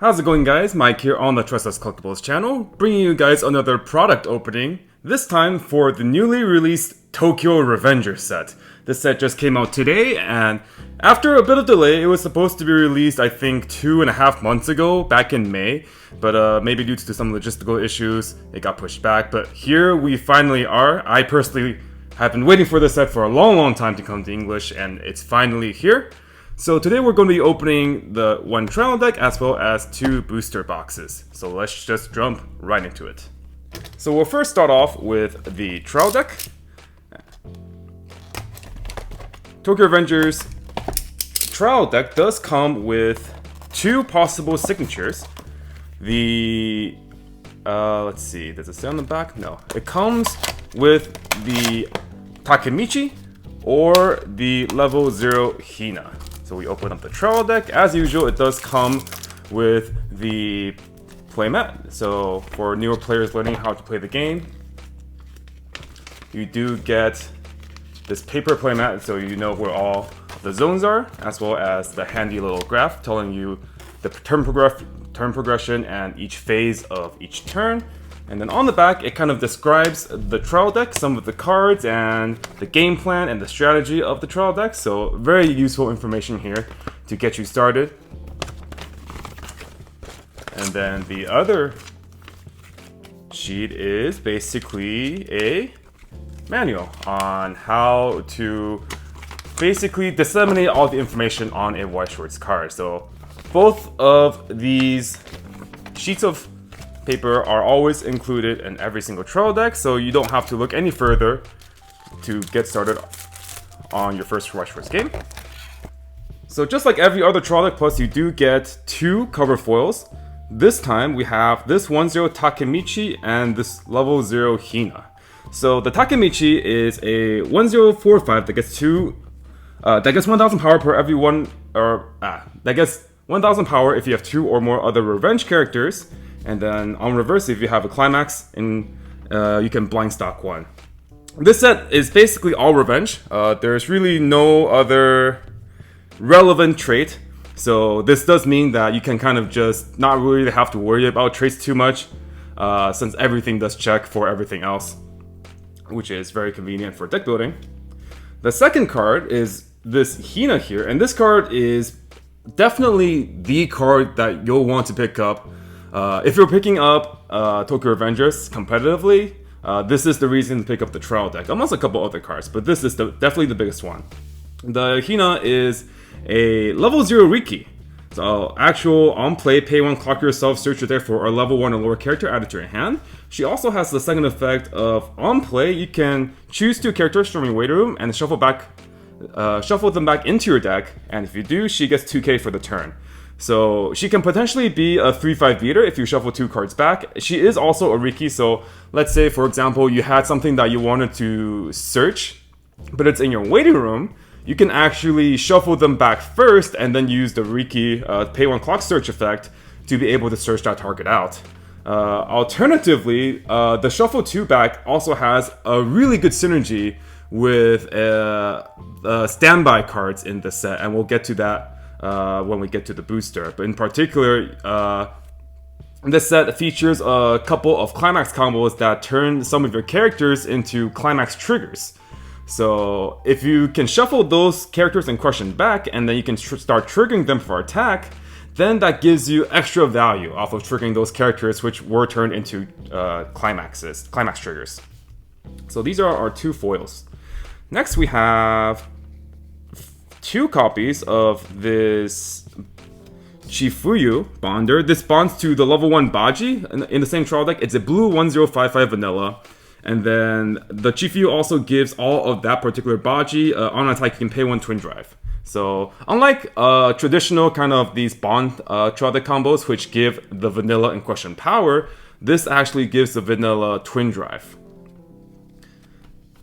How's it going, guys? Mike here on the Tressa's Collectibles channel, bringing you guys another product opening, this time for the newly released Tokyo Revenger set. This set just came out today, and after a bit of delay, it was supposed to be released, I think, 2.5 months ago, back in May, but maybe due to some logistical issues, it got pushed back. But here we finally are. I personally have been waiting for this set for a long time to come to English, and it's finally here. So today we're going to be opening the one trial deck as well as 2 booster boxes. So let's just jump right into it. So we'll first start off with the trial deck. Tokyo Revengers trial deck does come with 2 possible signatures. The let's see, does it say on the back? No. It comes with the Takemichi or the level 0 Hina. So we open up the trial deck. As usual, it does come with the playmat. So for newer players learning how to play the game, you do get this paper playmat so you know where all the zones are, as well as the handy little graph telling you the turn progression and each phase of each turn. And then on the back, it kind of describes the trial deck, some of the cards, and the game plan and the strategy of the trial deck. So very useful information here to get you started. And then the other sheet is basically a manual on how to basically disseminate all the information on a Weiss Schwarz card. So both of these sheets of paper are always included in every single trial deck, so you don't have to look any further to get started on your first Weiss Schwarz game. So just like every other trial deck plus, you do get 2 cover foils. This time we have this 1-0 Takemichi and this level 0 Hina. So the Takemichi is a 1045 that gets 1000 power per every one, or that gets 1000 power if you have 2 or more other revenge characters. And then on reverse, if you have a climax, and you can blind stock 1. This set is basically all revenge. There's really no other relevant trait. So this does mean that you can kind of just not really have to worry about traits too much, since everything does check for everything else, which is very convenient for deck building. The second card is this Hina here, and this card is definitely the card that you'll want to pick up. If you're picking up Tokyo Revengers competitively, this is the reason to pick up the trial deck. Almost a couple other cards, but this is definitely the biggest one. The Hina is a level 0 Riki. So actual on play, pay 1, clock yourself, search your deck for a level 1 or lower character added to your hand. She also has the second effect of on play, you can choose 2 characters from your waiting room and shuffle them back into your deck, and if you do, she gets 2k for the turn. So she can potentially be a 3-5 beater if you shuffle 2 cards back. She is also a Riki, so let's say, for example, you had something that you wanted to search, but it's in your waiting room. You can actually shuffle them back first and then use the Riki pay 1 clock search effect to be able to search that target out. Alternatively, the shuffle 2 back also has a really good synergy with standby cards in the set, and we'll get to that when we get to the booster. But in particular, this set features a couple of climax combos that turn some of your characters into climax triggers. So if you can shuffle those characters in question back, and then you can start triggering them for attack, then that gives you extra value off of triggering those characters which were turned into climax triggers. So these are our 2 foils. Next we have 2 copies of this Chifuyu Bonder. This bonds to the level 1 Baji in the same trial deck. It's a blue 1055 vanilla. And then the Chifuyu also gives all of that particular Baji on attack, you can pay 1 twin drive. So unlike traditional kind of these bond trial deck combos which give the vanilla in question power, this actually gives the vanilla twin drive.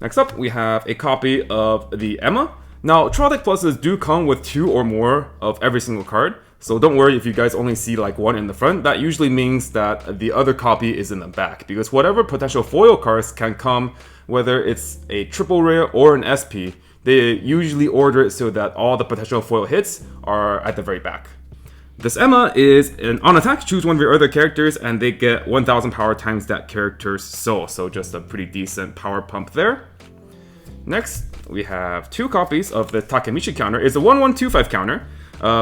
Next up, we have a copy of the Emma. Now, trial deck pluses do come with 2 or more of every single card, so don't worry if you guys only see like 1 in the front. That usually means that the other copy is in the back, because whatever potential foil cards can come, whether it's a triple rare or an SP, they usually order it so that all the potential foil hits are at the very back. This Emma is on attack, choose one of your other characters, and they get 1000 power times that character's soul. So just a pretty decent power pump there. Next, we have 2 copies of the Takemichi counter. It's a 1-1-2-5 counter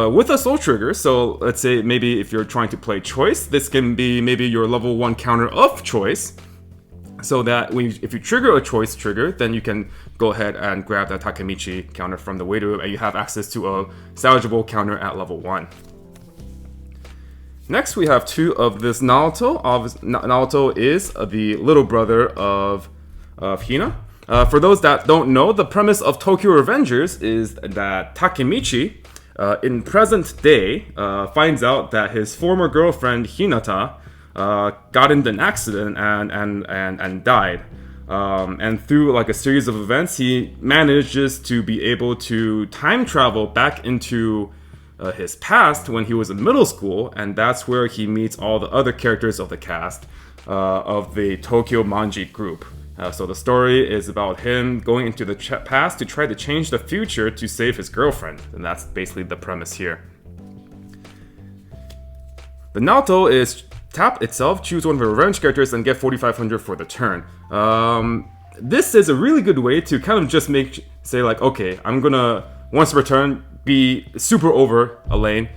with a soul trigger. So let's say maybe if you're trying to play choice, this can be maybe your level 1 counter of choice. So that if you trigger a choice trigger, then you can go ahead and grab that Takemichi counter from the waiter room, and you have access to a salvageable counter at level 1. Next, we have 2 of this Naoto. Naoto is the little brother of Hina. For those that don't know, the premise of Tokyo Revengers is that Takemichi, in present day, finds out that his former girlfriend Hinata got into an accident and died. And through like a series of events, he manages to be able to time travel back into his past when he was in middle school, and that's where he meets all the other characters of the cast of the Tokyo Manji group. So the story is about him going into the past to try to change the future to save his girlfriend, and that's basically the premise here. The Naoto is tap itself, choose one of your revenge characters, and get 4500 for the turn. This is a really good way to kind of just say like, okay, I'm gonna, once per turn, be super over a lane,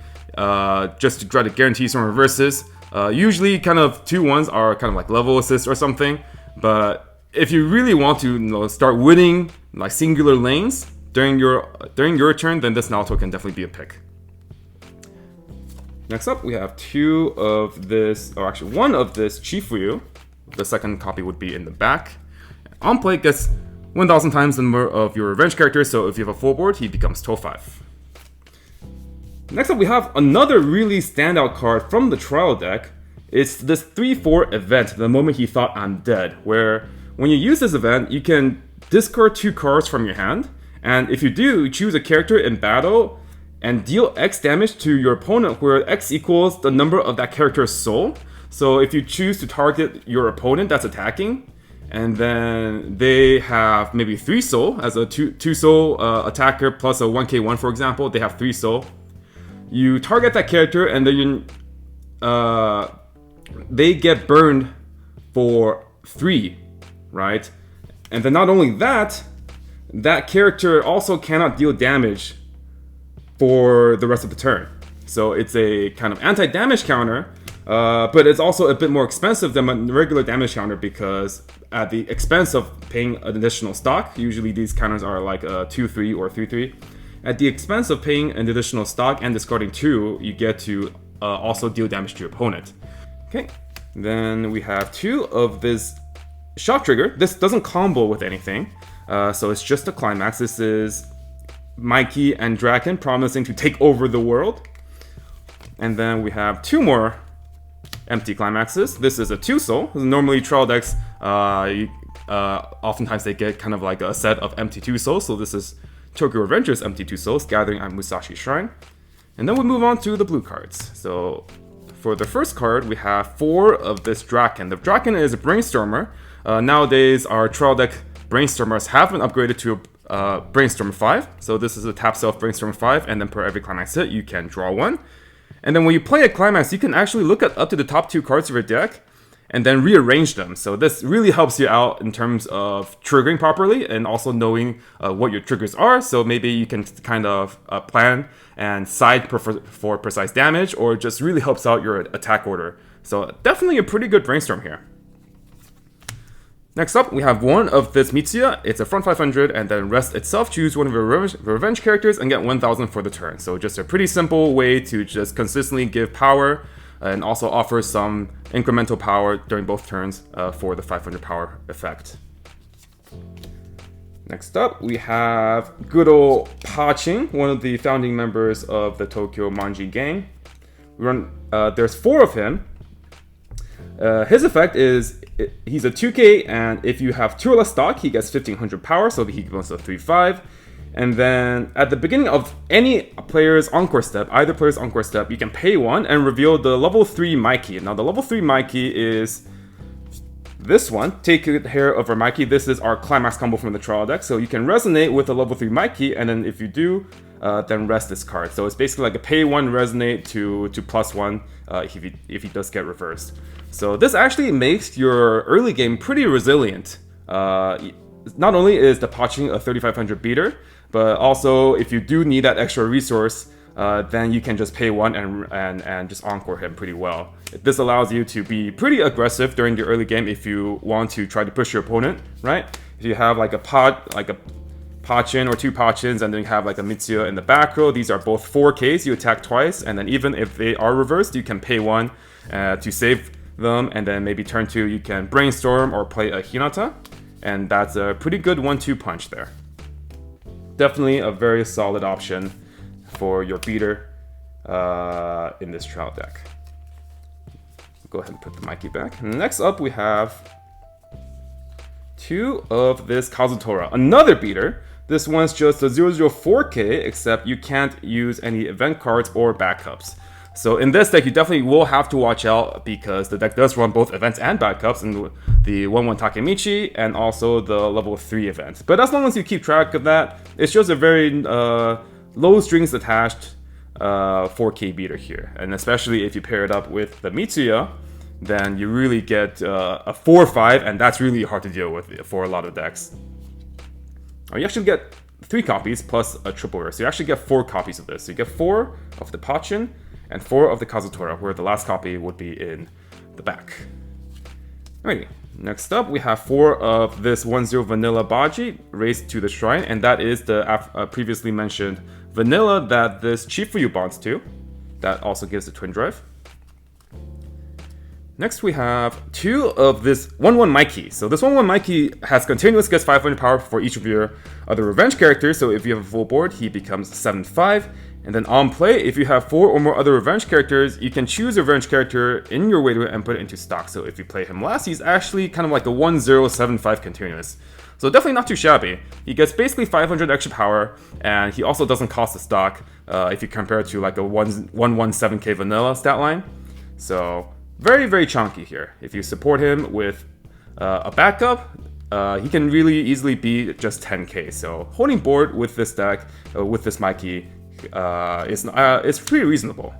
just to try to guarantee some reverses. Usually kind of 2-1s are kind of like level assist or something, but if you really want to start winning like singular lanes during your turn, then this Naoto can definitely be a pick. Next up, we have 2 of this, or actually 1 of this Chifuyu. The second copy would be in the back. On play, gets 1000 times the number of your revenge characters, so if you have a full board, he becomes To5. Next up, we have another really standout card from the trial deck. It's this 3-4 event, the moment he thought I'm dead, where when you use this event, you can discard 2 cards from your hand, and if you do, choose a character in battle and deal X damage to your opponent, where X equals the number of that character's soul. So if you choose to target your opponent that's attacking, and then they have maybe 3 soul, as a 2 soul attacker plus a 1k1 for example, they have 3 soul. You target that character, and then they get burned for 3, right? And then not only that, that character also cannot deal damage for the rest of the turn. So it's a kind of anti-damage counter, but it's also a bit more expensive than a regular damage counter, because at the expense of paying an additional stock, usually these counters are like 2-3 or 3-3. At the expense of paying an additional stock and discarding 2, you get to also deal damage to your opponent. Okay, then we have 2 of this Shot Trigger. This doesn't combo with anything, so it's just a climax. This is Mikey and Draken promising to take over the world. And then we have 2 more empty climaxes. This is a 2 soul. Normally trial decks, oftentimes they get kind of like a set of empty 2 souls. So this is Tokyo Revengers empty 2 souls, gathering at Musashi Shrine. And then we move on to the blue cards. So for the first card, we have 4 of this Draken. The Draken is a Brainstormer. Nowadays, our trial deck Brainstormers have been upgraded to Brainstorm 5. So this is a tap self Brainstorm 5, and then per every climax hit, you can draw 1. And then when you play a climax, you can actually look at up to the top 2 cards of your deck and then rearrange them. So this really helps you out in terms of triggering properly and also knowing what your triggers are. So maybe you can kind of plan and side for precise damage, or just really helps out your attack order. So definitely a pretty good Brainstorm here. Next up, we have 1 of this Mitsuya. It's a front 500, and then rest itself, choose one of your revenge characters and get 1000 for the turn. So just a pretty simple way to just consistently give power, and also offer some incremental power during both turns for the 500 power effect. Next up, we have good old Paching, one of the founding members of the Tokyo Manji gang. There's 4 of him. His effect is, he's a 2k, and if you have 2 or less stock, he gets 1500 power, so he goes to 3-5. And then at the beginning of any player's Encore step, either player's Encore step, you can pay 1 and reveal the level 3 Mikey. Now the level 3 Mikey is this one, Take Care of our Mikey. This is our climax combo from the trial deck, so you can resonate with the level 3 Mikey, and then if you do, then rest this card. So it's basically like a pay 1 resonate to +1 if he does get reversed. So this actually makes your early game pretty resilient. Not only is the Paching a 3500 beater, but also if you do need that extra resource, then you can just pay 1 and just encore him pretty well. This allows you to be pretty aggressive during the early game if you want to try to push your opponent, right? If you have like a Pachin or 2 Pachins, and then you have like a Mitsuya in the back row, these are both 4Ks, you attack twice, and then even if they are reversed, you can pay 1 to save them, and then maybe turn 2 you can brainstorm or play a Hinata, and that's a pretty good 1-2 punch there. Definitely a very solid option for your beater in this trial deck. Go ahead and put the Mikey back. Next up we have 2 of this Kazutora, another beater. This one's just a 004K, except you can't use any event cards or backups. So in this deck, you definitely will have to watch out because the deck does run both events and backups in the 1-1 Takemichi and also the level 3 event. But as long as you keep track of that, it's just a very low strings attached 4K beater here. And especially if you pair it up with the Mitsuya, then you really get a 4-5, and that's really hard to deal with for a lot of decks. You actually get 3 copies plus a triple rare, so you actually get 4 copies of this. So you get 4 of the Pachin and 4 of the Kazutora, where the last copy would be in the back. Alrighty, next up we have 4 of this 1-0 Vanilla Baji, Raised to the Shrine, and that is the previously mentioned Vanilla that this Chifuyu bonds to. That also gives the Twin Drive. Next we have 2 of this 1-1 Mikey. So this 1-1 Mikey has continuous gets 500 power for each of your other revenge characters, so if you have a full board, he becomes 7-5. And then on play, if you have 4 or more other revenge characters, you can choose a revenge character in your Weido and put it into stock. So if you play him last, he's actually kind of like a 1-0-7-5 continuous. So definitely not too shabby. He gets basically 500 extra power, and he also doesn't cost a stock if you compare it to like a 1-1-7K vanilla stat line. So very, very chunky here. If you support him with a backup, he can really easily be just 10k. So holding board with this deck, with this Mikey, is pretty reasonable.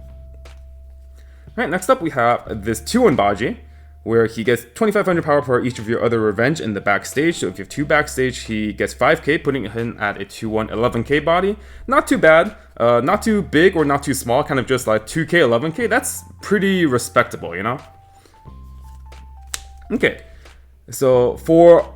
Alright, next up we have this 2-1 Baji, where he gets 2500 power per each of your other revenge in the backstage. So if you have 2 backstage, he gets 5k, putting him at a 2-1 11k body. Not too bad, not too big or not too small, kind of just like 2k, 11k. That's pretty respectable, you know? Okay, so for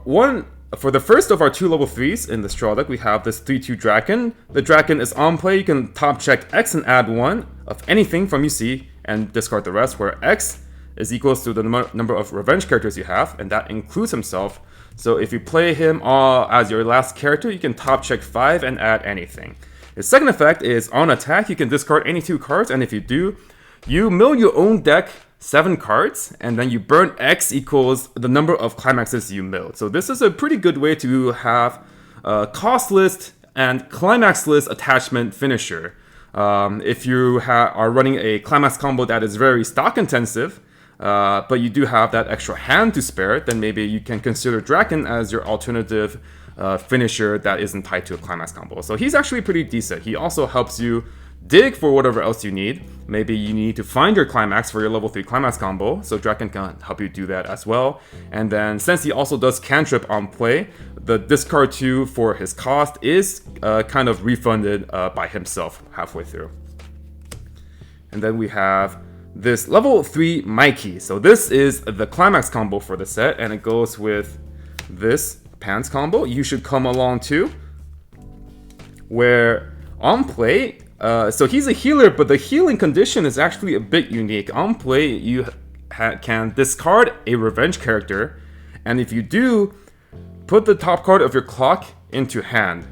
the first of our 2 level 3s in the straw deck, we have this 3-2 Draken. The Draken is on play. You can top check X and add 1 of anything from you see and discard the rest, where X is equals to the number of revenge characters you have, and that includes himself. So if you play him as your last character, you can top check 5 and add anything. His second effect is on attack, you can discard any 2 cards, and if you do, you mill your own deck 7 cards, and then you burn X equals the number of climaxes you milled. So this is a pretty good way to have a costless and climaxless attachment finisher. If you are running a climax combo that is very stock intensive, but you do have that extra hand to spare, then maybe you can consider Draken as your alternative finisher that isn't tied to a climax combo. So he's actually pretty decent. He also helps you dig for whatever else you need. Maybe you need to find your climax for your level 3 climax combo, so Draken can help you do that as well. And then since he also does cantrip on play, the discard 2 for his cost is kind of refunded by himself halfway through. And then we have this level 3 Mikey. So this is the climax combo for the set, and it goes with this pants combo. You should come along too, where on play, so he's a healer, but the healing condition is actually a bit unique. On play, you can discard a revenge character, and if you do, put the top card of your clock into hand.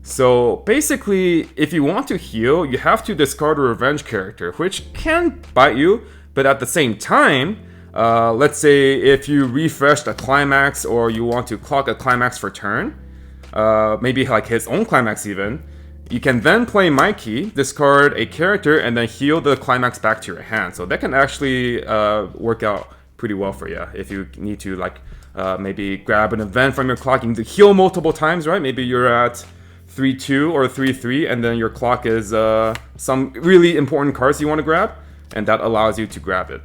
So basically, if you want to heal, you have to discard a revenge character, which can bite you, but at the same time, let's say if you refreshed a climax or you want to clock a climax for turn, maybe like his own climax even, you can then play Mikey, discard a character, and then heal the climax back to your hand. So that can actually work out pretty well for you if you need to maybe grab an event from your clock. You need to heal multiple times, right? Maybe you're at 3-2 or 3-3, and then your clock is some really important cards you want to grab, and that allows you to grab it.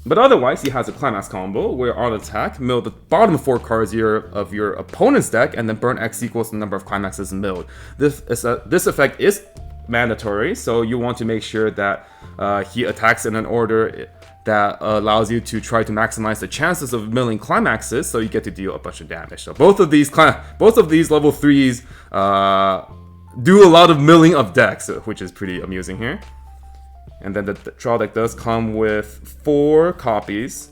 But otherwise, he has a Climax combo where on attack, mill the bottom 4 cards of your opponent's deck, and then burn X equals the number of climaxes milled. This effect is mandatory, so you want to make sure that he attacks in an order that allows you to try to maximize the chances of milling climaxes, so you get to deal a bunch of damage. So both of these level 3s do a lot of milling of decks, which is pretty amusing here. And then the trial deck does come with 4 copies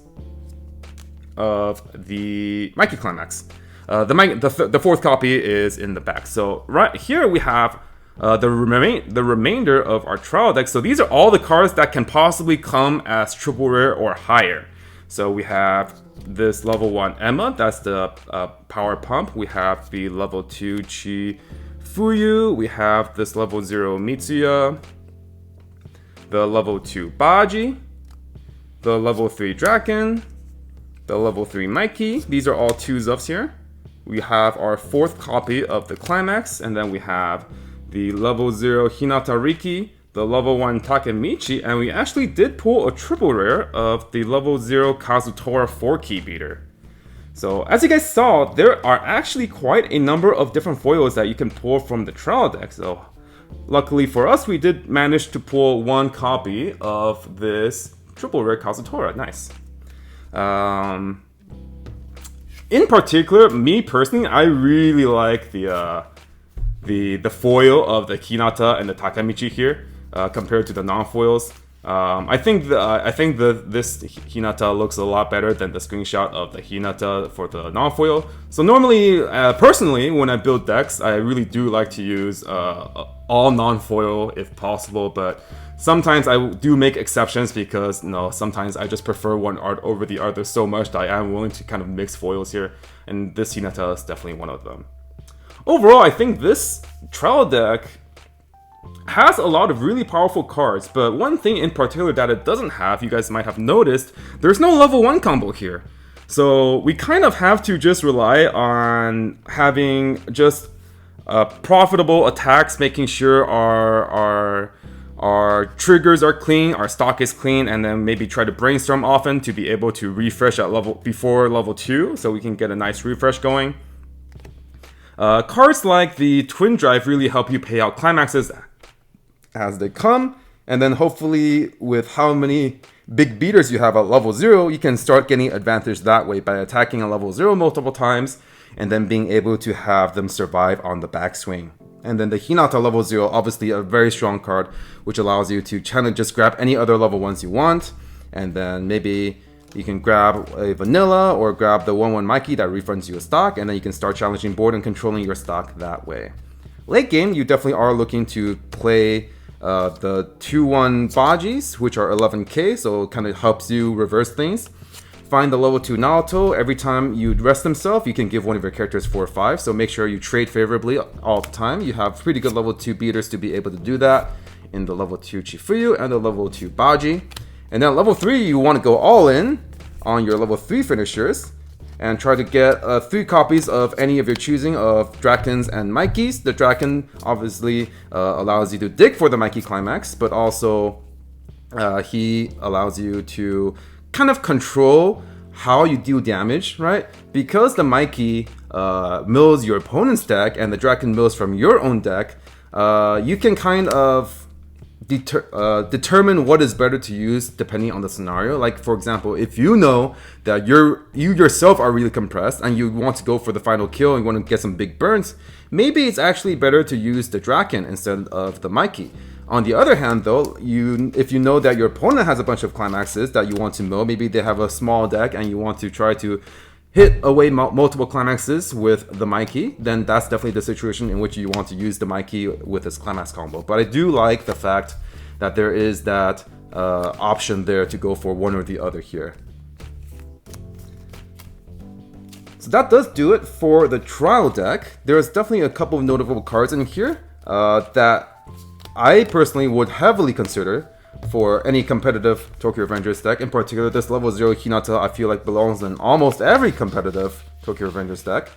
of the Mikey Climax. The 4th copy is in the back. So right here we have the remainder of our trial deck. So these are all the cards that can possibly come as triple rare or higher. So we have this level 1 Emma, that's the power pump. We have the level 2 Chi Fuyu. We have this level 0 Mitsuya. The level 2 Baji, the level 3 Draken, the level 3 Mikey. These are all 2s here. We have our 4th copy of the Climax, and then we have the level 0 Hinata Riki, the level 1 Takemichi, and we actually did pull a triple rare of the level 0 Kazutora 4-key beater. So as you guys saw, there are actually quite a number of different foils that you can pull from the trial deck. So luckily for us, we did manage to pull 1 copy of this triple rare Kazutora. Nice. In particular, me personally, I really like the foil of the Hinata and the Takemichi here compared to the non-foils. I think this Hinata looks a lot better than the screenshot of the Hinata for the non-foil. So normally, personally, when I build decks, I really do like to use all non-foil if possible, but sometimes I do make exceptions because sometimes I just prefer one art over the other so much that I am willing to kind of mix foils here, and this Hinata is definitely one of them. Overall, I think this trial deck has a lot of really powerful cards, but one thing in particular that it doesn't have, you guys might have noticed, there's no level 1 combo here. So we kind of have to just rely on having just profitable attacks, making sure our triggers are clean, our stock is clean, and then maybe try to brainstorm often to be able to refresh at before level 2, so we can get a nice refresh going. Cards like the Twin Drive really help you pay out climaxes as they come, and then hopefully with how many big beaters you have at level 0, you can start getting advantage that way by attacking at level 0 multiple times and then being able to have them survive on the backswing. And then the Hinata level 0, obviously a very strong card, which allows you to just grab any other level 1s you want, and then maybe you can grab a vanilla or grab the 1-1 Mikey that refunds you a stock, and then you can start challenging board and controlling your stock that way. Late game, you definitely are looking to play the 2-1 Bajis, which are 11k, so it kind of helps you reverse things. Find the level 2 Naoto. Every time you rest himself, you can give one of your characters 4 or 5, so make sure you trade favorably all the time. You have pretty good level 2 beaters to be able to do that in the level 2 Chifuyu and the level 2 Baji. And then level 3, you want to go all in on your level 3 finishers and try to get 3 copies of any of your choosing of Drakens and Mikeys. The Draken obviously allows you to dig for the Mikey Climax, but also he allows you to kind of control how you deal damage, right? Because the Mikey mills your opponent's deck and the Draken mills from your own deck, you can kind of determine what is better to use depending on the scenario. Like, for example, if you know that you yourself are really compressed and you want to go for the final kill and you want to get some big burns, maybe it's actually better to use the Draken instead of the Mikey. On the other hand, though, if you know that your opponent has a bunch of climaxes that you want to mill, maybe they have a small deck and you want to try to hit away multiple climaxes with the Mikey, then that's definitely the situation in which you want to use the Mikey with his climax combo. But I do like the fact that there is that option there to go for one or the other here. So that does do it for the trial deck. There's definitely a couple of notable cards in here that I personally would heavily consider for any competitive Tokyo Revengers deck. In particular, this level 0 Hinata I feel like belongs in almost every competitive Tokyo Revengers deck.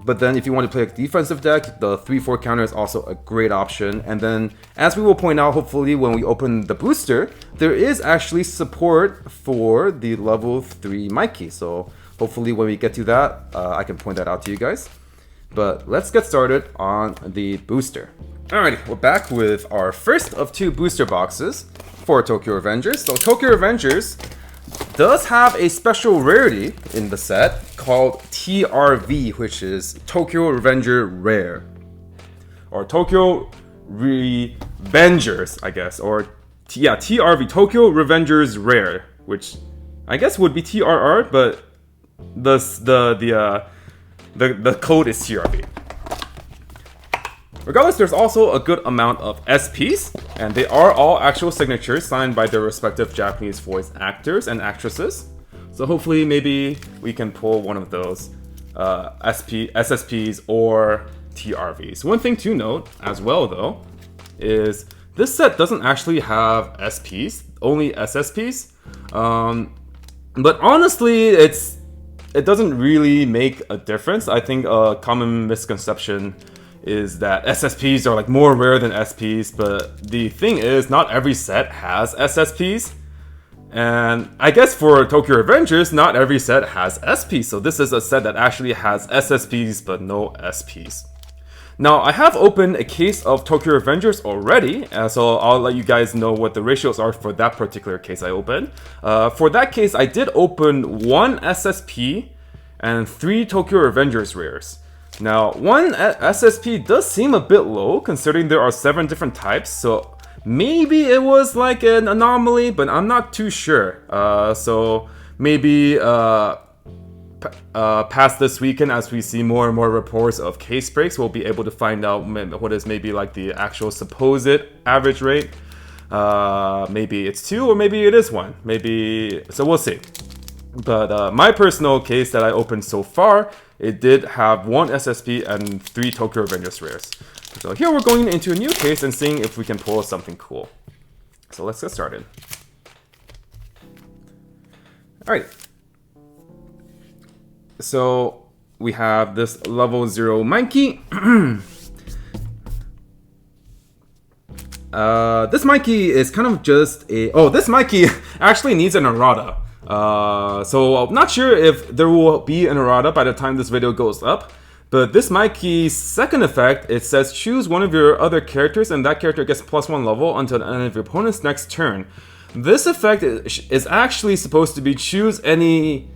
But then if you want to play a defensive deck, the 3/4 counter is also a great option. And then, as we will point out, hopefully when we open the booster, there is actually support for the level 3 Mikey. So hopefully when we get to that, I can point that out to you guys. But let's get started on the booster. Alrighty, we're back with our first of 2 booster boxes for Tokyo Revengers. So Tokyo Revengers does have a special rarity in the set called TRV, which is Tokyo Revenger Rare. Or Tokyo Revengers, I guess. Or, yeah, TRV, Tokyo Revengers Rare, which I guess would be TRR, but the code is TRV. Regardless, there's also a good amount of SPs, and they are all actual signatures signed by their respective Japanese voice actors and actresses. So hopefully, maybe we can pull one of those SSPs or TRVs. One thing to note as well, though, is this set doesn't actually have SPs, only SSPs. But honestly, it doesn't really make a difference. I think a common misconception is that SSPs are like more rare than SPs, but the thing is, not every set has SSPs. And I guess for Tokyo Revengers, not every set has SPs, so this is a set that actually has SSPs but no SPs. Now, I have opened a case of Tokyo Revengers already, so I'll let you guys know what the ratios are for that particular case I opened. For that case, I did open 1 SSP and 3 Tokyo Revengers rares. Now, 1 SSP does seem a bit low, considering there are 7 different types, so maybe it was like an anomaly, but I'm not too sure. So maybe past this weekend, as we see more and more reports of case breaks, we'll be able to find out what is maybe like the actual supposed average rate. Maybe it's 2 or maybe it is 1. Maybe, so we'll see. But my personal case that I opened so far, it did have 1 SSP and 3 Tokyo Revengers rares. So here we're going into a new case and seeing if we can pull something cool. So let's get started. Alright. So we have this level 0 Mikey. This Mikey is kind of just a... Oh, this Mikey actually needs an errata. So I'm not sure if there will be an errata by the time this video goes up, but this Mikey's second effect, it says choose one of your other characters and that character gets +1 level until the end of your opponent's next turn. This effect is actually supposed to be choose any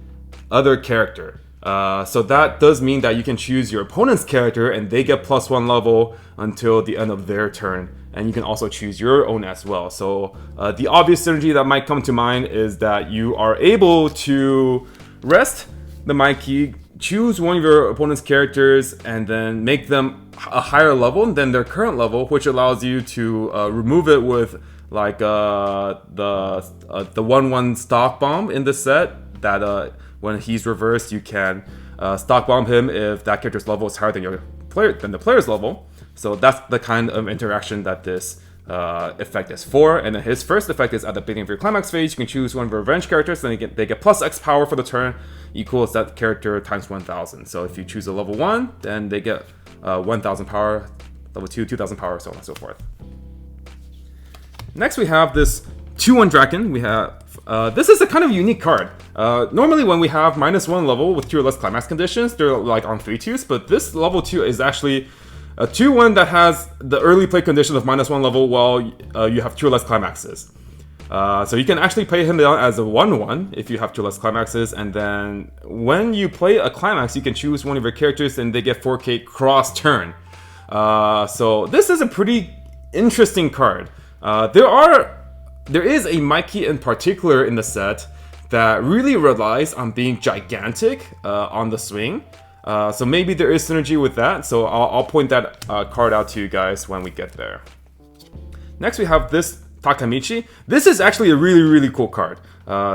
other character. So that does mean that you can choose your opponent's character and they get +1 level until the end of their turn. And you can also choose your own as well. So the obvious synergy that might come to mind is that you are able to rest the Mikey, choose one of your opponent's characters, and then make them a higher level than their current level, which allows you to remove it with like the 1/1 stock bomb in the set. That when he's reversed, you can stock bomb him if that character's level is higher than the player's level. So that's the kind of interaction that this effect is for. And then his first effect is at the beginning of your climax phase, you can choose one of your revenge characters, and they get +X power for the turn, equals that character times 1000. So if you choose a level 1, then they get 1000 power, level 2, 2000 power, so on and so forth. Next we have this 2/1 Draken. We have this is a kind of unique card. Normally when we have -1 level with 2 or less climax conditions, they're like on 3/2s, but this level 2 is actually a 2/1 that has the early play condition of -1 level while you have 2 or less climaxes. So you can actually play him down as a 1/1 if you have 2 or less climaxes, and then when you play a climax, you can choose one of your characters and they get 4k cross turn. So this is a pretty interesting card. There is a Mikey in particular in the set that really relies on being gigantic on the swing. So maybe there is synergy with that, so I'll point that card out to you guys when we get there. Next we have this Takamichi. This is actually a really, really cool card.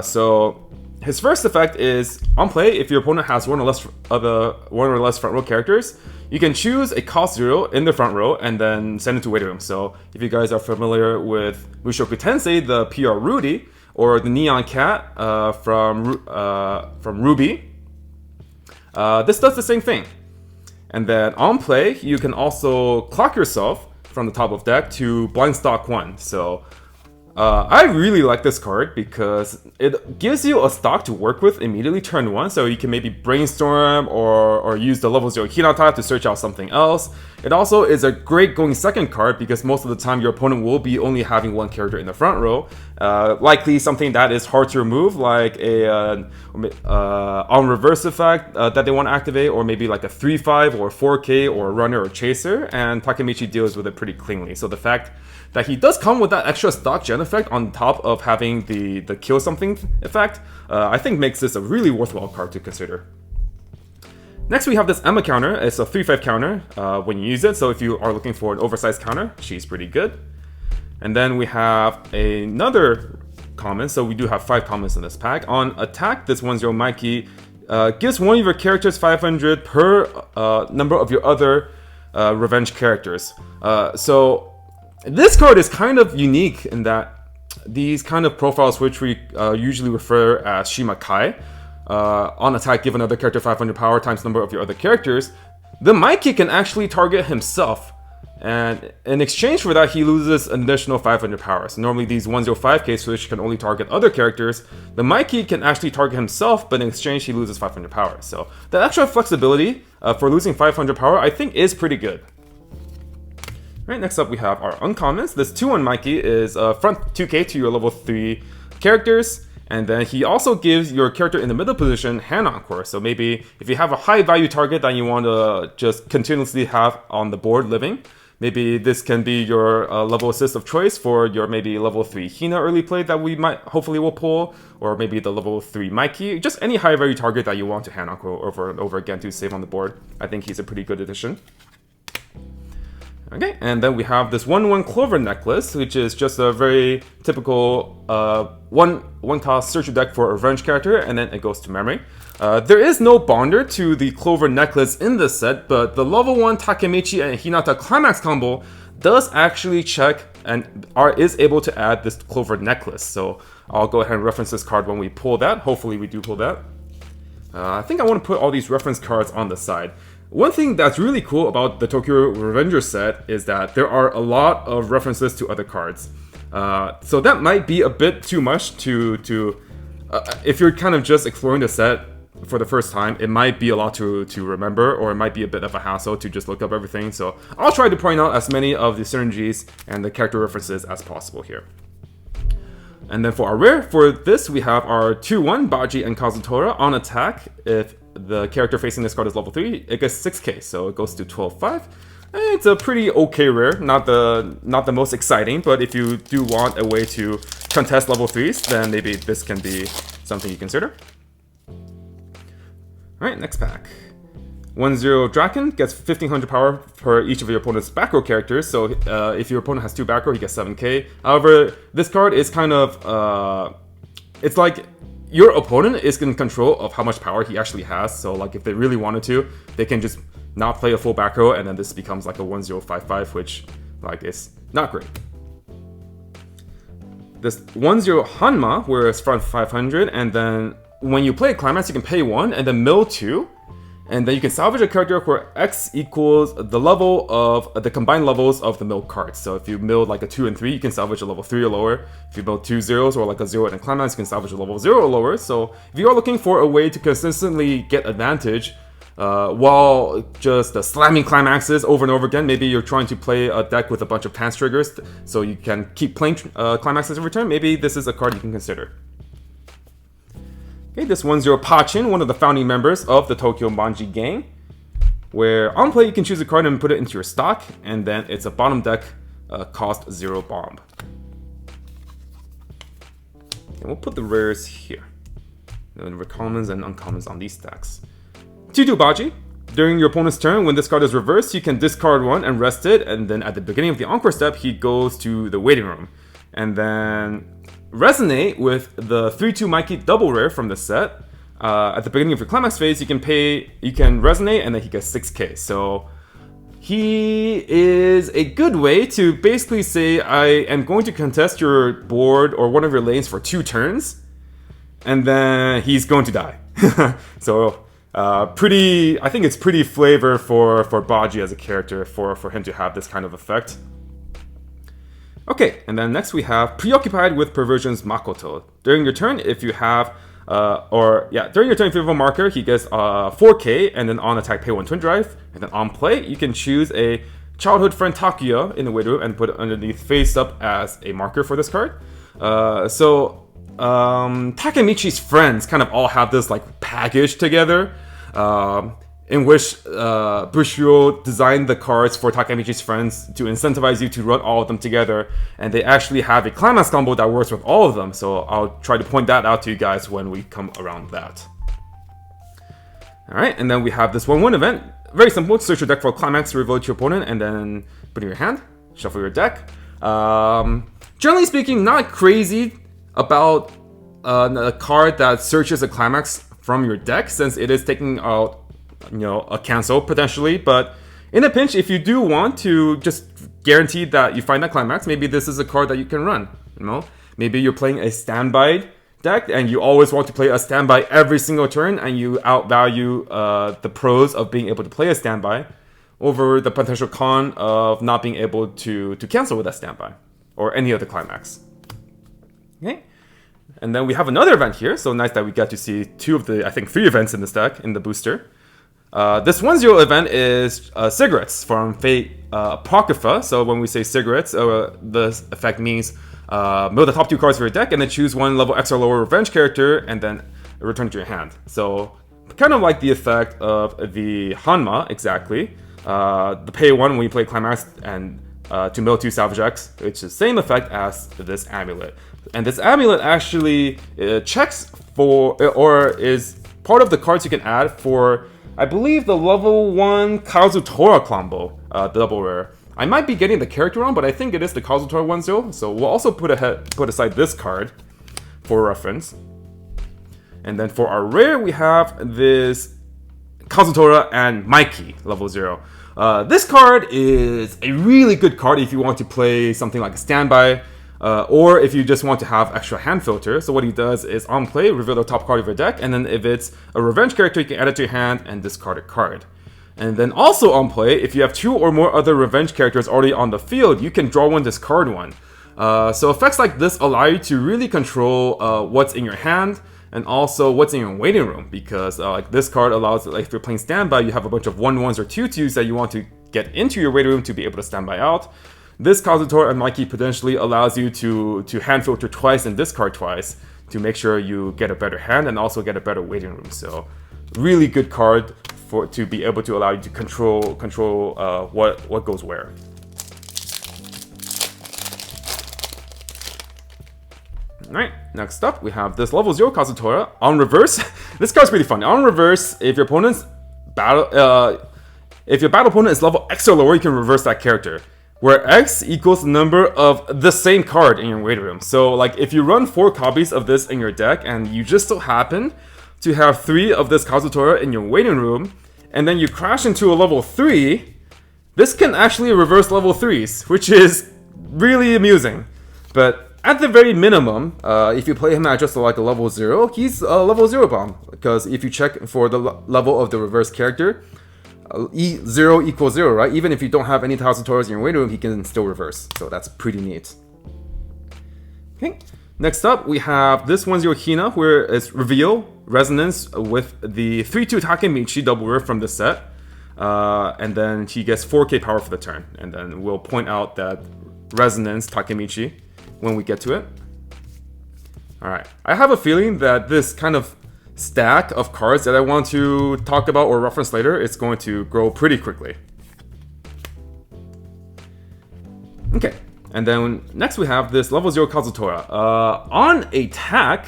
So his first effect is, on play, if your opponent has one or less front row characters, you can choose a cost 0 in the front row and then send it to waiting room. So if you guys are familiar with Mushoku Tensei, the PR Rudy, or the Neon Cat from Ruby, this does the same thing. And then on play, you can also clock yourself from the top of deck to blind stock 1. So I really like this card because it gives you a stock to work with immediately turn 1, so you can maybe brainstorm or use the level 0 Hinata to search out something else. It also is a great going second card because most of the time your opponent will be only having one character in the front row. Likely something that is hard to remove, like a on reverse effect that they want to activate, or maybe like a 3/5 or 4K or a runner or chaser, and Takemichi deals with it pretty cleanly. So the fact that he does come with that extra stock gen effect on top of having the kill something effect, I think makes this a really worthwhile card to consider. Next we have this Emma counter. It's a 3/5 counter when you use it, so if you are looking for an oversized counter, she's pretty good. And then we have another common, so we do have 5 commons in this pack. On attack, this 1/0 Mikey gives one of your characters 500 per number of your other revenge characters. So this card is kind of unique in that these kind of profiles, which we usually refer as Shimakai, on attack give another character 500 power times number of your other characters, the Mikey can actually target himself, and in exchange for that he loses an additional 500 power. So normally these 105k switch can only target other characters. The Mikey can actually target himself, but in exchange he loses 500 power. So that extra flexibility for losing 500 power I think is pretty good. Right, next up we have our uncommons. This 2/1 Mikey is front 2k to your level 3 characters, and then he also gives your character in the middle position hand encore. So maybe if you have a high value target that you want to just continuously have on the board living, maybe this can be your level assist of choice for your maybe level 3 Hina early play that we might hopefully will pull, or maybe the level 3 Mikey, just any high value target that you want to hand encore over and over again to save on the board. I think he's a pretty good addition. Okay, and then we have this 1/1 Clover Necklace, which is just a very typical one cost search your deck for a revenge character, and then it goes to memory. There is no bonder to the Clover Necklace in this set, but the level 1 Takemichi and Hinata Climax combo does actually check and is able to add this Clover Necklace. So I'll go ahead and reference this card when we pull that. Hopefully we do pull that. I think I want to put all these reference cards on the side. One thing that's really cool about the Tokyo Revenger set is that there are a lot of references to other cards. So that might be a bit too much to if you're kind of just exploring the set for the first time, it might be a lot to remember, or it might be a bit of a hassle to just look up everything. So I'll try to point out as many of the synergies and the character references as possible here. And then for our rare, for this we have our 2/1 Baji and Kazutora. On attack, if the character facing this card is level 3, it gets 6k, so it goes to 12/5. It's a pretty okay rare, not the most exciting, but if you do want a way to contest level 3s, then maybe this can be something you consider. Alright, next pack. 1/0 Draken gets 1500 power per each of your opponent's back row characters, so if your opponent has 2 back row, he gets 7k. However, this card is kind of, it's like your opponent is in control of how much power he actually has, so like if they really wanted to, they can just not play a full back row, and then this becomes like a 1/055, which like is not great. This 1/0 Hanma, where it's front 500, and then when you play Climax, you can pay 1 and then mill 2. And then you can salvage a character where X equals the level of the combined levels of the milled cards. So if you milled like a 2 and 3, you can salvage a level 3 or lower. If you build 2 zeros or like a 0 and a Climax, you can salvage a level 0 or lower. So if you are looking for a way to consistently get advantage while just slamming Climaxes over and over again, maybe you're trying to play a deck with a bunch of Pants triggers so you can keep playing Climaxes every turn, maybe this is a card you can consider. Okay, this 1/0 Pachin, one of the founding members of the Tokyo Manji gang, where on play you can choose a card and put it into your stock, and then it's a bottom deck cost 0 bomb. And we'll put the rares here. And the commons and uncommons on these stacks. 2/2 Baji. During your opponent's turn, when this card is reversed, you can discard 1 and rest it, and then at the beginning of the Encore step, he goes to the waiting room. And then resonate with the 3/2 Mikey double rare from the set. At the beginning of your Climax phase, you can resonate, and then he gets 6k. So he is a good way to basically say, I am going to contest your board or one of your lanes for 2 turns, and then he's going to die. So I think it's pretty flavor for Baji as a character for him to have this kind of effect. Okay, and then next we have Preoccupied with Perversion's Makoto. During your turn, if you have during your turn, if you have a marker, he gets 4K, and then on attack, pay 1 twin drive, and then on play, you can choose a childhood friend Takuya in the weight room and put it underneath face up as a marker for this card. Takemichi's friends kind of all have this like package together, in which Bushido designed the cards for Takemichi's friends to incentivize you to run all of them together, and they actually have a climax combo that works with all of them, so I'll try to point that out to you guys when we come around that. Alright, and then we have this 1-1 event. Very simple, search your deck for a climax, reveal it to your opponent, and then put it in your hand, shuffle your deck. Generally speaking, not crazy about a card that searches a climax from your deck, since it is taking out a cancel potentially, but in a pinch, if you do want to just guarantee that you find that climax, maybe this is a card that you can run. Maybe you're playing a standby deck and you always want to play a standby every single turn, and you outvalue the pros of being able to play a standby over the potential con of not being able to cancel with that standby or any other climax. Okay. And then we have another event here, so nice that we got to see 2 of the, I think 3 events in this deck in the booster. This 1-0 event is Cigarettes from Fate Apocrypha. So when we say Cigarettes, the effect means mill the top 2 cards of your deck and then choose 1 level X or lower revenge character and then return it to your hand. So kind of like the effect of the Hanma, exactly. The pay 1 when you play Climax and to mill 2 Salvage X, which is the same effect as this amulet. And this amulet actually checks for, or is part of the cards you can add for, I believe, the level 1 Kazutora combo, the double rare. I might be getting the character wrong, but I think it is the Kazutora 1-0. So we'll also put aside this card for reference. And then for our rare, we have this Kazutora and Mikey, level 0. This card is a really good card if you want to play something like a standby, or if you just want to have extra hand filter. So what he does is on play, reveal the top card of your deck, and then if it's a revenge character, you can add it to your hand and discard a card. And then also on play, if you have 2 or more other revenge characters already on the field, you can draw 1, discard 1. So effects like this allow you to really control what's in your hand and also what's in your waiting room, because like this card allows, like if you're playing standby, you have a bunch of 1-1s or 2-2s that you want to get into your waiting room to be able to standby out. This Kazutora and Mikey potentially allows you to hand filter twice and discard twice to make sure you get a better hand and also get a better waiting room. So really good card to be able to allow you to control what goes where. Alright, next up we have this level 0 Kazutora on reverse. This card's pretty fun. On reverse, if your opponent's if your battle opponent is level X or lower, you can reverse that character, where X equals the number of the same card in your waiting room. So like if you run 4 copies of this in your deck and you just so happen to have 3 of this Kazutora in your waiting room, and then you crash into a level 3, this can actually reverse level 3s, which is really amusing. But at the very minimum, if you play him at just like a level 0, he's a level 0 bomb, because if you check for the level of the reverse character, 0 equals 0, right? Even if you don't have any Kazutoras in your waiting room, he can still reverse. So that's pretty neat. Okay. Next up, we have this 1-0 Hina, where it's reveal resonance with the 3-2 Takemichi double rare from the set. And then he gets 4k power for the turn. And then we'll point out that resonance Takemichi when we get to it. Alright, I have a feeling that this kind of stack of cards that I want to talk about or reference later is going to grow pretty quickly. Okay, and then next we have this level 0 Kazutora. On attack,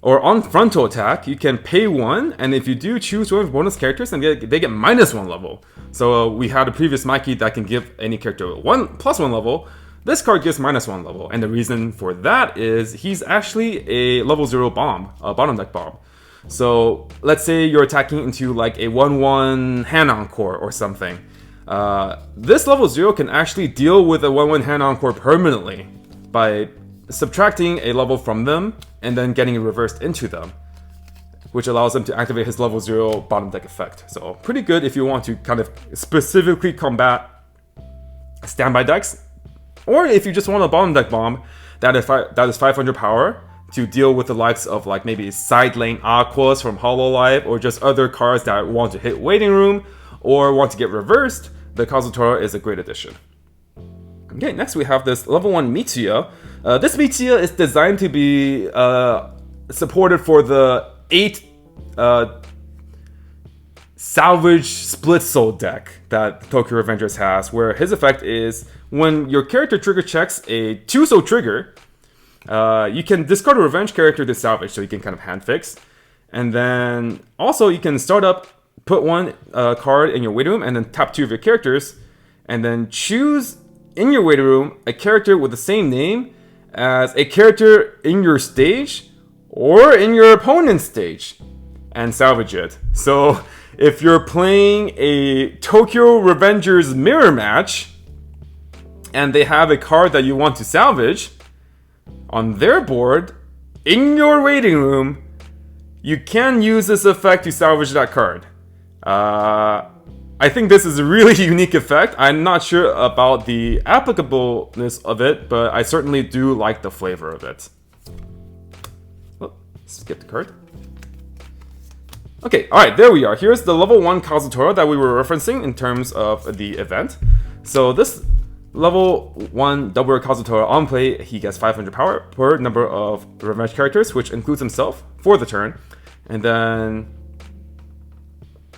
or on frontal attack, you can pay 1, and if you do choose one of bonus characters, and they get -1 level. So we had a previous Mikey that can give any character +1 level. This card gives -1 level, and the reason for that is he's actually a level 0 bomb, a bottom deck bomb. So let's say you're attacking into like a 1-1 hand encore or something. This level 0 can actually deal with a 1-1 hand encore permanently by subtracting a level from them and then getting it reversed into them. which allows him to activate his level 0 bottom deck effect. So pretty good if you want to kind of specifically combat standby decks, or if you just want a bottom deck bomb that is 500 power to deal with the likes of like maybe side lane Aquas from Hololive, or just other cards that want to hit Waiting Room or want to get reversed. The Kazutora is a great addition. Okay, next we have this level 1 Mitsuya. This Mitsuya is designed to be supported for the 8 salvage split soul deck that Tokyo Revengers has, where his effect is when your character trigger checks a 2 soul trigger, you can discard a revenge character to salvage, so you can kind of hand fix. And then also you can start up, put 1 card in your waiting room, and then tap 2 of your characters, and then choose in your waiting room a character with the same name as a character in your stage or in your opponent's stage, and salvage it. So if you're playing a Tokyo Revengers mirror match and they have a card that you want to salvage on their board in your waiting room, you can use this effect to salvage that card. I think this is a really unique effect. I'm not sure about the applicableness of it, but I certainly do like the flavor of it. Oh, skip the card. Okay, alright, there we are. Here's the level 1 Kazutora that we were referencing in terms of the event. So this level 1 double Kazutora on play, he gets 500 power per number of revenge characters, which includes himself for the turn. And then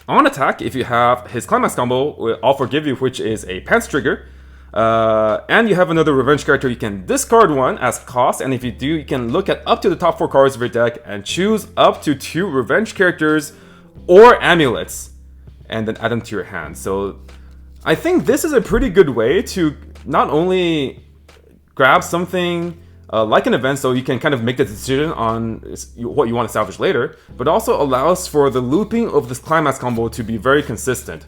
on attack, if you have his climax combo, I'll Forgive You, which is a pants trigger, and you have another revenge character, you can discard 1 as cost, and if you do, you can look at up to the top 4 cards of your deck and choose up to 2 revenge characters or amulets, and then add them to your hand. So I think this is a pretty good way to not only grab something like an event, so you can kind of make the decision on what you want to salvage later, but also allows for the looping of this climax combo to be very consistent,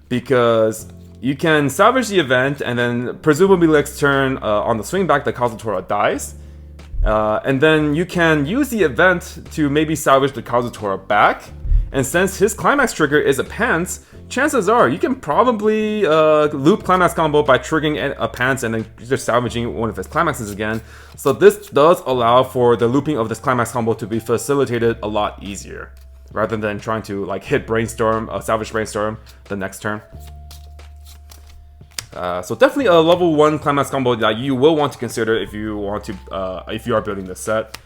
because you can salvage the event, and then presumably next turn on the swing back, the Kazutora dies, and then you can use the event to maybe salvage the Kazutora back, and since his climax trigger is a pants, chances are you can probably loop climax combo by triggering a pants and then just salvaging one of his climaxes again. So this does allow for the looping of this climax combo to be facilitated a lot easier, rather than trying to like hit Brainstorm, salvage Brainstorm the next turn. So definitely a level 1 climax combo that you will want to consider if you want to, if you are building this set.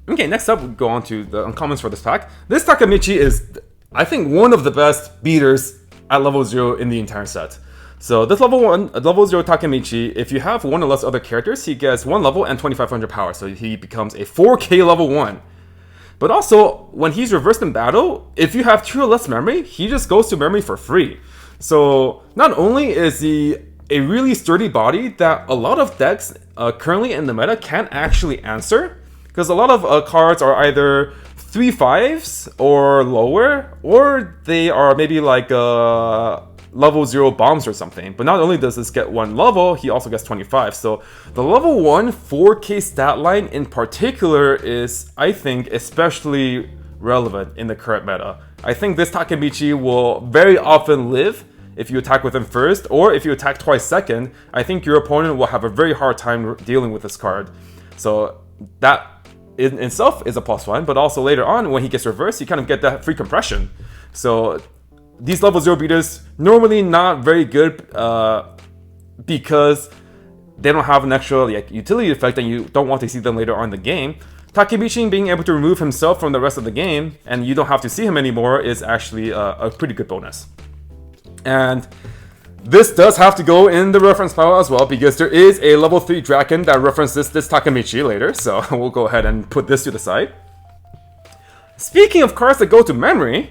Okay, next up we go on to the uncommons for this pack. This Takemichi is, I think, one of the best beaters at level 0 in the entire set. So this level 0 Takemichi, if you have 1 or less other characters, he gets 1 level and 2500 power, so he becomes a 4k level 1. But also, when he's reversed in battle, if you have 2 or less memory, he just goes to memory for free. So not only is he a really sturdy body that a lot of decks currently in the meta can't actually answer, because a lot of cards are either 3/5s or lower, or they are maybe like level 0 bombs or something. But not only does this get 1 level, he also gets 25. So the level 1 4k stat line in particular is, I think, especially relevant in the current meta. I think this Takemichi will very often live if you attack with him first, or if you attack twice second. I think your opponent will have a very hard time dealing with this card. So that in itself is a +1, but also later on when he gets reversed, you kind of get that free compression. So these level 0 beaters normally not very good because they don't have an extra utility effect and you don't want to see them later on in the game. Takemichi being able to remove himself from the rest of the game and you don't have to see him anymore is actually a pretty good bonus. And this does have to go in the reference pile as well, because there is a level 3 Draken that references this Takemichi later, so we'll go ahead and put this to the side. Speaking of cards that go to memory,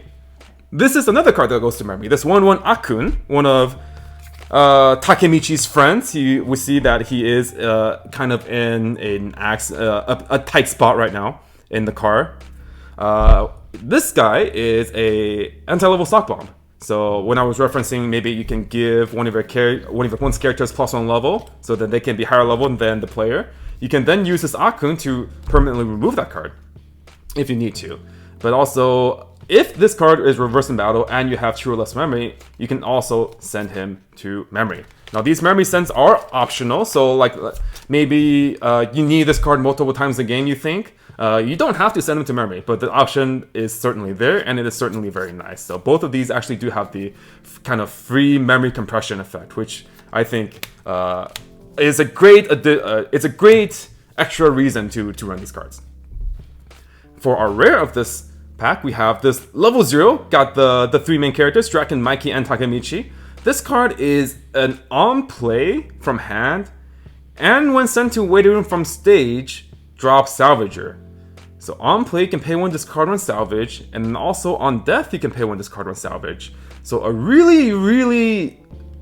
this is another card that goes to memory. This 1/1 Akun, one of Takemichi's friends. We see that he is kind of in a tight spot right now in the car. This guy is a anti-level stock bomb. So when I was referencing, maybe you can give one of your opponent's characters +1 level, so that they can be higher level than the player. You can then use this Akun to permanently remove that card. if you need to. But also, if this card is reversed in battle and you have 2 or less memory, you can also send him to memory. Now, these memory sends are optional, so like maybe you need this card multiple times in the game, you think. You don't have to send him to memory, but the option is certainly there, and it is certainly very nice. So both of these actually do have the kind of free memory compression effect, which I think is a great it's a great extra reason to run these cards. For our rare of this pack, we have this level 0, got the 3 main characters, Draken, Mikey, and Takemichi. This card is an on-play from hand, and when sent to waiting room from stage, drop Salvager. So on play, you can pay 1, discard 1, salvage, and then also on death, you can pay 1, discard 1, salvage. So a really, really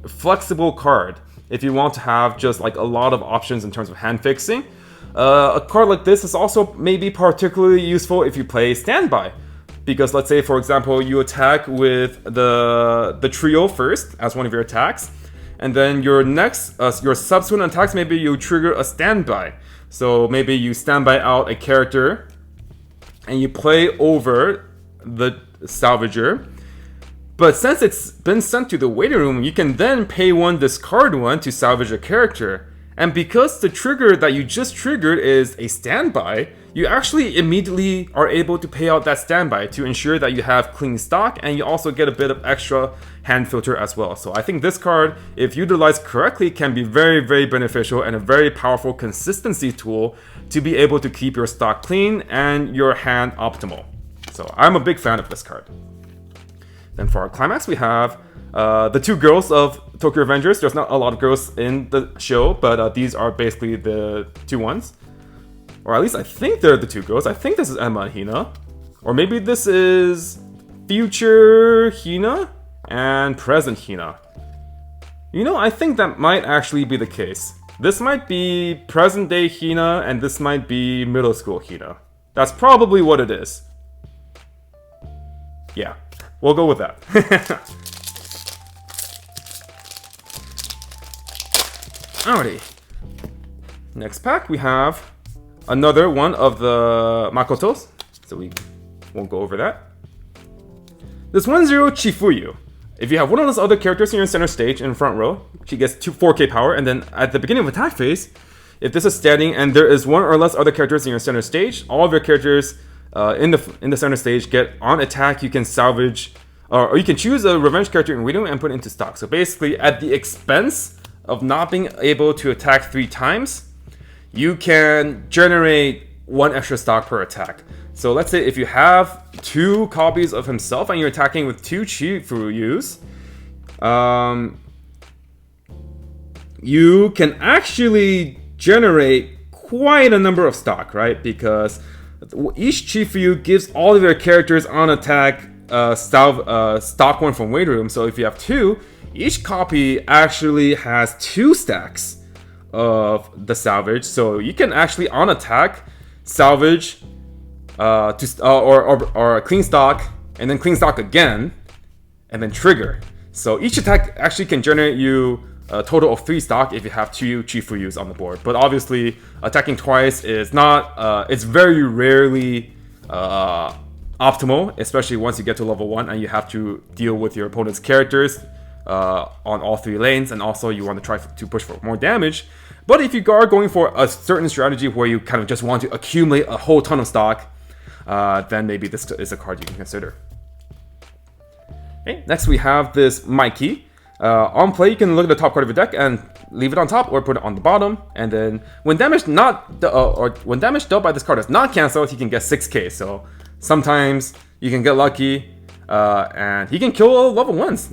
flexible card if you want to have just like a lot of options in terms of hand fixing. A card like this is also maybe particularly useful if you play standby. Because let's say, for example, you attack with the trio first as one of your attacks, and then your next, your subsequent attacks, maybe you trigger a standby. So maybe you standby out a character, and you play over the salvager. But since it's been sent to the waiting room, you can then pay 1, discard 1 to salvage a character. And because the trigger that you just triggered is a standby, you actually immediately are able to pay out that standby to ensure that you have clean stock, and you also get a bit of extra hand filter as well. So I think this card, if utilized correctly, can be very, very beneficial and a very powerful consistency tool to be able to keep your stock clean and your hand optimal. So I'm a big fan of this card. Then for our climax, we have the 2 girls of Tokyo Revengers. There's not a lot of girls in the show, but these are basically the 2 ones. Or at least I think they're the 2 girls. I think this is Emma and Hina. Or maybe this is future Hina and present Hina. You know, I think that might actually be the case. This might be present day Hina, and this might be middle school Hina. That's probably what it is. Yeah, we'll go with that. Alrighty. Next pack, we have another one of the Makotos, so we won't go over that. This 1-0 Chifuyu. If you have one of those other characters in your center stage in front row, she gets 4k power, and then at the beginning of attack phase, if this is standing and there is 1 or less other characters in your center stage, all of your characters in the center stage get on attack. You can salvage, or you can choose a revenge character in waiting and put it into stock. So basically, at the expense of not being able to attack 3 times, you can generate 1 extra stock per attack. So let's say if you have 2 copies of himself and you're attacking with 2 Chifuyus, you can actually generate quite a number of stock, right? Because each Chifuyu gives all of their characters on attack stock 1 from waiting room. So if you have 2, each copy actually has 2 stacks of the salvage. So you can actually on attack salvage or clean stock, and then clean stock again, and then trigger. So each attack actually can generate you a total of 3 stock if you have 2 Chifuyus on the board. But obviously, attacking twice is not, it's very rarely optimal, especially once you get to level 1 and you have to deal with your opponent's characters on all 3 lanes, and also you want to try to push for more damage. But if you are going for a certain strategy where you kind of just want to accumulate a whole ton of stock, then maybe this is a card you can consider. Okay, next we have this Mikey. On play, you can look at the top card of your deck and leave it on top or put it on the bottom. And then when damage when damage dealt by this card is not cancelled, he can get 6k. So sometimes you can get lucky, and he can kill level 1s.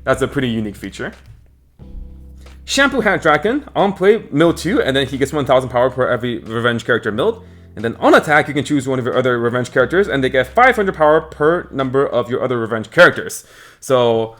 That's a pretty unique feature. Shampoo Hat Draken, on play, mill 2, and then he gets 1000 power per every revenge character milled. And then on attack, you can choose one of your other revenge characters, and they get 500 power per number of your other revenge characters. So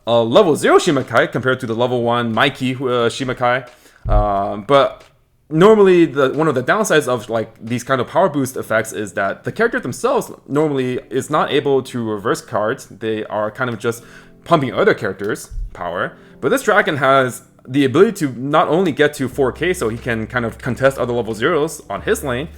a level 0 Shimakai compared to the level 1 Mikey Shimakai. But normally, one of the downsides of like these kind of power boost effects is that the character themselves normally is not able to reverse cards. They are kind of just pumping other characters' power. But this dragon has the ability to not only get to 4k, so he can kind of contest other level 0s on his lane,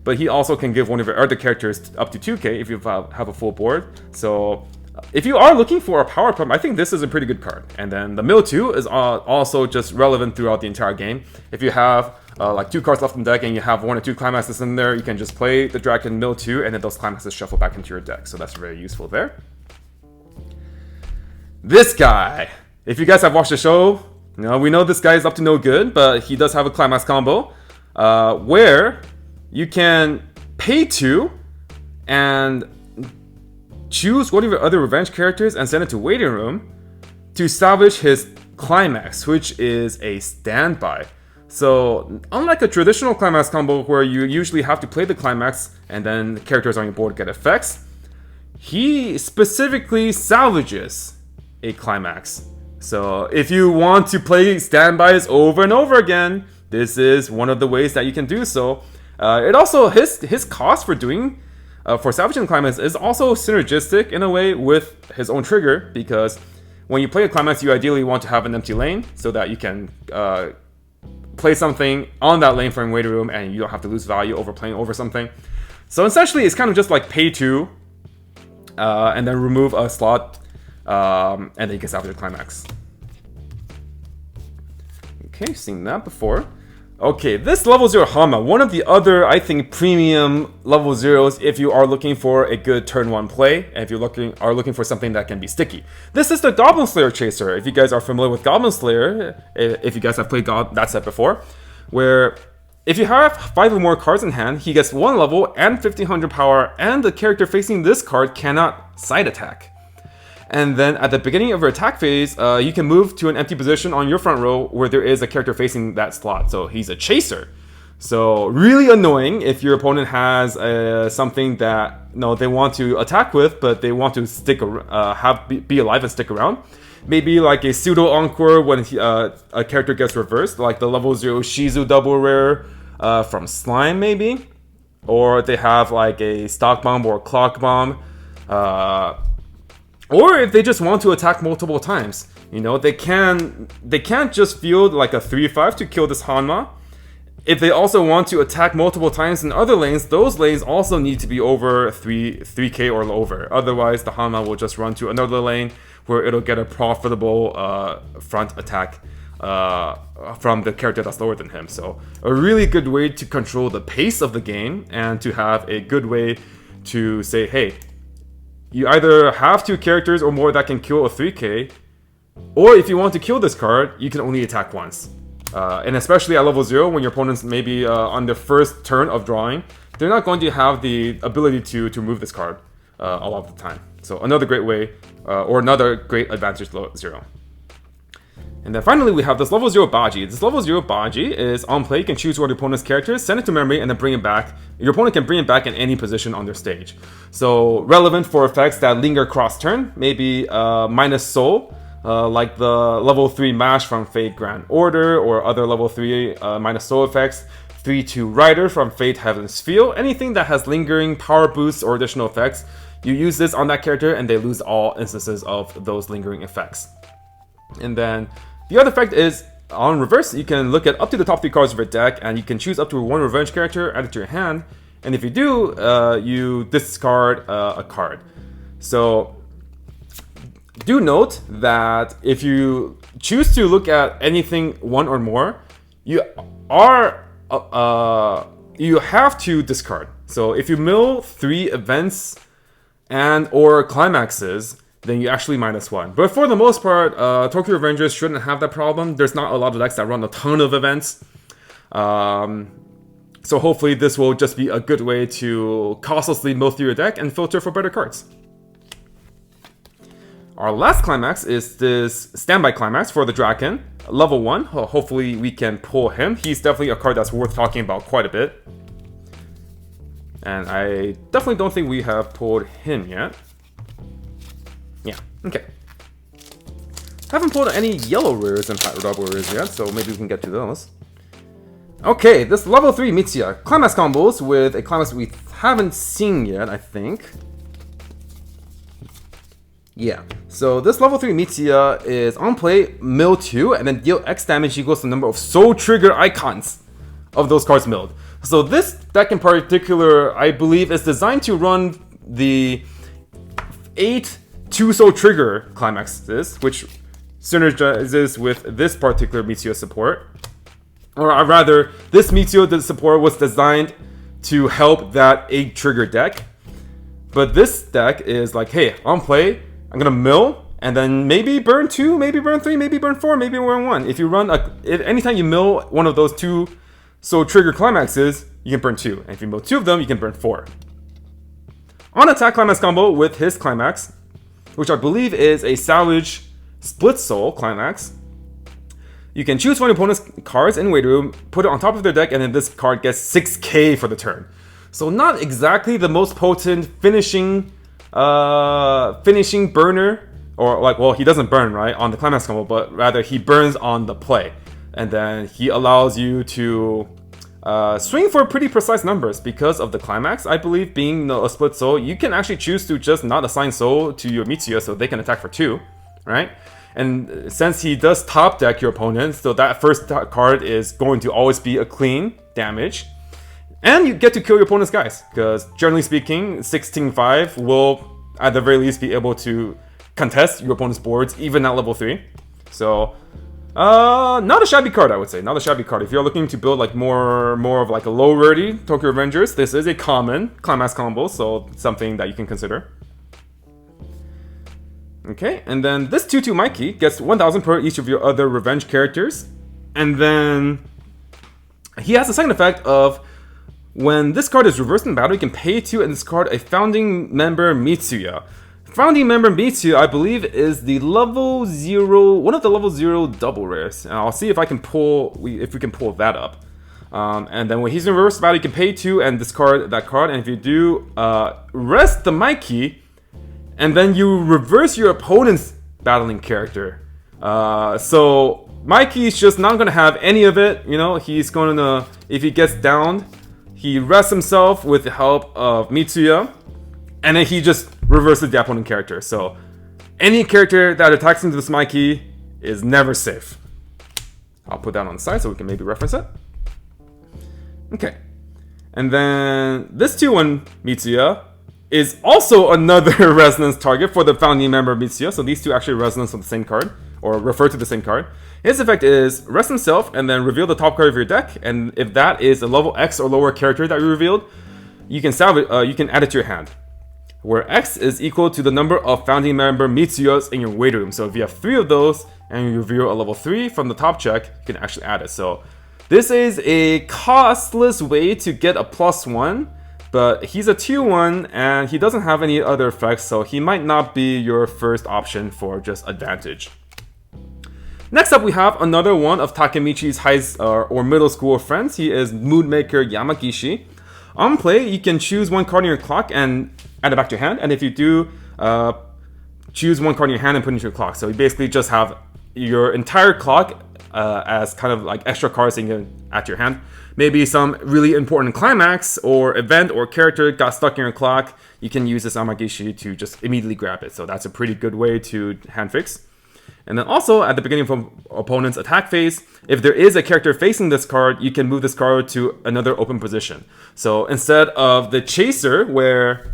but he also can give one of your other characters up to 2k if you have a full board. So if you are looking for a power pump, I think this is a pretty good card. And then the mill 2 is also just relevant throughout the entire game. If you have like 2 cards left in the deck and you have 1 or 2 climaxes in there, you can just play the dragon mill 2 and then those climaxes shuffle back into your deck. So that's very useful there. This guy, if you guys have watched the show, we know this guy is up to no good, but he does have a climax combo where you can pay 2 and choose one of your other revenge characters and send it to waiting room to salvage his climax, which is a standby. So unlike a traditional climax combo where you usually have to play the climax and then the characters on your board get effects, he specifically salvages a climax. So if you want to play standbys over and over again, this is one of the ways that you can do so. It also, his cost for doing for salvaging climax is also synergistic in a way with his own trigger, because when you play a climax, you ideally want to have an empty lane so that you can play something on that lane from waiting room and you don't have to lose value over playing over something. So essentially, it's kind of just like pay 2 and then remove a slot, and then you can salvage a climax. Okay, seen that before. Okay, this level 0 Hanma, one of the other, I think, premium level 0s if you are looking for a good turn 1 play, and if you are looking for something that can be sticky. This is the Goblin Slayer Chaser, if you guys are familiar with Goblin Slayer, if you guys have played that set before, where if you have 5 or more cards in hand, he gets 1 level and 1500 power, and the character facing this card cannot side attack. And then at the beginning of your attack phase, you can move to an empty position on your front row where there is a character facing that slot. So he's a chaser. So really annoying if your opponent has something that they want to attack with, but they want to be alive and stick around. Maybe like a pseudo encore when a character gets reversed, like the level 0 Shizu double rare from Slime maybe, or they have like a stock bomb or a clock bomb. Or if they just want to attack multiple times, they can't just field like a 3/5 to kill this Hanma. If they also want to attack multiple times in other lanes, those lanes also need to be over 3k or over. Otherwise, the Hanma will just run to another lane where it'll get a profitable front attack from the character that's lower than him. So a really good way to control the pace of the game and to have a good way to say, hey, you either have 2 characters or more that can kill a 3k, or if you want to kill this card, you can only attack once. And especially at level 0, when your opponent's maybe on their first turn of drawing, they're not going to have the ability to remove this card a lot of the time. So another great way, or another great advantage level 0. And then finally we have this level 0 Baji. This level 0 Baji is on play, you can choose one of your opponent's characters, send it to memory, and then bring it back. Your opponent can bring it back in any position on their stage. So relevant for effects that linger cross turn, maybe minus soul, like the level 3 Mash from Fate Grand Order, or other level 3 minus soul effects, 3/2 Rider from Fate Heaven's Feel. Anything that has lingering power boosts or additional effects, you use this on that character and they lose all instances of those lingering effects. And then the other effect is, on reverse, you can look at up to the top 3 cards of your deck, and you can choose up to 1 revenge character, add it to your hand, and if you do, you discard a card. So do note that if you choose to look at anything 1 or more, you have to discard. So if you mill 3 events and or climaxes, then you actually -1. But for the most part, Tokyo Revengers shouldn't have that problem. There's not a lot of decks that run a ton of events. So hopefully this will just be a good way to costlessly mill through your deck and filter for better cards. Our last climax is this standby climax for the Draken, level 1. Hopefully we can pull him. He's definitely a card that's worth talking about quite a bit. And I definitely don't think we have pulled him yet. Yeah, okay. Haven't pulled any yellow rares and double rares yet, so maybe we can get to those. Okay, this level 3 Mitsuya. Climax combos with a climax we haven't seen yet, I think. Yeah, so this level 3 Mitsuya is on play, mill 2, and then deal X damage equals the number of soul trigger icons of those cards milled. So this deck in particular, I believe, is designed to run the 8 2-soul trigger climaxes, which synergizes with this particular Mitsuya support. Or rather, this Mitsuya support was designed to help that 8 trigger deck. But this deck is like, hey, on play, I'm gonna mill, and then maybe burn 2, maybe burn 3, maybe burn 4, maybe burn 1. If you run anytime you mill one of those 2-soul trigger climaxes, you can burn 2. And if you mill 2 of them, you can burn 4. On attack climax combo with his climax, which I believe is a salvage split soul climax, you can choose one opponent's cards in Wait Room, put it on top of their deck, and then this card gets 6k for the turn. So not exactly the most potent finishing burner, or like, well, he doesn't burn, right, on the climax combo, but rather he burns on the play. And then he allows you to swing for pretty precise numbers because of the climax. I believe being a split soul, you can actually choose to just not assign soul to your Mitsuya so they can attack for 2, right? And since he does top deck your opponent, so that first card is going to always be a clean damage. And you get to kill your opponent's guys, because generally speaking, 16-5 will at the very least be able to contest your opponent's boards, even at level 3. So, not a shabby card, I would say. Not a shabby card. If you're looking to build like more of like a low rarity Tokyo Revengers, this is a common climax combo, so something that you can consider. Okay, and then this 2/2 Mikey gets 1,000 per each of your other revenge characters. And then he has the second effect of when this card is reversed in battle, you can pay 2 and discard a founding member Mitsuya. Founding member Mitsuya, I believe, is the level 0, one of the level 0 double rares. And I'll see if I can if we can pull that up. And then when he's in reverse battle, you can pay 2 and discard that card. And if you do, rest the Mikey, and then you reverse your opponent's battling character. So Mikey's just not gonna have any of it. You know, he's gonna, if he gets downed, he rests himself with the help of Mitsuya, and then he just reverses the opponent character. So any character that attacks into this Mikey is never safe. I'll put that on the side so we can maybe reference it. Okay. And then this 2/1 Mitsuya is also another resonance target for the founding member of Mitsuya. So these two actually resonance on the same card, or refer to the same card. His effect is rest himself and then reveal the top card of your deck. And if that is a level X or lower character that you revealed, you can you can add it to your hand, where X is equal to the number of founding member Mitsuyas in your Wait Room. So if you have 3 of those and you reveal a level 3 from the top check, you can actually add it. So this is a costless way to get a +1, but he's a 2/1 and he doesn't have any other effects, so he might not be your first option for just advantage. Next up, we have another one of Takemichi's high or middle school friends. He is Moodmaker Yamagishi. On play, you can choose one card in your clock and add it back to your hand. And if you do, choose one card in your hand and put it into your clock. So you basically just have your entire clock as kind of like extra cards you can add to your hand. Maybe some really important climax or event or character got stuck in your clock. You can use this Yamagishi to just immediately grab it. So that's a pretty good way to hand fix. And then also, at the beginning of an opponent's attack phase, if there is a character facing this card, you can move this card to another open position. So instead of the Chaser, where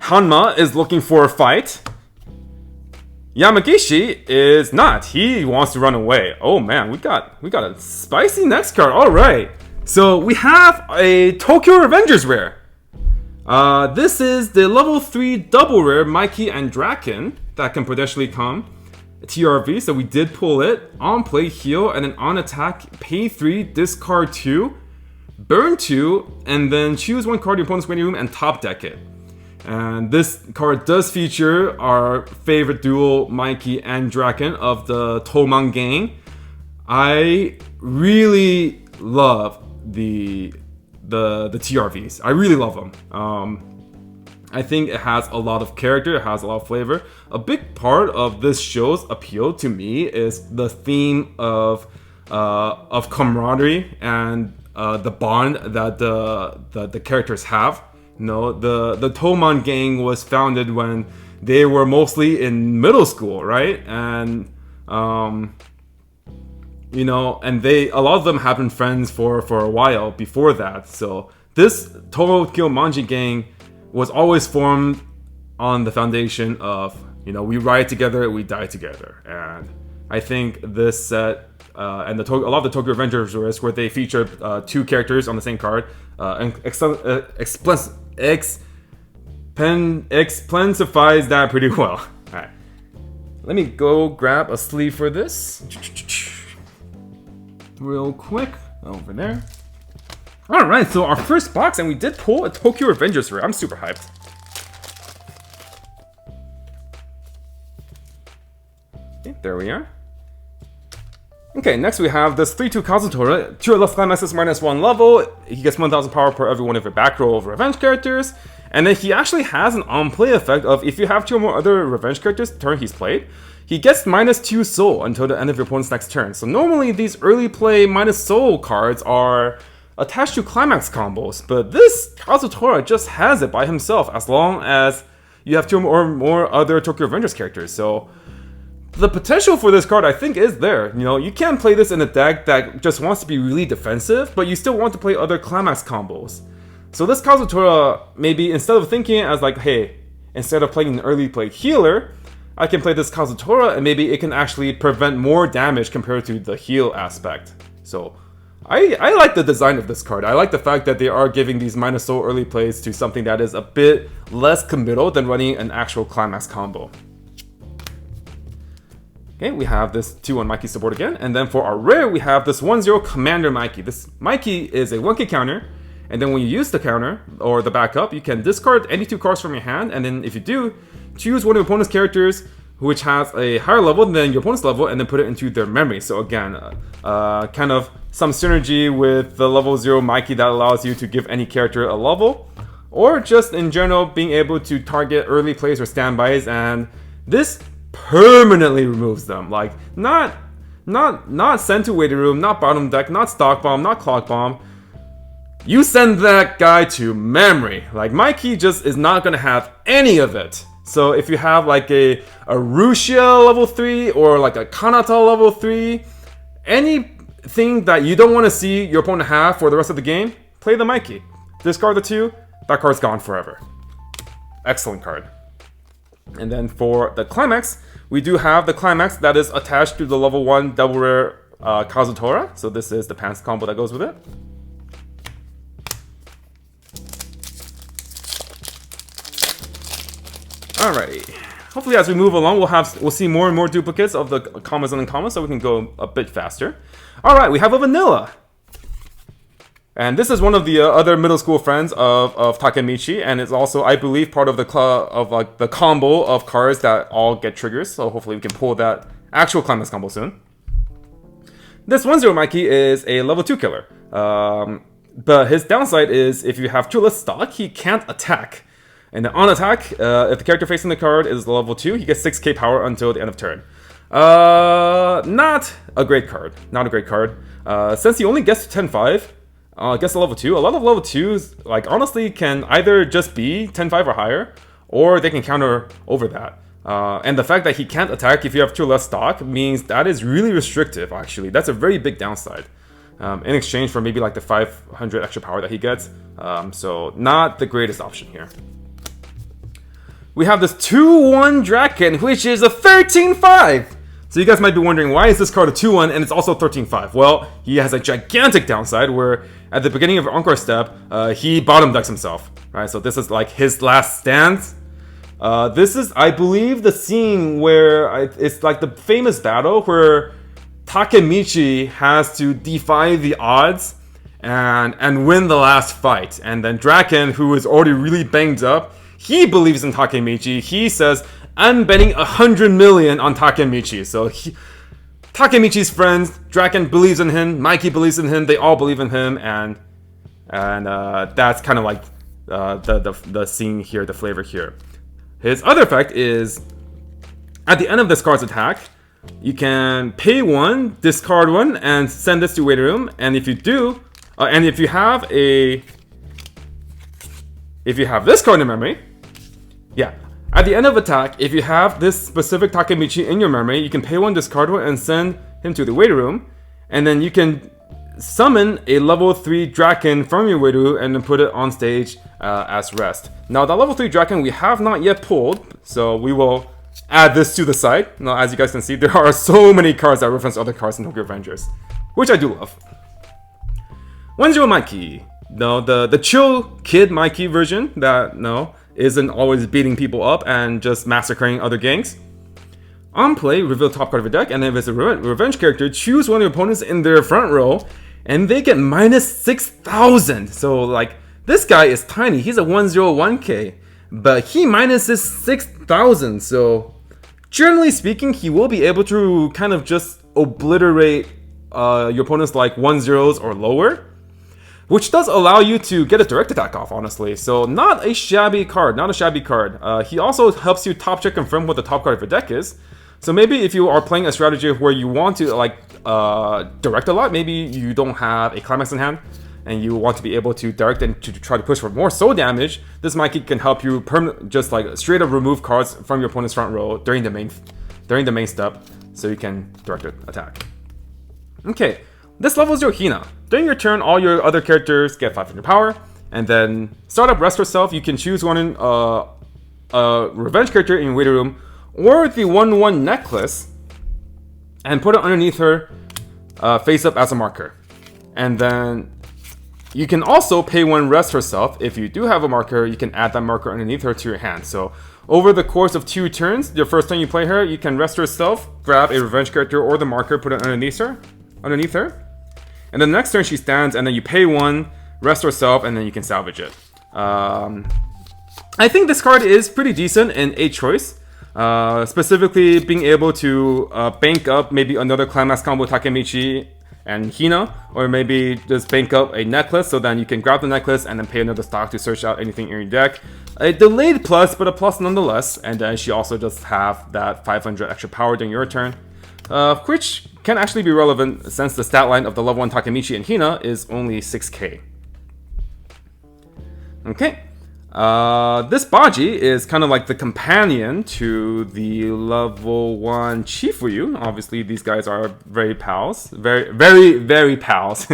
Hanma is looking for a fight, Yamagishi is not. He wants to run away. Oh man, we got a spicy next card. All right. So we have a Tokyo Revengers rare. This is the level 3 double rare Mikey and Draken that can potentially come. TRV, so we did pull it. On play, heal, and then on attack, pay 3, discard 2, burn 2, and then choose one card in your opponent's waiting room and top deck it. And this card does feature our favorite duo, Mikey and Draken of the Toman gang. I really love the TRVs. I really love them. I think it has a lot of character, it has a lot of flavor. A big part of this show's appeal to me is the theme of camaraderie and the bond that the characters have. You know, the Toman gang was founded when they were mostly in middle school, right? And you know, and a lot of them have been friends for a while before that. So this Tokyo Manji gang was always formed on the foundation of, you know, we ride together, we die together. And I think this set and a lot of the Tokyo Revengers risks where they featured 2 characters on the same card exemplifies that pretty well. Alright, let me go grab a sleeve for this real quick over there. Alright, so our first box, and we did pull a Tokyo Revengers rare. I'm super hyped. Okay, there we are. Okay, next we have this 3-2 Kazutora, 2 or less climaxes -1 level. He gets 1000 power per every one of your back row of revenge characters. And then he actually has an on-play effect of if you have 2 or more other revenge characters the turn he's played, he gets -2 soul until the end of your opponent's next turn. So normally these early play -soul cards are attached to climax combos, but this Kazutora just has it by himself as long as you have 2 or more other Tokyo Revengers characters. So the potential for this card, I think, is there. You know, you can play this in a deck that just wants to be really defensive, but you still want to play other climax combos. So this Kazutora, maybe instead of thinking as like, hey, instead of playing an early play healer, I can play this Kazutora and maybe it can actually prevent more damage compared to the heal aspect. So I like the design of this card. I like the fact that they are giving these -soul early plays to something that is a bit less committal than running an actual climax combo. Okay, we have this 2-1 Mikey support again, and then for our rare, we have this 1-0 Commander Mikey. This Mikey is a 1k counter, and then when you use the counter, or the backup, you can discard any 2 cards from your hand, and then if you do, choose one of your opponent's characters, which has a higher level than your opponent's level, and then put it into their memory. So again, kind of some synergy with the level 0 Mikey that allows you to give any character a level, or just in general, being able to target early plays or standbys, and this permanently removes them. Like, not send to waiting room, not bottom deck, not stock bomb, not clock bomb. You send that guy to memory. Like, Mikey just is not gonna have any of it. So if you have like a Rhodesia level 3 or like a Kanata level 3, anything that you don't want to see your opponent have for the rest of the game, play the Mikey. Discard the 2, that card's gone forever. Excellent card. And then for the climax, we do have the climax that is attached to the level 1 double rare Kazutora. So this is the pants combo that goes with it. Alrighty. Hopefully as we move along, we'll see more and more duplicates of the commas and uncommons so we can go a bit faster. Alright, we have a vanilla. And this is one of the other middle school friends of Takemichi, and it's also, I believe, part of the the combo of cards that all get triggers. So hopefully we can pull that actual climax combo soon. This 1-0 Mikey is a level 2 killer, but his downside is if you have 2 less stock, he can't attack. And then on attack, if the character facing the card is level 2, he gets 6k power until the end of turn. Not a great card. Not a great card. Since he only gets to 10-5. Gets to level 2. A lot of level 2s, like, honestly, can either just be 10-5 or higher, or they can counter over that. And the fact that he can't attack if you have 2 less stock means that is really restrictive, actually. That's a very big downside. In exchange for maybe like the 500 extra power that he gets. So, not the greatest option here. We have this 2-1 Draken, which is a 13-5! So you guys might be wondering, why is this card a 2-1 and it's also 13-5? Well, he has a gigantic downside where at the beginning of Encore Step, he bottom decks himself, right? So this is like his last stand. This is, I believe, the scene where it's like the famous battle where Takemichi has to defy the odds and win the last fight. And then Draken, who is already really banged up, he believes in Takemichi. He says, I'm betting 100 million on Takemichi. So Takemichi's friends, Draken believes in him, Mikey believes in him, they all believe in him, and that's kind of like the scene here, the flavor here. His other effect is, at the end of this card's attack, you can pay 1, discard 1, and send this to waiting room. And if you do, and if you have this card in memory, yeah. At the end of attack, if you have this specific Takemichi in your memory, you can pay 1, discard 1, and send him to the waiting room. And then you can summon a level 3 Draken from your Weiru and then put it on stage as rest. Now that level 3 Draken we have not yet pulled, so we will add this to the side. Now as you guys can see, there are so many cards that reference other cards in Tokyo Avengers, which I do love. 1-0 Mikey. No, the chill kid Mikey version that isn't always beating people up and just massacring other gangs. On play, reveal top card of your deck, and then if it's a revenge character, choose one of your opponents in their front row, and they get minus 6,000. So like, this guy is tiny, he's a 101k, but he minuses 6,000. So generally speaking, he will be able to kind of just obliterate your opponent's like 1-0s or lower, which does allow you to get a direct attack off, honestly. So not a shabby card, he also helps you top check confirm what the top card of your deck is. So maybe if you are playing a strategy where you want to like direct a lot, maybe you don't have a climax in hand, and you want to be able to direct and to try to push for more soul damage, this Mikey can help you just like straight up remove cards from your opponent's front row during the main step, so you can direct attack. Okay, this levels your Hina. During your turn, all your other characters get 500 power, and then start up Rest Herself. You can choose one in a revenge character in your waiting room, or the 1/1 necklace, and put it underneath her face up as a marker. And then you can also pay 1 Rest Herself. If you do have a marker, you can add that marker underneath her to your hand. So over the course of 2 turns, your first time you play her, you can Rest Herself, grab a revenge character or the marker, put it underneath her. And then the next turn she stands, and then you pay 1, Rest Herself, and then you can salvage it. I think this card is pretty decent in a choice. Specifically being able to bank up maybe another Climax combo Takemichi and Hina, or maybe just bank up a necklace, so then you can grab the necklace and then pay another stock to search out anything in your deck. A delayed plus, but a plus nonetheless, and then she also does have that 500 extra power during your turn, which can actually be relevant since the stat line of the level 1 Takemichi and Hina is only 6k. Okay. This Baji is kind of like the companion to the level 1 Chifuyu. Obviously, these guys are very pals. Very pals.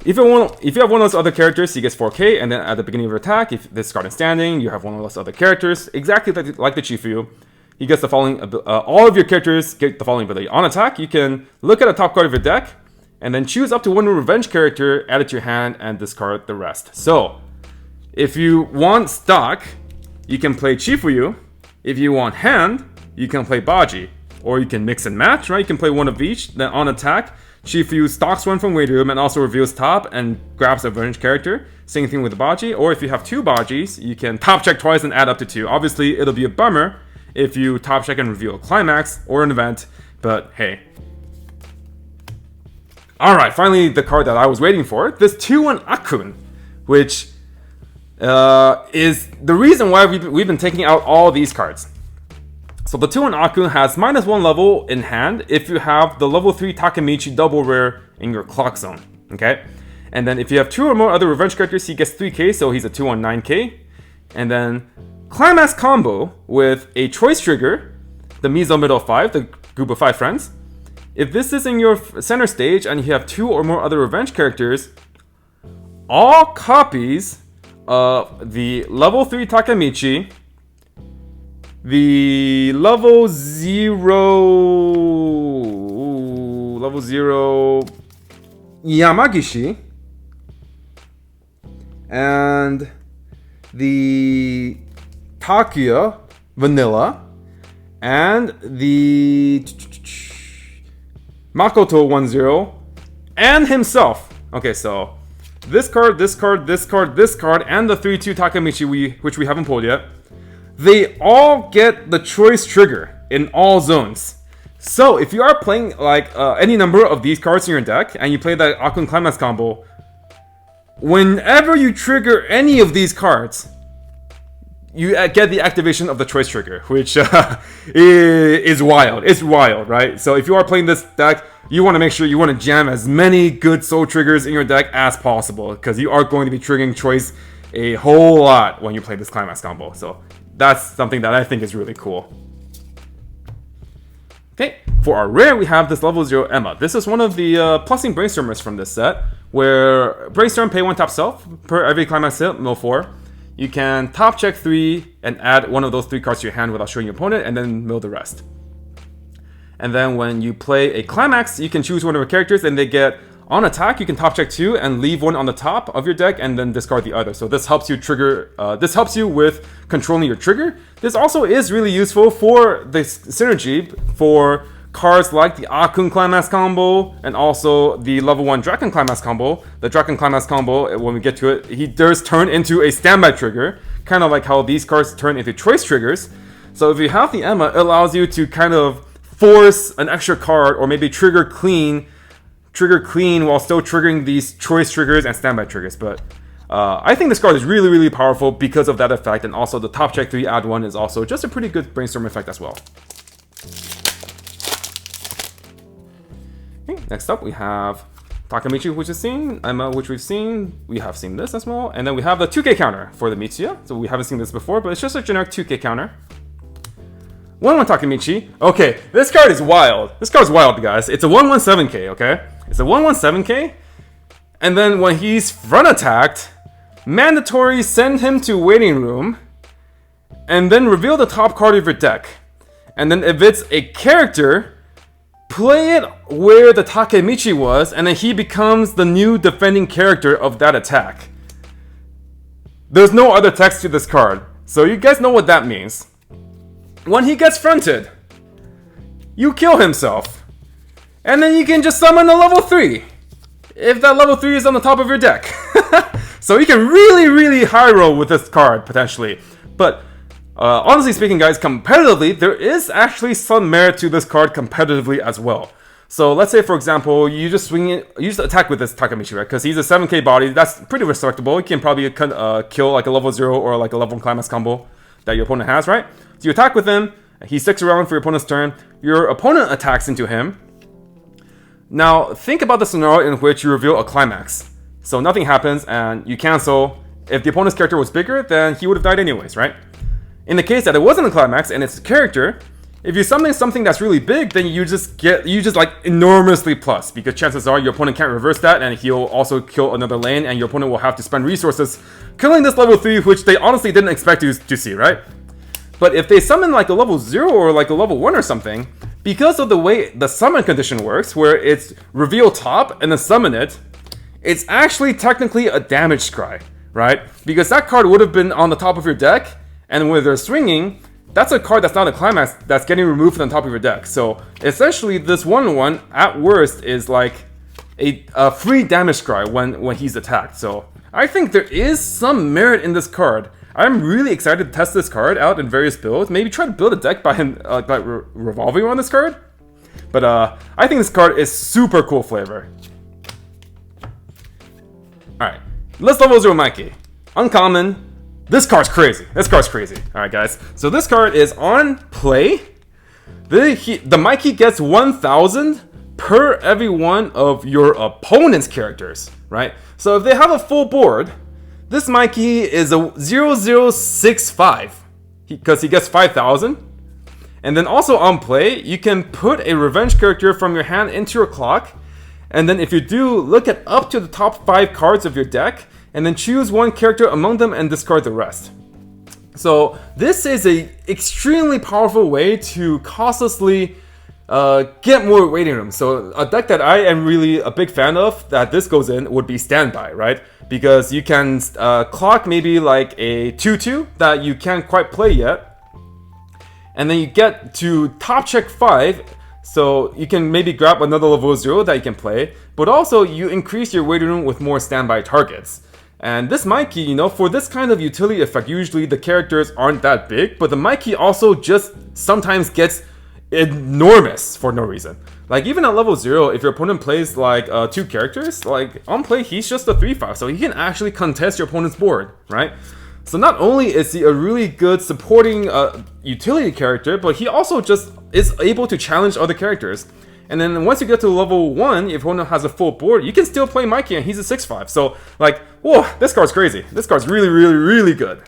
If you have one of those other characters, he gets 4k, and then at the beginning of your attack, if this card is standing, you have one of those other characters, exactly like the Chifuyu. He gets the following, all of your characters get the following ability. On attack, you can look at a top card of your deck, and then choose up to 1 revenge character, add it to your hand, and discard the rest. So, if you want stock, you can play Chifuyu. If you want hand, you can play Baji. Or you can mix and match, right? You can play one of each. Then on attack, Chifuyu stocks 1 from waiting room and also reveals top and grabs a revenge character. Same thing with the Baji. Or if you have 2 Bajis, you can top check twice and add up to 2. Obviously, it'll be a bummer if you top check and reveal a climax or an event, but hey. Alright, finally the card that I was waiting for. This 2-1 Akun, which is the reason why we've been taking out all these cards. So the 2-1 Akun has -1 level in hand if you have the level 3 Takemichi double rare in your clock zone. Okay? And then if you have 2 or more other revenge characters, he gets 3k, so he's a 2-1 9k. And then Climax combo with a choice trigger, the Mizo middle 5, the group of 5 friends. If this is in your center stage and you have 2 or more other revenge characters, all copies of the level 3 Takemichi, the level 0 Yamagishi, and the Takuya Vanilla, and the Makoto 10, and himself. Okay, so this card, and the 3-2 Takemichi, which we haven't pulled yet, they all get the choice trigger in all zones. So if you are playing like any number of these cards in your deck, and you play that Akun Climax combo, whenever you trigger any of these cards, you get the activation of the choice trigger, which is wild. It's wild, right? So if you are playing this deck, you want to make sure you want to jam as many good soul triggers in your deck as possible, because you are going to be triggering choice a whole lot when you play this Climax combo. So that's something that I think is really cool. Okay, for our rare, we have this level 0 Emma. This is one of the plussing brainstormers from this set, where brainstorm, pay 1 top self, per every climax hit, mill 4. You can top check 3 and add one of those 3 cards to your hand without showing your opponent, and then mill the rest. And then when you play a climax, you can choose one of your characters, and they get, on attack, you can top check 2 and leave one on the top of your deck, and then discard the other. So this helps you trigger, this helps you with controlling your trigger. This also is really useful for the synergy for cards like the Akun Climax combo, and also the level 1 Draken Climax combo. The Draken Climax combo, when we get to it, he does turn into a standby trigger, kind of like how these cards turn into choice triggers. So if you have the Emma, it allows you to kind of force an extra card, or maybe trigger clean while still triggering these choice triggers and standby triggers. But I think this card is really, really powerful because of that effect, and also the top check 3 add 1 is also just a pretty good brainstorm effect as well. Okay, next up we have Takemichi, which is seen, Emma, which we've seen. We have seen this as well, and then we have the 2K counter for the Mitsuya. So we haven't seen this before, but it's just a generic 2K counter. 1-1 Takemichi. Okay, this card is wild. This card's wild, guys. It's a 1-1-7K, okay? It's a 1-1-7K. And then when he's front attacked, mandatory send him to waiting room. And then reveal the top card of your deck. And then if it's a character, play it where the Takemichi was, and then he becomes the new defending character of that attack. There's no other text to this card, so you guys know what that means. When he gets fronted, you kill himself. And then you can just summon a level 3. If that level 3 is on the top of your deck. So you can really, really high roll with this card, potentially. But honestly speaking, guys, competitively, there is actually some merit to this card competitively as well. So let's say, for example, you just swing it, you just attack with this Takemichi, right? Because he's a 7K body, that's pretty respectable. You can probably kill like a level 0 or like a level 1 climax combo that your opponent has, right? So you attack with him, he sticks around for your opponent's turn, your opponent attacks into him. Now, think about the scenario in which you reveal a climax. So nothing happens and you cancel. If the opponent's character was bigger, then he would have died anyways, right? In the case that it wasn't a climax and it's a character, if you summon something that's really big, then you just like enormously plus, because chances are your opponent can't reverse that, and he'll also kill another lane, and your opponent will have to spend resources killing this level 3, which they honestly didn't expect to see, right? But if they summon like a level 0 or like a level 1 or something, because of the way the summon condition works, where it's reveal top and then summon it, it's actually technically a damage scry, right? Because that card would have been on the top of your deck, and when they're swinging, that's a card that's not a climax that's getting removed from the top of your deck. So essentially, this 1-1 at worst is like a free damage scry when he's attacked. So I think there is some merit in this card. I'm really excited to test this card out in various builds. Maybe try to build a deck by revolving around this card. But I think this card is super cool flavor. Alright, let's level 0 Mikey. Uncommon. This card's crazy. This card's crazy. Alright, guys. So this card is on play. The Mikey gets 1,000 per every one of your opponent's characters, right? So if they have a full board, this Mikey is a 0065 because he gets 5,000. And then also on play, you can put a revenge character from your hand into your clock. And then if you do, look at up to the top 5 cards of your deck, and then choose one character among them and discard the rest. So this is a extremely powerful way to costlessly get more waiting room. So a deck that I am really a big fan of that this goes in would be Standby, right? Because you can clock maybe like a 2-2 that you can't quite play yet. And then you get to top check 5, so you can maybe grab another level 0 that you can play. But also you increase your waiting room with more standby targets. And this Mikey, you know, for this kind of utility effect, usually the characters aren't that big, but the Mikey also just sometimes gets enormous for no reason. Like even at level 0, if your opponent plays like 2 characters, like on play he's just a 3/5, so he can actually contest your opponent's board, right? So not only is he a really good supporting utility character, but he also just is able to challenge other characters. And then once you get to level 1, if your opponent has a full board, you can still play Mikey and he's a 6/5. So like, whoa, this card's crazy. This card's really, really, really good.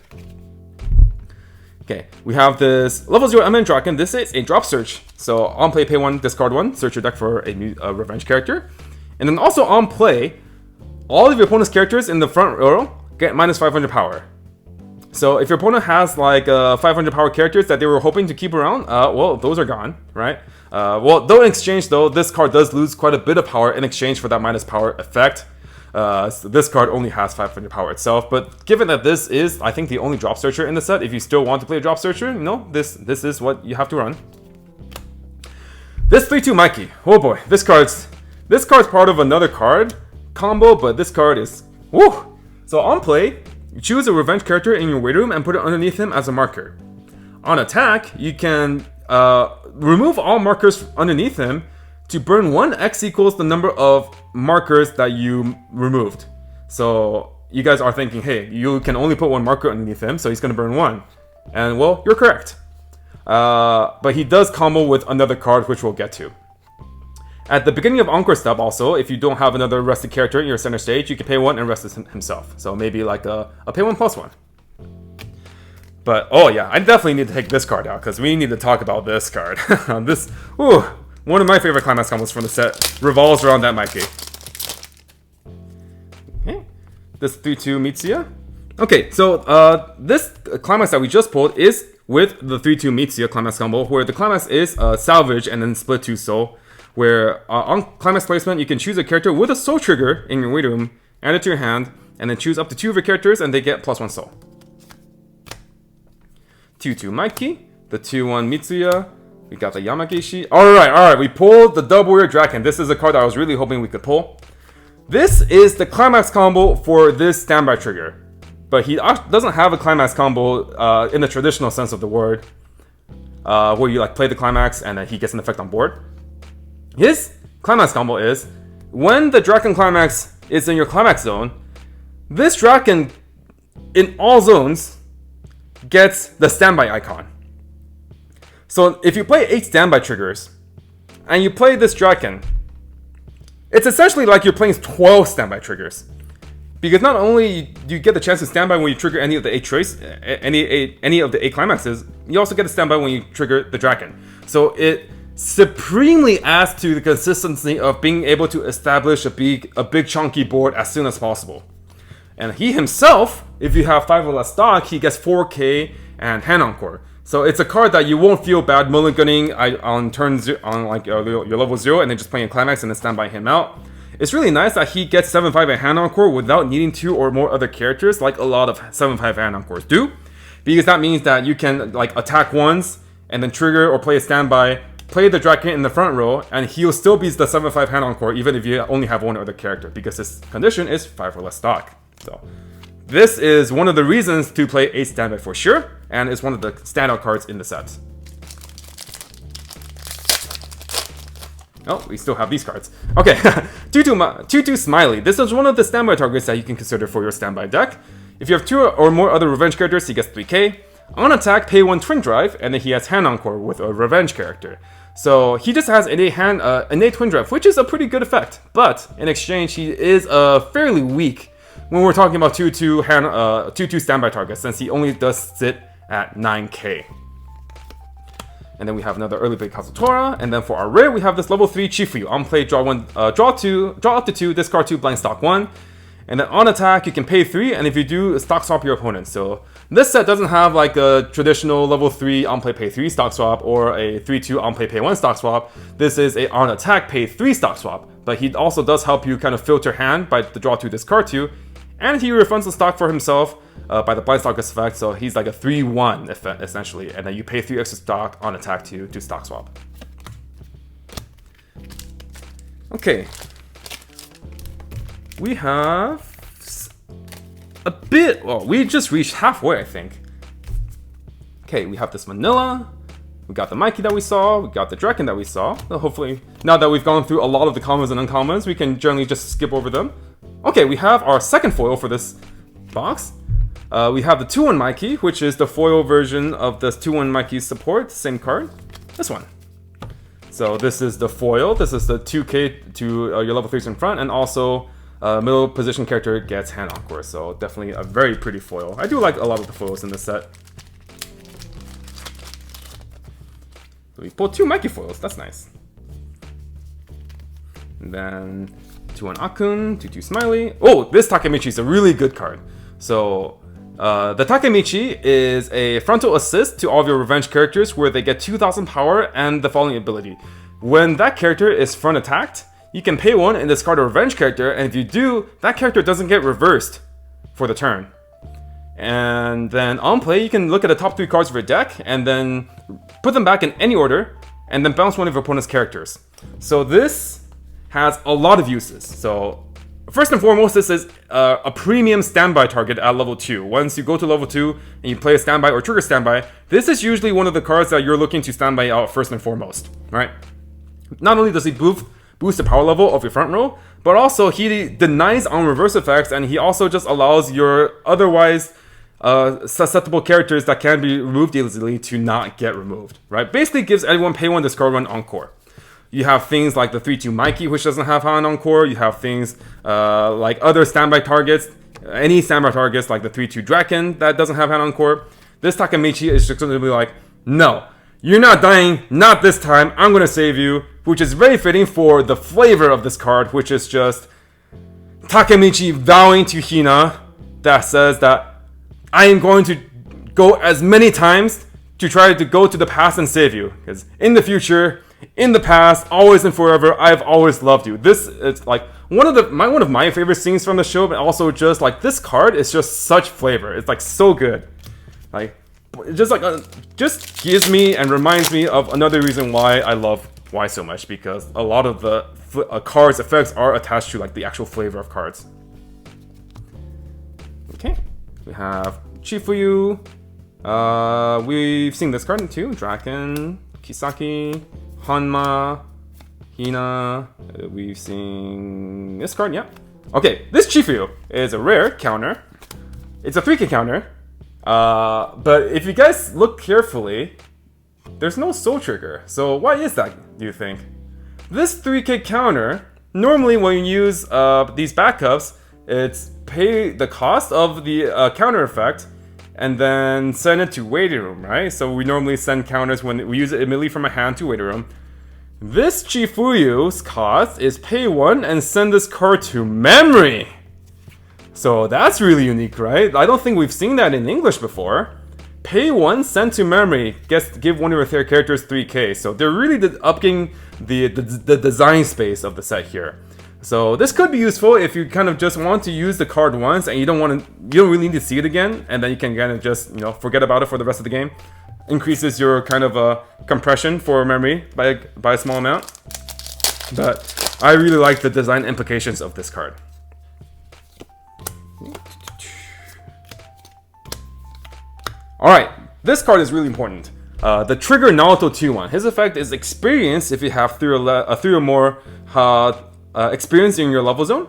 Okay, we have this level 0 Eminent Draken. This is a drop search. So on play, pay 1, discard 1, search your deck for a revenge character. And then also on play, all of your opponent's characters in the front row get minus 500 power. So if your opponent has like 500 power characters that they were hoping to keep around, well, those are gone, right? Well, though in exchange, though, this card does lose quite a bit of power in exchange for that minus power effect. So this card only has 500 power itself, but given that this is, I think, the only drop searcher in the set, if you still want to play a drop searcher, you know, this is what you have to run. This 3/2 Mikey, oh boy, this card's part of another card combo, but this card is, woo! So on play, you choose a revenge character in your weight room and put it underneath him as a marker. On attack, you can remove all markers underneath him to burn 1 X equals the number of markers that you removed. So you guys are thinking, hey, you can only put 1 marker underneath him, so he's going to burn 1. And well, you're correct. But he does combo with another card, which we'll get to. At the beginning of Encore Step also, if you don't have another rested character in your center stage, you can pay 1 and rest himself. So maybe like a pay 1 plus 1. But oh yeah, I definitely need to take this card out because we need to talk about this card. This, ooh, one of my favorite climax combos from the set revolves around that Mikey. Okay, this 3/2 Mitsuya. Okay, so this climax that we just pulled is with the 3/2 Mitsuya climax combo, where the climax is salvage and then split 2 soul. Where on climax placement, you can choose a character with a soul trigger in your weight room, add it to your hand, and then choose up to 2 of your characters, and they get +1 soul. 2/2 Mikey, the 2/1 Mitsuya, we got the Yamagishi. Alright, we pulled the Double Warrior Draken. This is a card that I was really hoping we could pull. This is the climax combo for this standby trigger. But he doesn't have a climax combo in the traditional sense of the word, where you like play the climax and then he gets an effect on board. His climax combo is, when the Draken climax is in your climax zone, this Draken in all zones gets the standby icon. So if you play 8 standby triggers, and you play this Draken, it's essentially like you're playing 12 standby triggers. Because not only do you get the chance to standby when you trigger any of the 8 trace, any of the 8 climaxes, you also get a standby when you trigger the Draken. So it supremely adds to the consistency of being able to establish a big chunky board as soon as possible. And he himself, if you have 5 or less stock, he gets 4K and Hand Encore. So it's a card that you won't feel bad mulliganing on turn on like your level 0 and then just playing a climax and then standby him out. It's really nice that he gets 7/5 and Hand Encore without needing 2 or more other characters like a lot of 7/5 Hand Encores do. Because that means that you can like attack once and then trigger or play a standby, play the Draken in the front row, and he'll still be the 7/5 Hand Encore even if you only have 1 other character, because his condition is 5 or less stock. So this is one of the reasons to play 8 standby for sure, and it's one of the standout cards in the set. Oh, we still have these cards. Okay, 2/2 Smiley. This is one of the standby targets that you can consider for your standby deck. If you have 2 or more other revenge characters, he gets 3K. On attack, pay 1 Twin Drive, and then he has Hand Encore with a revenge character. So he just has an innate Twin Drive, which is a pretty good effect. But in exchange, he is fairly weak when we're talking about 2/2 standby targets, since he only does sit at 9K. And then we have another early play Kazutora, and then for our rare, we have this level 3 Chifuyu. On play, draw up to 2, discard 2, blind stock 1. And then on attack, you can pay 3, and if you do, stock swap your opponent. So this set doesn't have like a traditional level 3 on play pay 3 stock swap or a 3/2 on play pay 1 stock swap. This is a on attack pay 3 stock swap, but he also does help you kind of filter hand by the draw 2, discard 2, and he refunds the stock for himself by the blind stock effect. So he's like a 3/1 effect essentially, and then you pay 3 extra stock on attack to do stock swap. Okay. We have a bit, well, we just reached halfway, I think. Okay, we have this Manila, we got the Mikey that we saw, we got the Draken that we saw. Well, hopefully, now that we've gone through a lot of the commons and uncommons, we can generally just skip over them. Okay, we have our second foil for this box. We have the 2/1 Mikey, which is the foil version of the 2/1 Mikey support, same card, this one. So this is the foil, this is the 2K to your level 3s in front, and also middle position character gets Hand Encore, so definitely a very pretty foil. I do like a lot of the foils in this set. So we pulled 2 Mikey foils, that's nice. And then 2-1 Akun, 2-2 Smiley. Oh, this Takemichi is a really good card. So the Takemichi is a frontal assist to all of your revenge characters where they get 2000 power and the following ability. When that character is front attacked, you can pay 1 and discard a revenge character, and if you do, that character doesn't get reversed for the turn. And then on play, you can look at the top 3 cards of your deck and then put them back in any order and then bounce one of your opponent's characters. So this has a lot of uses. So first and foremost, this is a premium standby target at level 2. Once you go to level 2 and you play a standby or trigger standby, this is usually one of the cards that you're looking to standby out first and foremost, right? Not only does he boost the power level of your front row, but also he denies on reverse effects, and he also just allows your otherwise susceptible characters that can be removed easily to not get removed, right? Basically gives everyone pay 1, discard 1 encore. You have things like the 3-2 Mikey, which doesn't have an encore. You have things like other standby targets, any standby targets like the 3-2 Draken that doesn't have an encore. This Takemichi is just going to be like, no, you're not dying, not this time, I'm going to save you, which is very fitting for the flavor of this card, which is just Takemichi vowing to Hina that says that I am going to go as many times to try to go to the past and save you. Because in the future, in the past, always and forever, I've always loved you. This is like one of my favorite scenes from the show, but also just like this card is just such flavor. It's like so good. Like just gives me and reminds me of another reason why I love Weiss so much, because a lot of the cards effects are attached to like the actual flavor of cards. Okay, we have Chifuyu. We've seen this card too. Draken, Kisaki, Hanma, Hina. We've seen this card, yeah. Okay, this Chifuyu is a rare counter. It's a 3K counter. But if you guys look carefully, there's no soul trigger. So why is that, do you think? This 3K counter, normally when you use these backups, it's pay the cost of the counter effect and then send it to waiting room, right? So we normally send counters when we use it immediately from a hand to waiting room. This Chifuyu's cost is pay 1 and send this card to memory. So that's really unique, right? I don't think we've seen that in English before. Pay 1, send to memory, give one of your characters 3k. So they're really upping the design space of the set here. So this could be useful if you kind of just want to use the card once and you don't really need to see it again, and then you can kind of just forget about it for the rest of the game. Increases your kind of compression for memory by a small amount. But I really like the design implications of this card. Alright, this card is really important. The Trigger Naruto 2-1. His effect is experience if you have 3 or more experience in your level zone.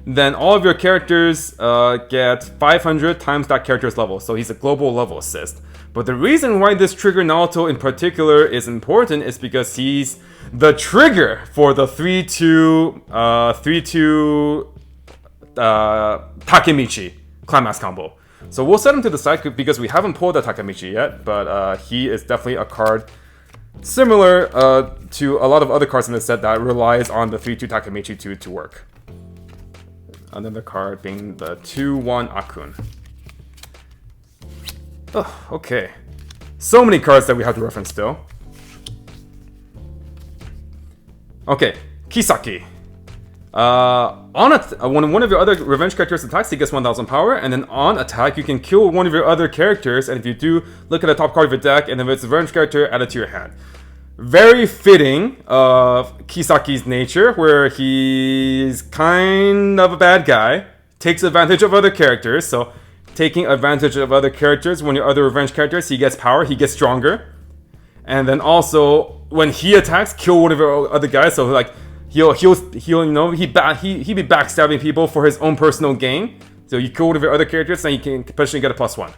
Then all of your characters get 500 times that character's level. So he's a global level assist. But the reason why this Trigger Naruto in particular is important is because he's the trigger for the 3-2 Takemichi Climax combo. So we'll set him to the side because we haven't pulled the Takemichi yet, but he is definitely a card similar to a lot of other cards in the set that relies on the 3-2 Takemichi to work. Another card being the 2-1 Akun. Oh, okay. So many cards that we have to reference still. Okay, Kisaki. When one of your other revenge characters attacks, he gets 1000 power, and then on attack, you can kill one of your other characters, and if you do, look at the top card of your deck, and if it's a revenge character, add it to your hand. Very fitting of Kisaki's nature, where he's kind of a bad guy, takes advantage of other characters, so taking advantage of other characters, when your other revenge characters, he gets power, he gets stronger, and then also, when he attacks, kill one of your other guys, so like, he'll be backstabbing people for his own personal gain. So you kill one of your other characters, and you can potentially get a +1.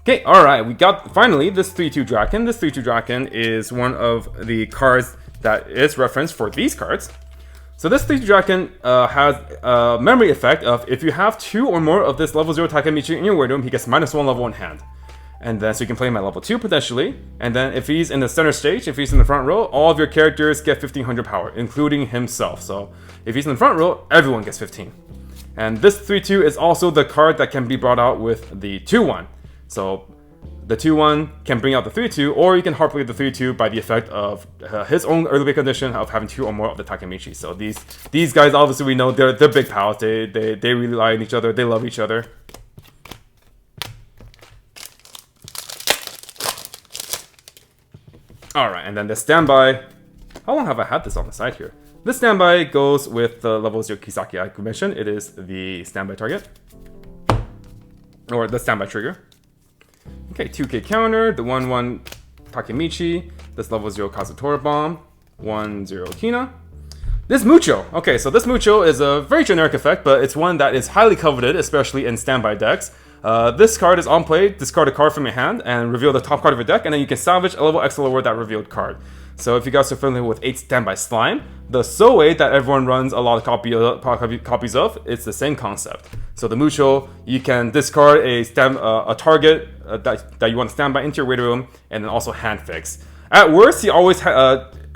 Okay, alright, we got finally this 3-2 Draken. This 3-2 Draken is one of the cards that is referenced for these cards. So this 3-2 Draken has a memory effect of if you have 2 or more of this level 0 Takemichi in your waiting room, he gets -1 level in hand. And then so you can play him at level 2 potentially. And then if he's in the center stage, if he's in the front row, all of your characters get 1500 power, including himself. So if he's in the front row, everyone gets 15. And this 3/2 is also the card that can be brought out with the 2/1. So the 2/1 can bring out the 3/2, or you can hard play the 3/2 by the effect of his own early pick condition of having 2 or more of the Takemichi. So these guys, obviously we know they're big pals. They really rely on each other. They love each other. Alright, and then the standby. How long have I had this on the side here? This standby goes with the level 0 Kisaki I mentioned. It is the standby target. Or the standby trigger. Okay, 2k counter, the 1/1 Takemichi, this level 0 Kazutora Bomb, 1/0 Hina. This Mucho. Okay, so this Mucho is a very generic effect, but it's one that is highly coveted, especially in standby decks. This card is on play, discard a card from your hand, and reveal the top card of your deck, and then you can salvage a level X lower that revealed card. So if you guys are familiar with 8 Standby Slime, the Soe that everyone runs a lot of copies of, it's the same concept. So the Mucho, you can discard a target that you want to standby into your waiting room, and then also hand fix. At worst, he always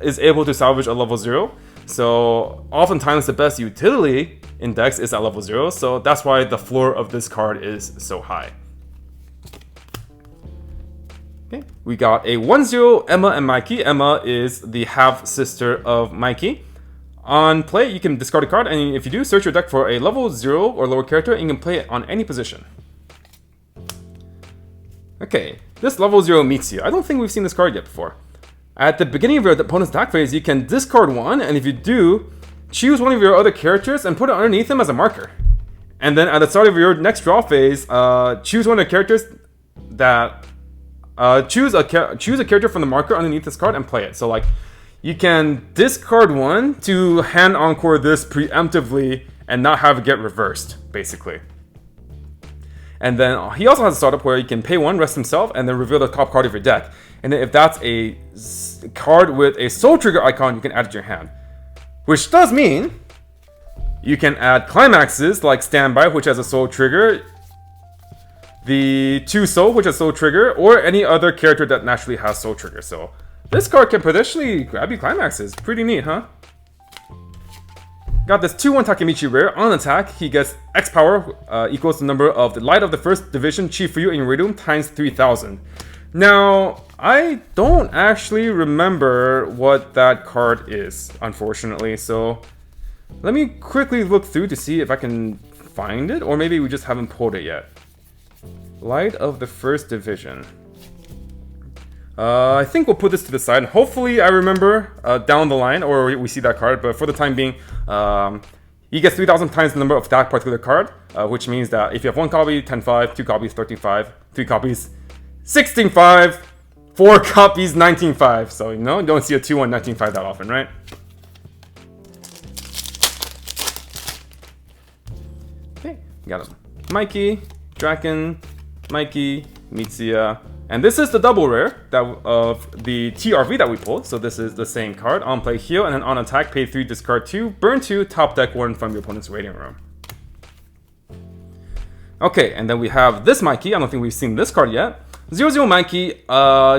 is able to salvage a level 0. So oftentimes the best utility in decks is at level 0, so that's why the floor of this card is so high. Okay, we got a 1/0 Emma and Mikey. Emma is the half-sister of Mikey. On play, you can discard a card, and if you do, search your deck for a level 0 or lower character, and you can play it on any position. Okay, this level 0 Mitsuya. I don't think we've seen this card yet before. At the beginning of your opponent's attack phase, you can discard one, and if you do, choose one of your other characters and put it underneath him as a marker. And then at the start of your next draw phase, choose one of the characters that... choose a character from the marker underneath this card and play it. So like, you can discard one to hand encore this preemptively and not have it get reversed, basically. And then he also has a startup where you can pay 1, rest himself, and then reveal the top card of your deck. And then if that's a card with a soul trigger icon, you can add it to your hand. Which does mean you can add climaxes like Standby, which has a soul trigger, the 2 soul, which has soul trigger, or any other character that naturally has soul trigger. So this card can potentially grab you climaxes. Pretty neat, huh? Got this 2/1 Takemichi rare. On attack, he gets X power equals the number of the light of the first division Chifuyu in your room times 3000. Now, I don't actually remember what that card is, unfortunately. So let me quickly look through to see if I can find it, or maybe we just haven't pulled it yet. Light of the first division. I think we'll put this to the side. Hopefully I remember down the line, or we see that card, but for the time being, he gets 3000 times the number of that particular card, which means that if you have 1 copy, 10-5, 2 copies, 13-5, 3 copies, 16-5, 4 copies, 19-5. So, you know, you don't see a 2/1 19-5 that often, right? Okay, got him. Mikey, Draken, Mikey, Mitsuya, and this is the double rare that of the TRV that we pulled. So this is the same card. On play, heal, and then on attack, pay 3, discard 2, burn 2, top deck 1 from your opponent's waiting room. Okay, and then we have this Mikey. I don't think we've seen this card yet. 0/0 Mikey,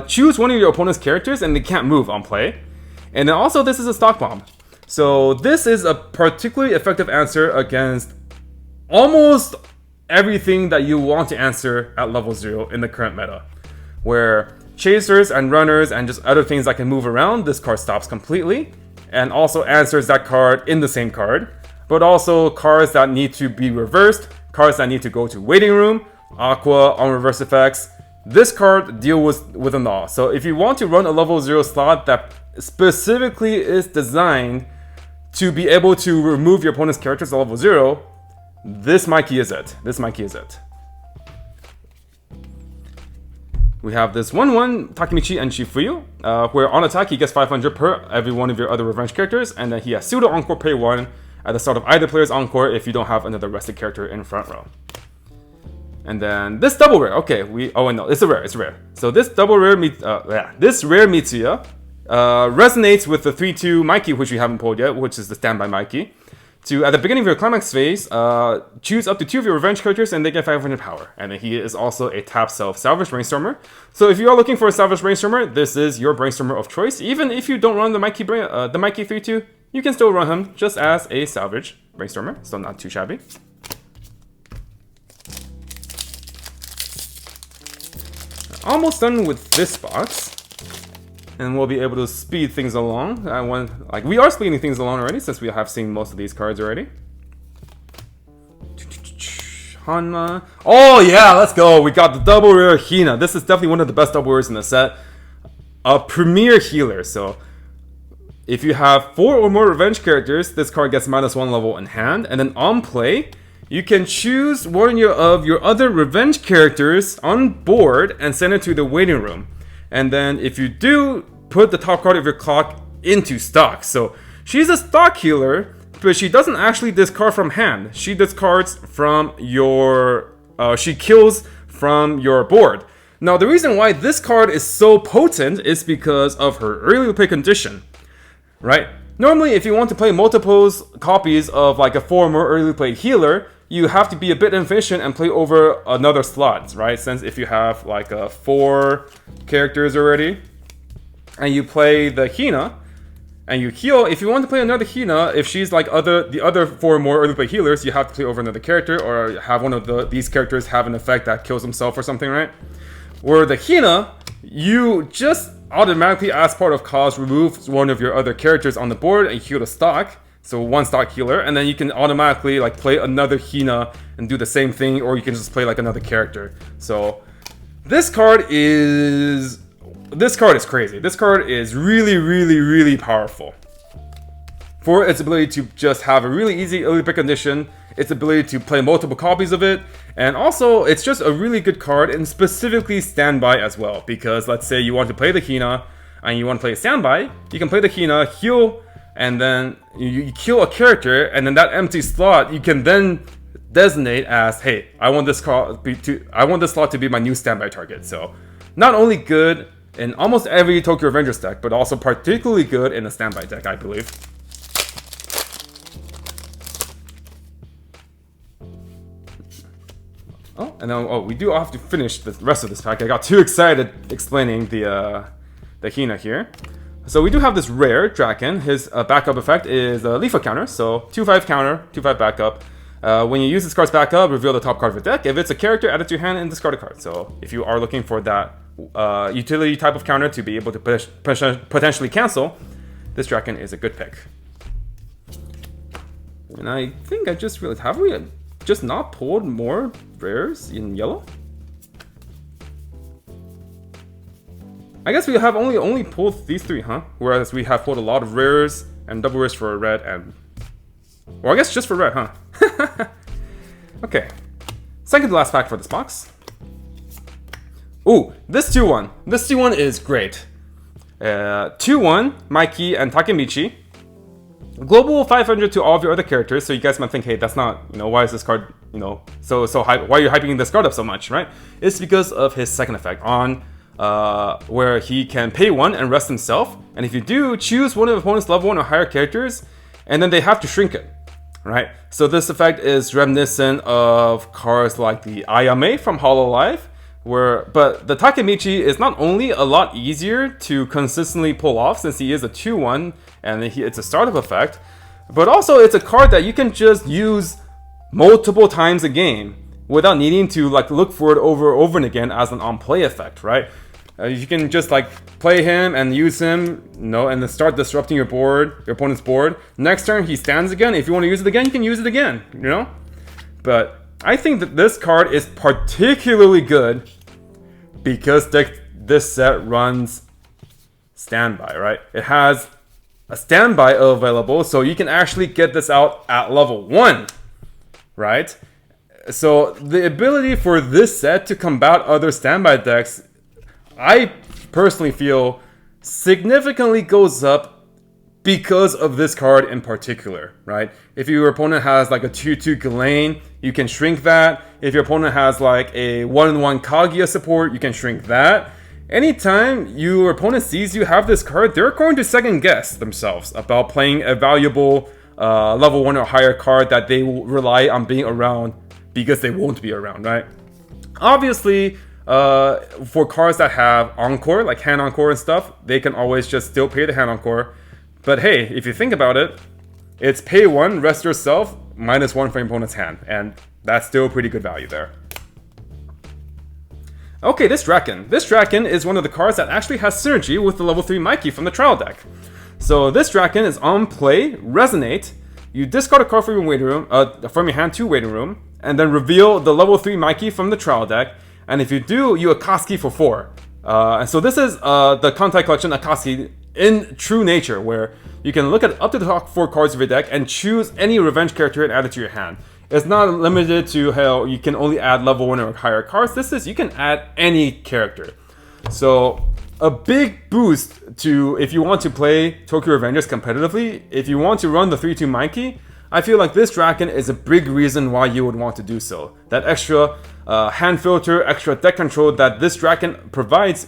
choose one of your opponent's characters and they can't move on play. And then also this is a stock bomb. So this is a particularly effective answer against almost everything that you want to answer at level 0 in the current meta. Where chasers and runners and just other things that can move around, this card stops completely. And also answers that card in the same card. But also cards that need to be reversed, cards that need to go to waiting room, Aqua on reverse effects. This card deals with them all. So if you want to run a level 0 slot that specifically is designed to be able to remove your opponent's characters at level 0, this Mikey is it. This Mikey is it. We have this 1/1 Takemichi and Chifuyu, where on attack he gets 500 per every one of your other revenge characters, and then he has pseudo encore pay 1 at the start of either player's encore if you don't have another rested character in front row. And then this double rare. Okay, no, it's a rare. It's rare. So this double rare, this rare Mitsuya resonates with the 3/2 Mikey, which we haven't pulled yet, which is the standby Mikey. to, at the beginning of your climax phase, choose up to 2 of your revenge characters and they get 500 power. And then he is also a tap self salvage brainstormer. So if you are looking for a salvage brainstormer, this is your brainstormer of choice. Even if you don't run the Mikey 3-2, you can still run him just as a salvage brainstormer, so not too shabby. Almost done with this box, and we'll be able to speed things along. We are speeding things along already since we have seen most of these cards already. Hanma. Oh yeah, let's go. We got the double rare Hina. This is definitely one of the best double rares in the set. A premier healer. So if you have 4 or more revenge characters, this card gets -1 level in hand, and then on play, you can choose one of your other revenge characters on board and send it to the waiting room. And then if you do, put the top card of your clock into stock. So she's a stock healer, but she doesn't actually discard from hand. She discards from your... she kills from your board. Now the reason why this card is so potent is because of her early play condition, right? Normally, if you want to play multiples copies of like a 4 or more early played healer, you have to be a bit efficient and play over another slot, right? Since if you have like 4 characters already, and you play the Hina, and you heal, if you want to play another Hina, if she's like the other 4 more early play healers, you have to play over another character, or have one of these characters have an effect that kills himself or something, right? Where the Hina, you just automatically, as part of cost, remove one of your other characters on the board and heal the stock. So 1 stock healer, and then you can automatically like play another Hina and do the same thing, or you can just play like another character. So this card is crazy. This card is really, really, really powerful. For its ability to just have a really easy early pick condition, its ability to play multiple copies of it, and also it's just a really good card, and specifically standby as well. Because let's say you want to play the Hina and you want to play a standby, you can play the Hina, heal, and then you kill a character, and then that empty slot you can then designate as, hey, I want this slot to be my new standby target. So not only good in almost every Tokyo Revengers deck, but also particularly good in a standby deck, I believe. Oh, and then we do have to finish the rest of this pack. I got too excited explaining the Hina here. So we do have this rare Draken. His backup effect is a lethal counter, so 2/5 counter, 2/5 backup. When you use this card's backup, reveal the top card of your deck. If it's a character, add it to your hand and discard a card. So if you are looking for that utility type of counter to be able to potentially cancel, this Draken is a good pick. And I think I just realized, have we just not pulled more rares in yellow? I guess we have only pulled these 3, huh? Whereas we have pulled a lot of rares and double rares for red and... well, I guess just for red, huh? Okay. Second to last pack for this box. Ooh, this 2-1. This 2-1 is great. 2-1, Mikey and Takemichi. Global 500 to all of your other characters, so you guys might think, hey, that's not, why is this card, so hype? Why are you hyping this card up so much, right? It's because of his second effect on... where he can pay 1 and rest himself, and if you do, choose one of the opponent's level 1 or higher characters, and then they have to shrink it, right? So this effect is reminiscent of cards like the Ayame from Hololive, but the Takemichi is not only a lot easier to consistently pull off since he is a 2-1 and it's a startup effect, but also it's a card that you can just use multiple times a game without needing to look for it over and over again as an on-play effect, right? You can just play him and use him, and then start disrupting your opponent's board. Next turn he stands again. If you want to use it again, you can use it again, But I think that this card is particularly good because this set runs standby, right? It has a standby available, so you can actually get this out at level 1, right? So the ability for this set to combat other standby decks, I personally feel, significantly goes up because of this card in particular, right? If your opponent has a 2/2 Ghislaine, you can shrink that. If your opponent has a 1/1 Kaguya support, you can shrink that. Anytime your opponent sees you have this card, they're going to second guess themselves about playing a valuable level 1 or higher card that they will rely on being around because they won't be around, right? Obviously, for cards that have Encore, like hand Encore and stuff, they can always just still pay the hand Encore. But hey, if you think about it, it's pay 1, rest yourself, -1 from your opponent's hand. And that's still pretty good value there. Okay, this Draken. This Draken is one of the cards that actually has synergy with the level 3 Mikey from the trial deck. So this Draken is on play, Resonate. You discard a card from your waiting room, from your hand to waiting room, and then reveal the level 3 Mikey from the trial deck. And if you do, you Akatsuki for 4. And so this is the Kantai Collection Akatsuki in true nature, where you can look at up to the top 4 cards of your deck and choose any revenge character and add it to your hand. It's not limited to how you can only add level 1 or higher cards. This is, you can add any character. So a big boost to, if you want to play Tokyo Revengers competitively, if you want to run the 3-2 Mikey, I feel like this Draken is a big reason why you would want to do so. That extra hand filter, extra deck control that this Draken provides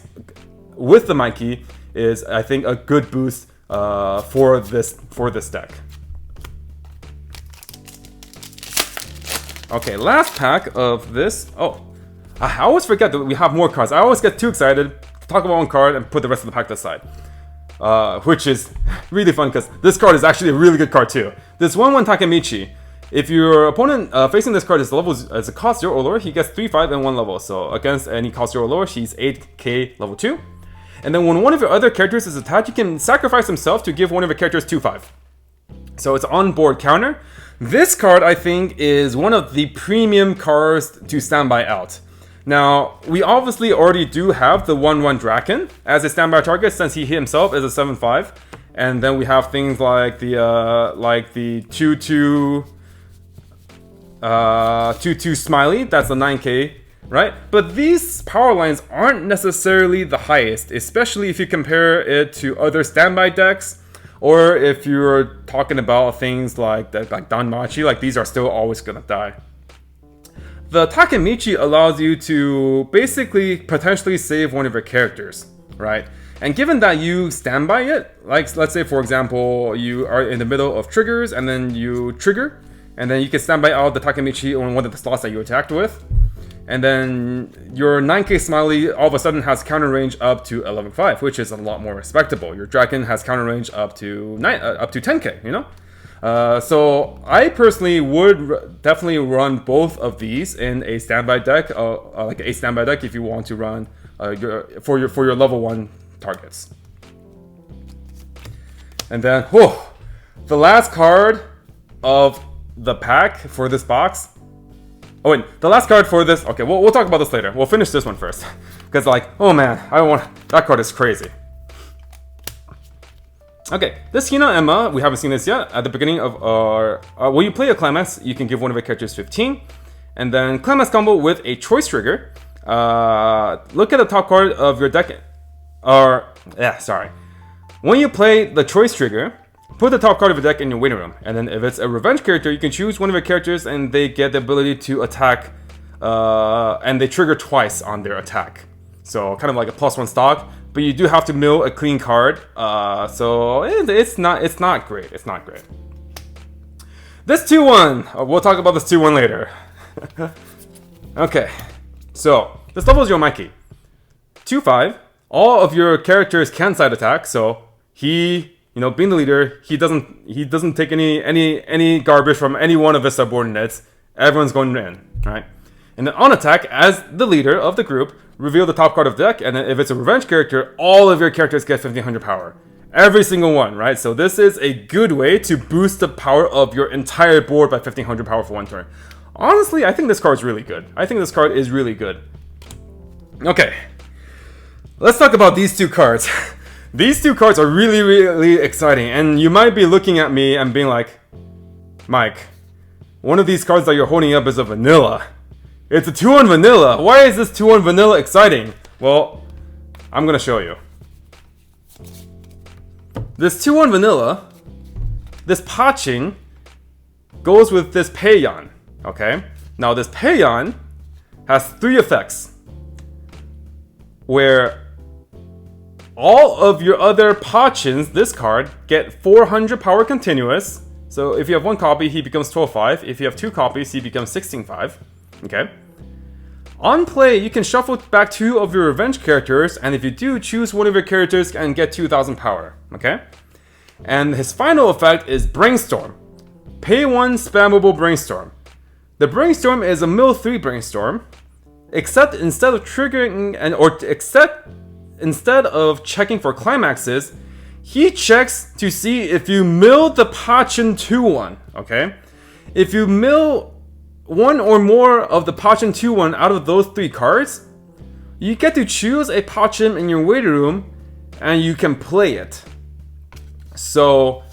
with the Mikey is, I think, a good boost for this deck. Okay, last pack of this. Oh, I always forget that we have more cards. I always get too excited, talk about one card, and put the rest of the pack aside. Which is really fun because this card is actually a really good card too. This 1/1 Takemichi. If your opponent facing this card is a cost 0 or lower, he gets 3/5 and 1 level. So against any cost 0 or lower, he's 8k level 2. And then when one of your other characters is attacked, you can sacrifice himself to give one of your characters 2/5. So it's on board counter. This card, I think, is one of the premium cards to standby out. Now, we obviously already do have the 1/1 Draken as a standby target since he himself is a 7/5. And then we have things like the 2/2 Smiley, that's a 9k, right? But these power lines aren't necessarily the highest, especially if you compare it to other standby decks, or if you're talking about things like Danmachi, like these are still always gonna die. The Takemichi allows you to basically potentially save one of your characters, right? And given that you stand by it, like let's say for example, you are in the middle of triggers and then you trigger, and then you can stand by out the Takemichi on one of the slots that you attacked with. And then your 9k Smiley all of a sudden has counter range up to 11.5, which is a lot more respectable. Your Draken has counter range up to 10k, you know? So I personally would definitely run both of these in a standby deck, like a standby deck if you want to run for your level 1 targets. And then, the last card of the pack for this box. Oh wait, the last card for this. Okay, we'll talk about this later. We'll finish this one first, because oh man, that card is crazy. Okay, this Hina Emma, we haven't seen this yet. At the beginning of our... when you play a Climax, you can give one of your characters 15. And then Climax combo with a choice trigger. Look at the top card of your deck. When you play the choice trigger, put the top card of your deck in your waiting room. And then if it's a revenge character, you can choose one of your characters and they get the ability to attack. And they trigger twice on their attack. So kind of like a +1 stock. But you do have to mill a clean card, so it's not great. It's not great. This 2/1, we'll talk about this 2/1 later. Okay, so this levels your Mikey. 2/5. All of your characters can side attack, so he, being the leader, he doesn't take any garbage from any one of his subordinates. Everyone's going in, right? And then on attack, as the leader of the group, reveal the top card of the deck, and then if it's a revenge character, all of your characters get 1500 power. Every single one, right? So this is a good way to boost the power of your entire board by 1500 power for one turn. Honestly, I think this card is really good. Okay, let's talk about these two cards. These two cards are really, really exciting, and you might be looking at me and being like, Mike, one of these cards that you're holding up is a vanilla. It's a 2/1 vanilla. Why is this 2/1 vanilla exciting? Well, I'm gonna show you. This 2/1 vanilla, this Pachin, goes with this Peion. Okay? Now this Peion has 3 effects. Where all of your other Pachins, this card, get 400 power continuous. So if you have 1 copy, he becomes 12-5. If you have 2 copies, he becomes 16-5. Okay. On play, you can shuffle back 2 of your revenge characters, and if you do, choose one of your characters and get 2,000 power. Okay. And his final effect is Brainstorm. Pay 1 spammable Brainstorm. The Brainstorm is a mill 3 Brainstorm, except instead of checking for climaxes, he checks to see if you mill the Pachin 2-1, okay? If you mill 1 or more of the Pachin 2-1 out of those 3 cards, you get to choose a Pachin in your waiting room and you can play it. So,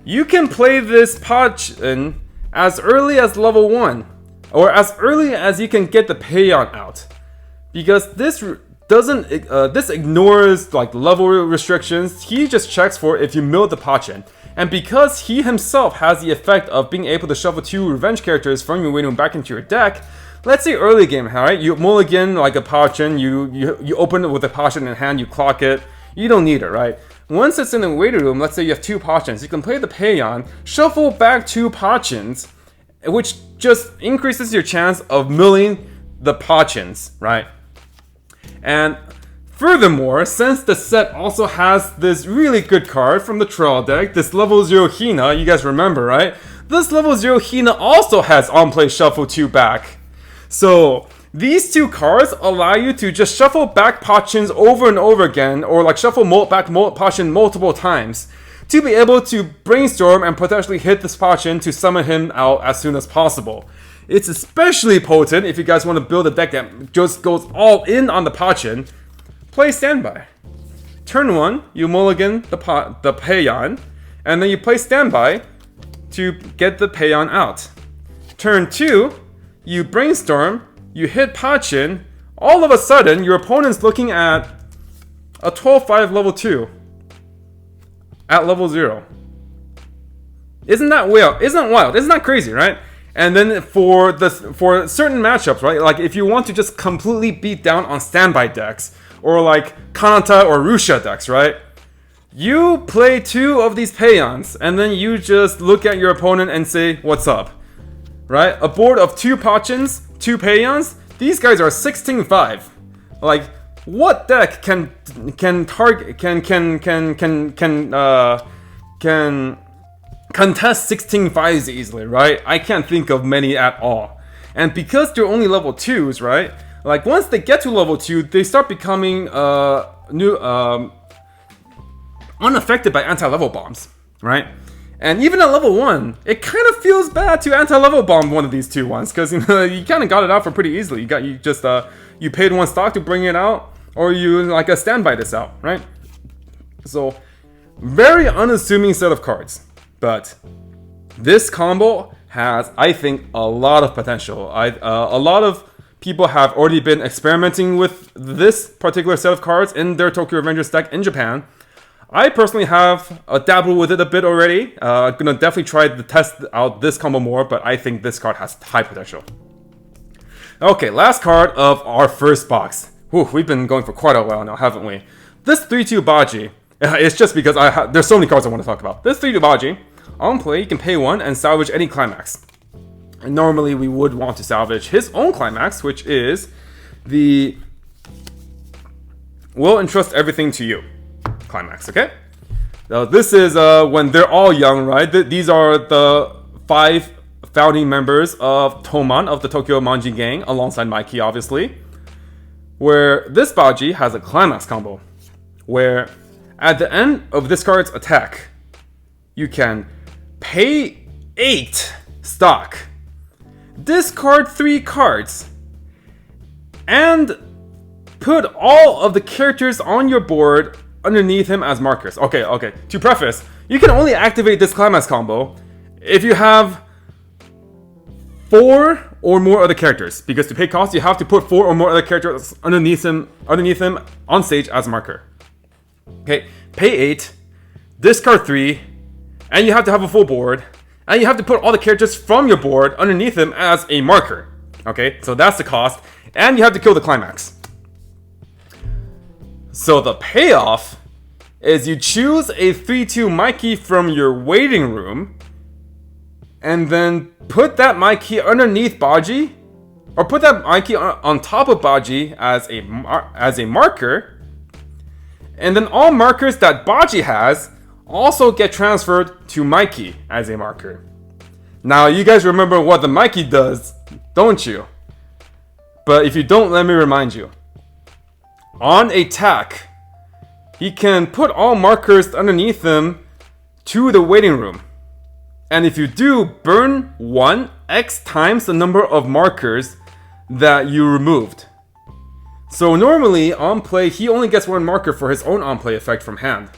you can play this Pachin as early as level 1, or as early as you can get the Payon out. Because this ignores like level restrictions. He just checks for if you mill the Pachin. And because he himself has the effect of being able to shuffle 2 revenge characters from your waiting room back into your deck, let's say early game, alright? You mulligan like a Pachin, you open it with a Pachin in hand, you clock it. You don't need it, right? Once it's in the waiting room, let's say you have 2 Pachins, you can play the Payon, shuffle back 2 Pachins, which just increases your chance of milling the Pachins, right? And furthermore, since the set also has this really good card from the Trail deck, this level 0 Hina, you guys remember, right? This level 0 Hina also has on-play shuffle 2 back. So, these 2 cards allow you to just shuffle back Pachins over and over again, or like shuffle back Pachin multiple times, to be able to brainstorm and potentially hit this Pachin to summon him out as soon as possible. It's especially potent if you guys want to build a deck that just goes all in on the Pachin. Play Standby. Turn 1, you mulligan the Payon, and then you play Standby to get the Payon out. Turn 2, you brainstorm, you hit Pachin, all of a sudden your opponent's looking at a 12-5 level 2 at level 0. Isn't that wild? Isn't that crazy, right? And then for certain matchups, right? Like if you want to just completely beat down on standby decks, or like Kanata or Rusha decks, right? You play 2 of these Payons, and then you just look at your opponent and say, what's up? Right? A board of 2 Pachins, 2 Payons, these guys are 16-5. Like, what deck can contest 16-5s easily, right? I can't think of many at all. And because they're only level 2s, right? Like once they get to level 2, they start becoming unaffected by anti-level bombs, right? And even at level 1, it kind of feels bad to anti-level bomb one of these 2 ones, because you kind of got it out for pretty easily. You paid 1 stock to bring it out, or you like a standby this out, right? So very unassuming set of cards. But this combo has, I think, a lot of potential. A lot of people have already been experimenting with this particular set of cards in their Tokyo Revengers deck in Japan. I personally have dabbled with it a bit already. I'm gonna definitely try to test out this combo more, but I think this card has high potential. Okay, last card of our first box. Whew, we've been going for quite a while now, haven't we? This 3-2 Baji. It's just because there's so many cards I want to talk about. This 3-2 Baji. On play, you can pay 1 and salvage any climax. And normally we would want to salvage his own climax, which is the will entrust everything to you climax, okay? Now this is when they're all young, right? These are the 5 founding members of Toman, of the Tokyo Manji gang, alongside Mikey, obviously. Where this Baji has a climax combo, where at the end of this card's attack, you can pay 8 stock, discard 3 cards, and put all of the characters on your board underneath him as markers. Okay. To preface, you can only activate this climax combo if you have 4 or more other characters, because to pay cost, you have to put 4 or more other characters underneath him on stage as a marker. Okay, pay 8, discard 3, and you have to have a full board, and you have to put all the characters from your board underneath him as a marker. Okay, so that's the cost, and you have to kill the climax. So the payoff is you choose a 3-2 Mikey from your waiting room, and then put that Mikey underneath Baji, or put that Mikey on top of Baji as a marker, and then all markers that Baji has also get transferred to Mikey as a marker. Now, you guys remember what the Mikey does, don't you? But if you don't, let me remind you. On attack, he can put all markers underneath him to the waiting room. And if you do, burn 1x times the number of markers that you removed. So normally, on play, he only gets 1 marker for his own on-play effect from hand.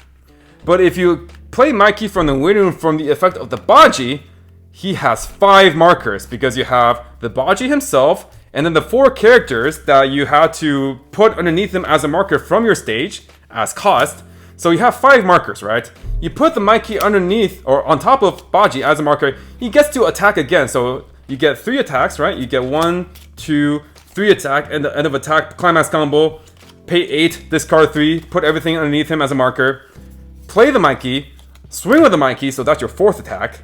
But if you play Mikey from the waiting room from the effect of the Baji, he has 5 markers because you have the Baji himself and then the 4 characters that you had to put underneath him as a marker from your stage as cost. So you have 5 markers, right? You put the Mikey underneath or on top of Baji as a marker, he gets to attack again. So you get 3 attacks, right? You get 1, 2, 3 attack, and the end of attack, climax combo, pay 8, discard 3, put everything underneath him as a marker, play the Mikey, swing with the Mikey, so that's your 4th attack.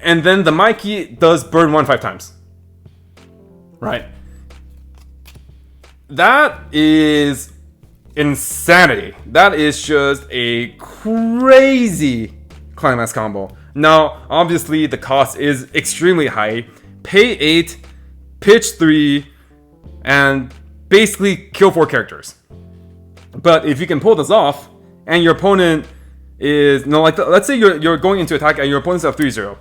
And then the Mikey does burn 1 5 times. Right. That is insanity. That is just a crazy climax combo. Now, obviously, the cost is extremely high. Pay 8, pitch 3, and basically kill 4 characters. But if you can pull this off, and your opponent is... No, like, let's say you're going into attack and your opponent's at 3-0.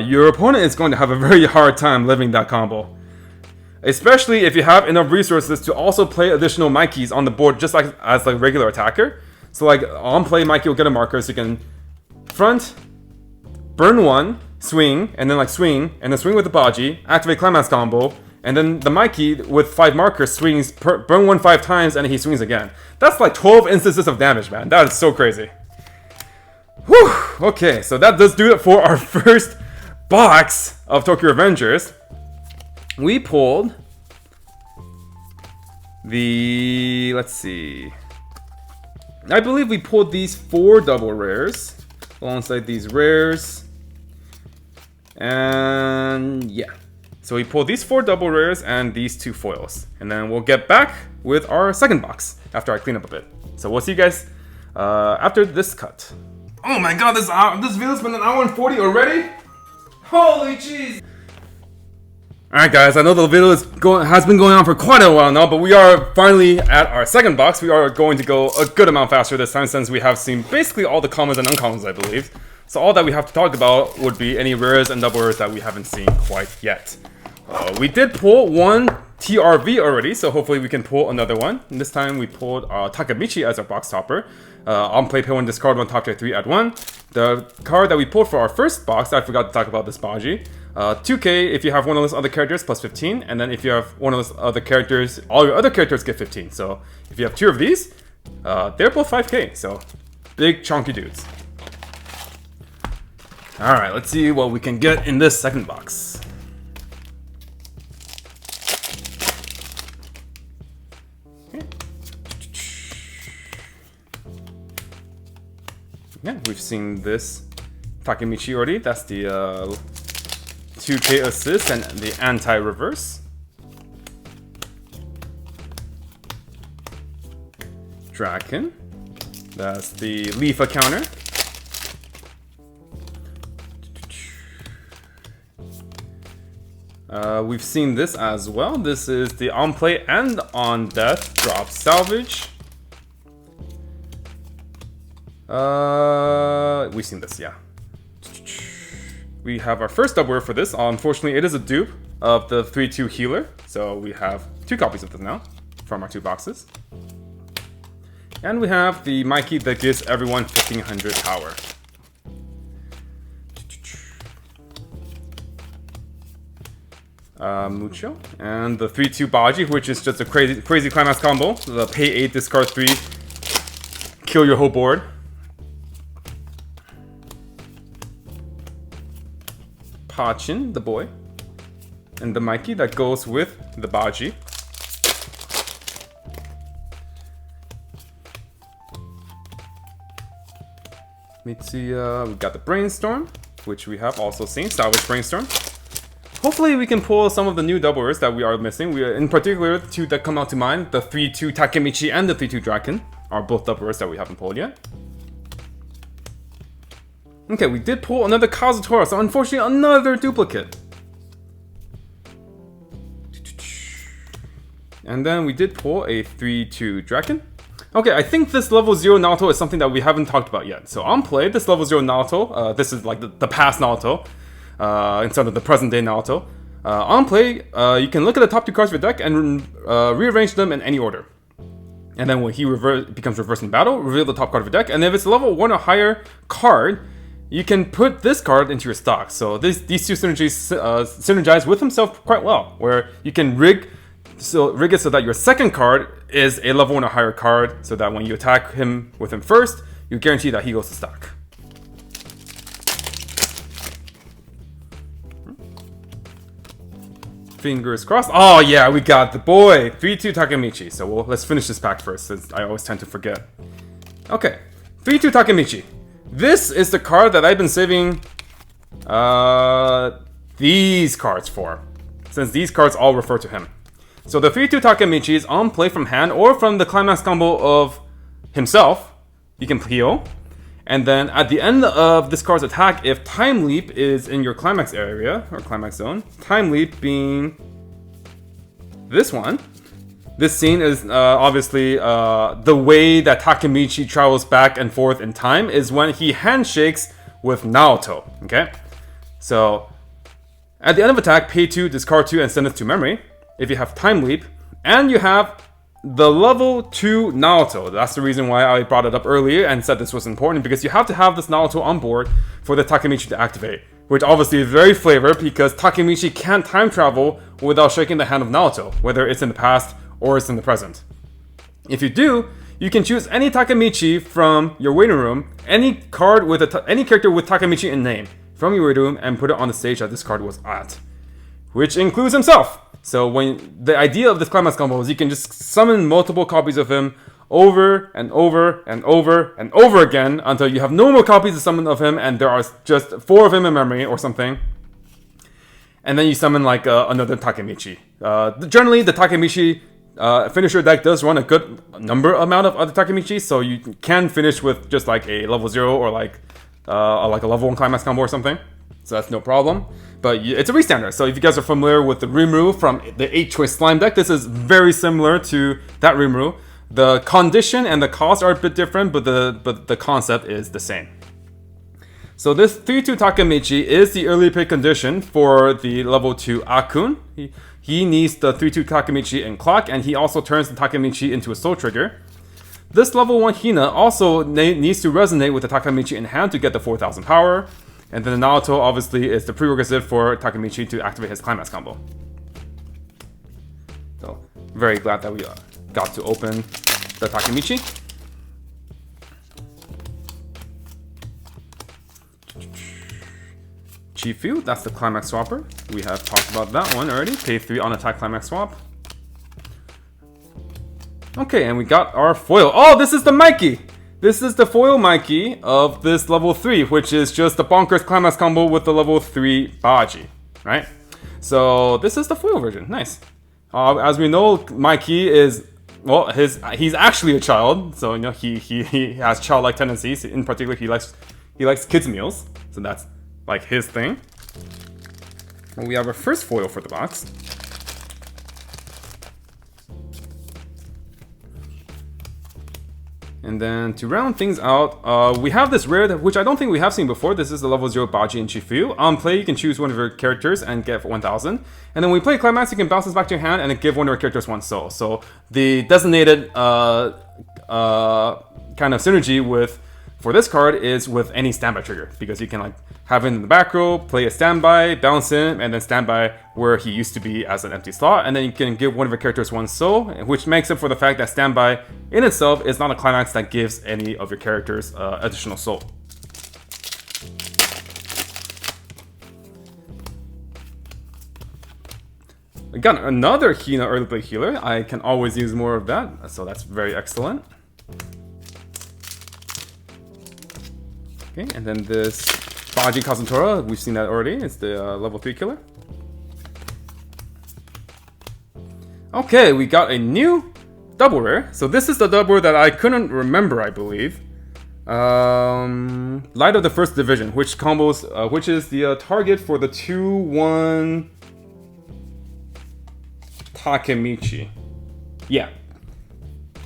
Your opponent is going to have a very hard time living that combo. Especially if you have enough resources to also play additional Mikeys on the board just like as a regular attacker. So like on play, Mikey will get a marker so you can front, burn 1, swing, and then like swing, and then swing with the Baji, activate climax combo, and then the Mikey with 5 markers swings, burn 1 5 times, and he swings again. That's like 12 instances of damage, man. That is so crazy. Whew! Okay, so that does do it for our first box of Tokyo Revengers. We pulled the... let's see. I believe we pulled these 4 double rares alongside these rares. And yeah. So we pulled these 4 double rares and these 2 foils. And then we'll get back with our second box after I clean up a bit. So we'll see you guys after this cut. Oh my god, this video's been 1 hour and 40 already? Holy jeez! Alright guys, I know the video has been going on for quite a while now, but we are finally at our second box. We are going to go a good amount faster this time since we have seen basically all the commons and uncommons, I believe. So all that we have to talk about would be any rares and double rares that we haven't seen quite yet. We did pull 1 TRV already, so hopefully we can pull another one. And this time we pulled Takamichi as our box topper. On play, pay 1, discard 1, top tier 3, add 1. The card that we pulled for our first box, I forgot to talk about this Baji. 2k if you have one of those other characters, plus 15. And then if you have one of those other characters, all your other characters get 15. So if you have 2 of these, they're both 5k. So big chunky dudes. Alright, let's see what we can get in this second box. Yeah, we've seen this Takemichi already. That's the 2k assist and the anti-reverse. Draken. That's the Leafa counter. We've seen this as well. This is the on play and on death drop salvage. We've seen this, yeah. We have our first double rare for this. Unfortunately, it is a dupe of the 3-2 healer. So we have 2 copies of this now from our 2 boxes. And we have the Mikey that gives everyone 1500 power. Mucho. And the 3-2 Baji, which is just a crazy climax combo. The pay 8, discard 3, kill your whole board. Pachin, the boy. And the Mikey that goes with the Baji. Mitsuya, we got the Brainstorm. which we have also seen, Salvage Brainstorm. Hopefully we can pull some of the new double rares that we are missing. In particular, the two that come out to mind, the 3-2 Takemichi and the 3-2 Draken, are both double rares that we haven't pulled yet. Okay, we did pull another Kazutora, so unfortunately another duplicate. And then we did pull a 3-2 Draken. Okay, I think this level 0 Naruto is something that we haven't talked about yet. So on play, this level 0 Naruto, this is like the past Naruto, instead of the present day Naruto. On play, you can look at the top 2 cards of your deck and rearrange them in any order. And then when he becomes reversed in battle, reveal the top card of your deck. And if it's a level 1 or higher card, you can put this card into your stock. So these two synergize with himself quite well, where you can rig it so that your second card is a level 1 or higher card, so that when you attack him with him first, you guarantee that he goes to stock. Fingers crossed. Oh yeah, we got the boy! 3-2 Takemichi. So let's finish this pack first, since I always tend to forget. Okay, 3-2 Takemichi. This is the card that I've been saving these cards for, since these cards all refer to him. So the 3-2 Takemichi is on play from hand or from the climax combo of himself. You can heal. And then at the end of this card's attack, if Time Leap is in your climax area, or climax zone, Time Leap being this one. This scene is obviously the way that Takemichi travels back and forth in time is when he handshakes with Naoto, okay? So at the end of attack, pay 2, discard 2, and send it to memory. If you have Time Leap, and you have the level 2 Naoto. That's the reason why I brought it up earlier and said this was important, because you have to have this Naoto on board for the Takemichi to activate, which obviously is very flavor because Takemichi can't time travel without shaking the hand of Naoto, whether it's in the past or it's in the present. If you do, you can choose any Takemichi from your waiting room, any card with any character with Takemichi in name from your waiting room, and put it on the stage that this card was at, which includes himself. So when the idea of this climax combo is you can just summon multiple copies of him over and over and over and over again until you have no more copies to summon of him and there are just 4 of him in memory or something. And then you summon like another Takemichi. Generally, the Takemichi finisher deck does run a good amount of other Takemichi, so you can finish with just like a level 0 or like a level 1 climax combo or something. So that's no problem. But it's a restander. So if you guys are familiar with the Rimuru from the 8-choice slime deck, this is very similar to that Rimuru. The condition and the cost are a bit different, but the concept is the same. So this 3-2 Takemichi is the early pick condition for the level 2 Akun. He needs the 3-2 Takemichi in clock, and he also turns the Takemichi into a soul trigger. This level 1 Hina also needs to resonate with the Takemichi in hand to get the 4000 power. And then the Naoto obviously is the prerequisite for Takemichi to activate his climax combo. So, very glad that we got to open the Takemichi. Chifu, that's the climax swapper. We have talked about that one already. Pay 3 on attack climax swap. Okay, and we got our foil. Oh, this is the Mikey! This is the foil Mikey of this level 3, which is just the bonkers climax combo with the level 3 Baji, right? So this is the foil version. Nice. As we know, Mikey is, well, he's actually a child, so you know he has childlike tendencies. In particular, he likes kids meals, so that's like his thing. And we have our first foil for the box. And then to round things out, we have this rare, which I don't think we have seen before. This is the level 0 Baji in Chifu. On play, you can choose one of your characters and get 1000. And then when we play Climax, you can bounce this back to your hand and then give one of your characters 1 soul. So the designated kind of synergy for this card is with any standby trigger, because you can like have him in the back row, play a standby, bounce him, and then standby where he used to be as an empty slot, and then you can give one of your characters 1 soul, which makes up for the fact that standby in itself is not a climax that gives any of your characters additional soul. Again, another Hina early play healer. I can always use more of that, so that's very excellent. Okay, and then this Baji Kazutora, we've seen that already. It's the level 3 killer. Okay, we got a new double rare. So this is the double rare that I couldn't remember, I believe. Light of the First Division, which combos, which is the target for the 2-1 Takemichi. Yeah.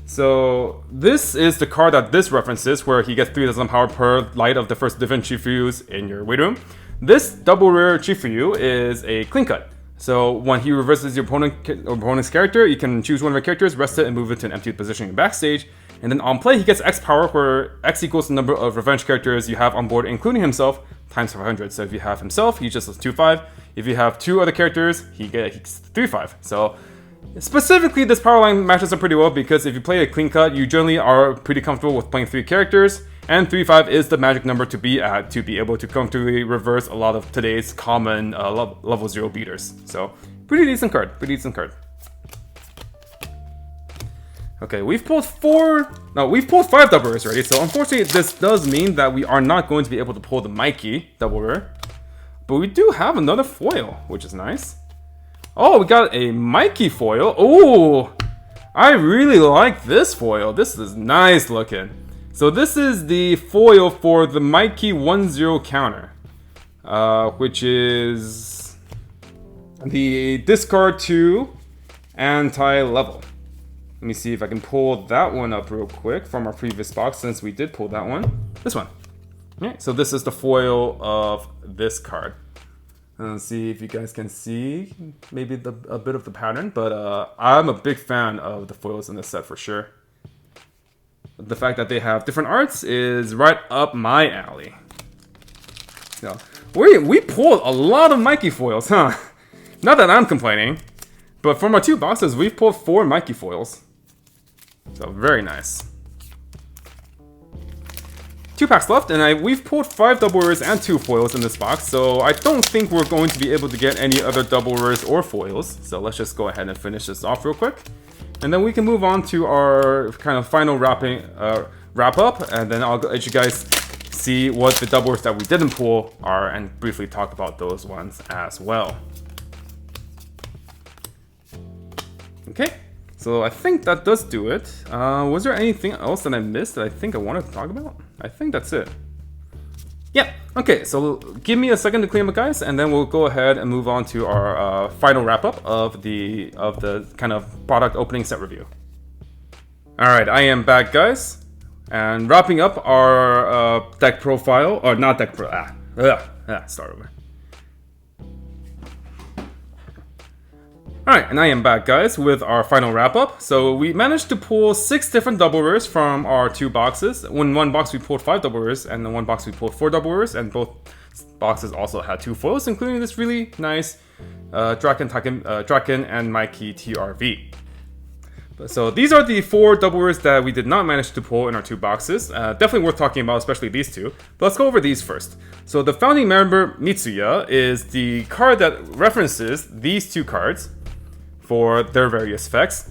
So this is the card that this references, where he gets 3,000 power per Light of the First Division Chifuyus in your weight room. This double rare Chifuyu is a clean cut. So when he reverses your opponent's character, you can choose one of your characters, rest it, and move it to an empty position in your backstage. And then on play, he gets X power, where X equals the number of revenge characters you have on board, including himself, times 500. So if you have himself, he just does 2-5. If you have 2 other characters, he gets 3-5. So specifically, this power line matches up pretty well, because if you play a clean cut, you generally are pretty comfortable with playing 3 characters, and 3-5 is the magic number to be at to be able to comfortably reverse a lot of today's common level 0 beaters. So pretty decent card, Okay, we've pulled 5 double rares already, so unfortunately this does mean that we are not going to be able to pull the Mikey double rare. But we do have another foil, which is nice. Oh, we got a Mikey foil. Oh, I really like this foil. This is nice looking. So this is the foil for the Mikey 1-0 counter, which is the discard 2 anti-level. Let me see if I can pull that one up real quick from our previous box, since we did pull that one. This one. Okay, so this is the foil of this card. Let's see if you guys can see maybe a bit of the pattern, but I'm a big fan of the foils in this set for sure. The fact that they have different arts is right up my alley. So we pulled a lot of Mikey foils, huh? Not that I'm complaining, but from our 2 boxes, we've pulled 4 Mikey foils. So very nice. 2 packs left, and we've pulled 5 double rares and 2 foils in this box, so I don't think we're going to be able to get any other double rares or foils. So let's just go ahead and finish this off real quick. And then we can move on to our kind of final wrap up, and then I'll let you guys see what the double rares that we didn't pull are, and briefly talk about those ones as well. Okay. So I think that does do it. Was there anything else that I missed that I think I wanted to talk about? I think that's it. Yeah, okay, so give me a second to clean up, guys, and then we'll go ahead and move on to our final wrap-up of the kind of product opening set review. Alright, I am back, guys, and wrapping up our deck profile, or not deck start over. Alright, and I am back, guys, with our final wrap-up. So we managed to pull 6 different double rares from our 2 boxes. In one box we pulled 5 double rares, and in one box we pulled 4 double rares, and both boxes also had 2 foils, including this really nice Draken and Mikey TRV. So these are the 4 double rares that we did not manage to pull in our 2 boxes. Definitely worth talking about, especially these 2. But let's go over these first. So the Founding Member Mitsuya is the card that references these 2 cards for their various effects.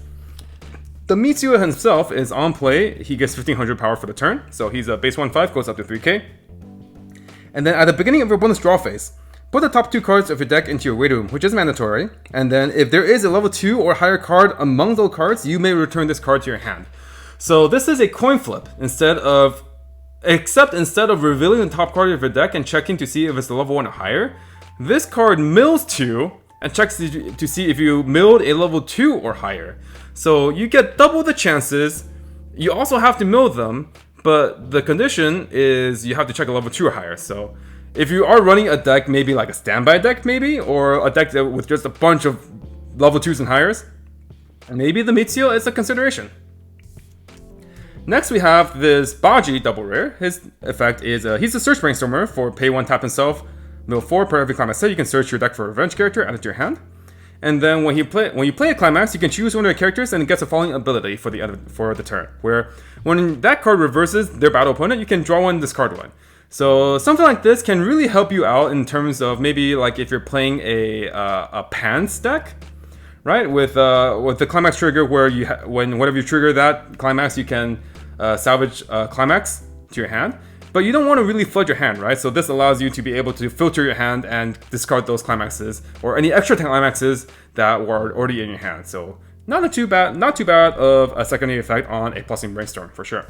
The Mitsuya himself is on play. He gets 1500 power for the turn, so he's a base 1/5, goes up to 3k. And then at the beginning of your bonus draw phase, put the top 2 cards of your deck into your weight room, which is mandatory. And then if there is a level 2 or higher card among those cards, you may return this card to your hand. So this is a coin flip. Except instead of revealing the top card of your deck and checking to see if it's a level 1 or higher, this card mills 2 and checks to see if you milled a level 2 or higher. So you get double the chances. You also have to mill them, but the condition is you have to check a level 2 or higher. So if you are running a deck, maybe like a standby deck maybe, or a deck with just a bunch of level 2s and higher, maybe the Mitsuya is a consideration. Next we have this Baji double rare. His effect is he's a search brainstormer for pay 1 tap himself. Mill 4 per every climax set. You can search your deck for a revenge character, add it to your hand. And then when you play a climax, you can choose one of your characters and it gets a following ability for the turn. Where when that card reverses their battle opponent, you can draw one, discard one. So something like this can really help you out in terms of maybe like if you're playing a Pants deck, right? With the climax trigger, where whenever you trigger that climax, you can salvage climax to your hand. but you don't want to really flood your hand, right? So this allows you to be able to filter your hand and discard those climaxes or any extra climaxes that were already in your hand. So not too bad of a secondary effect on a pulsing brainstorm for sure.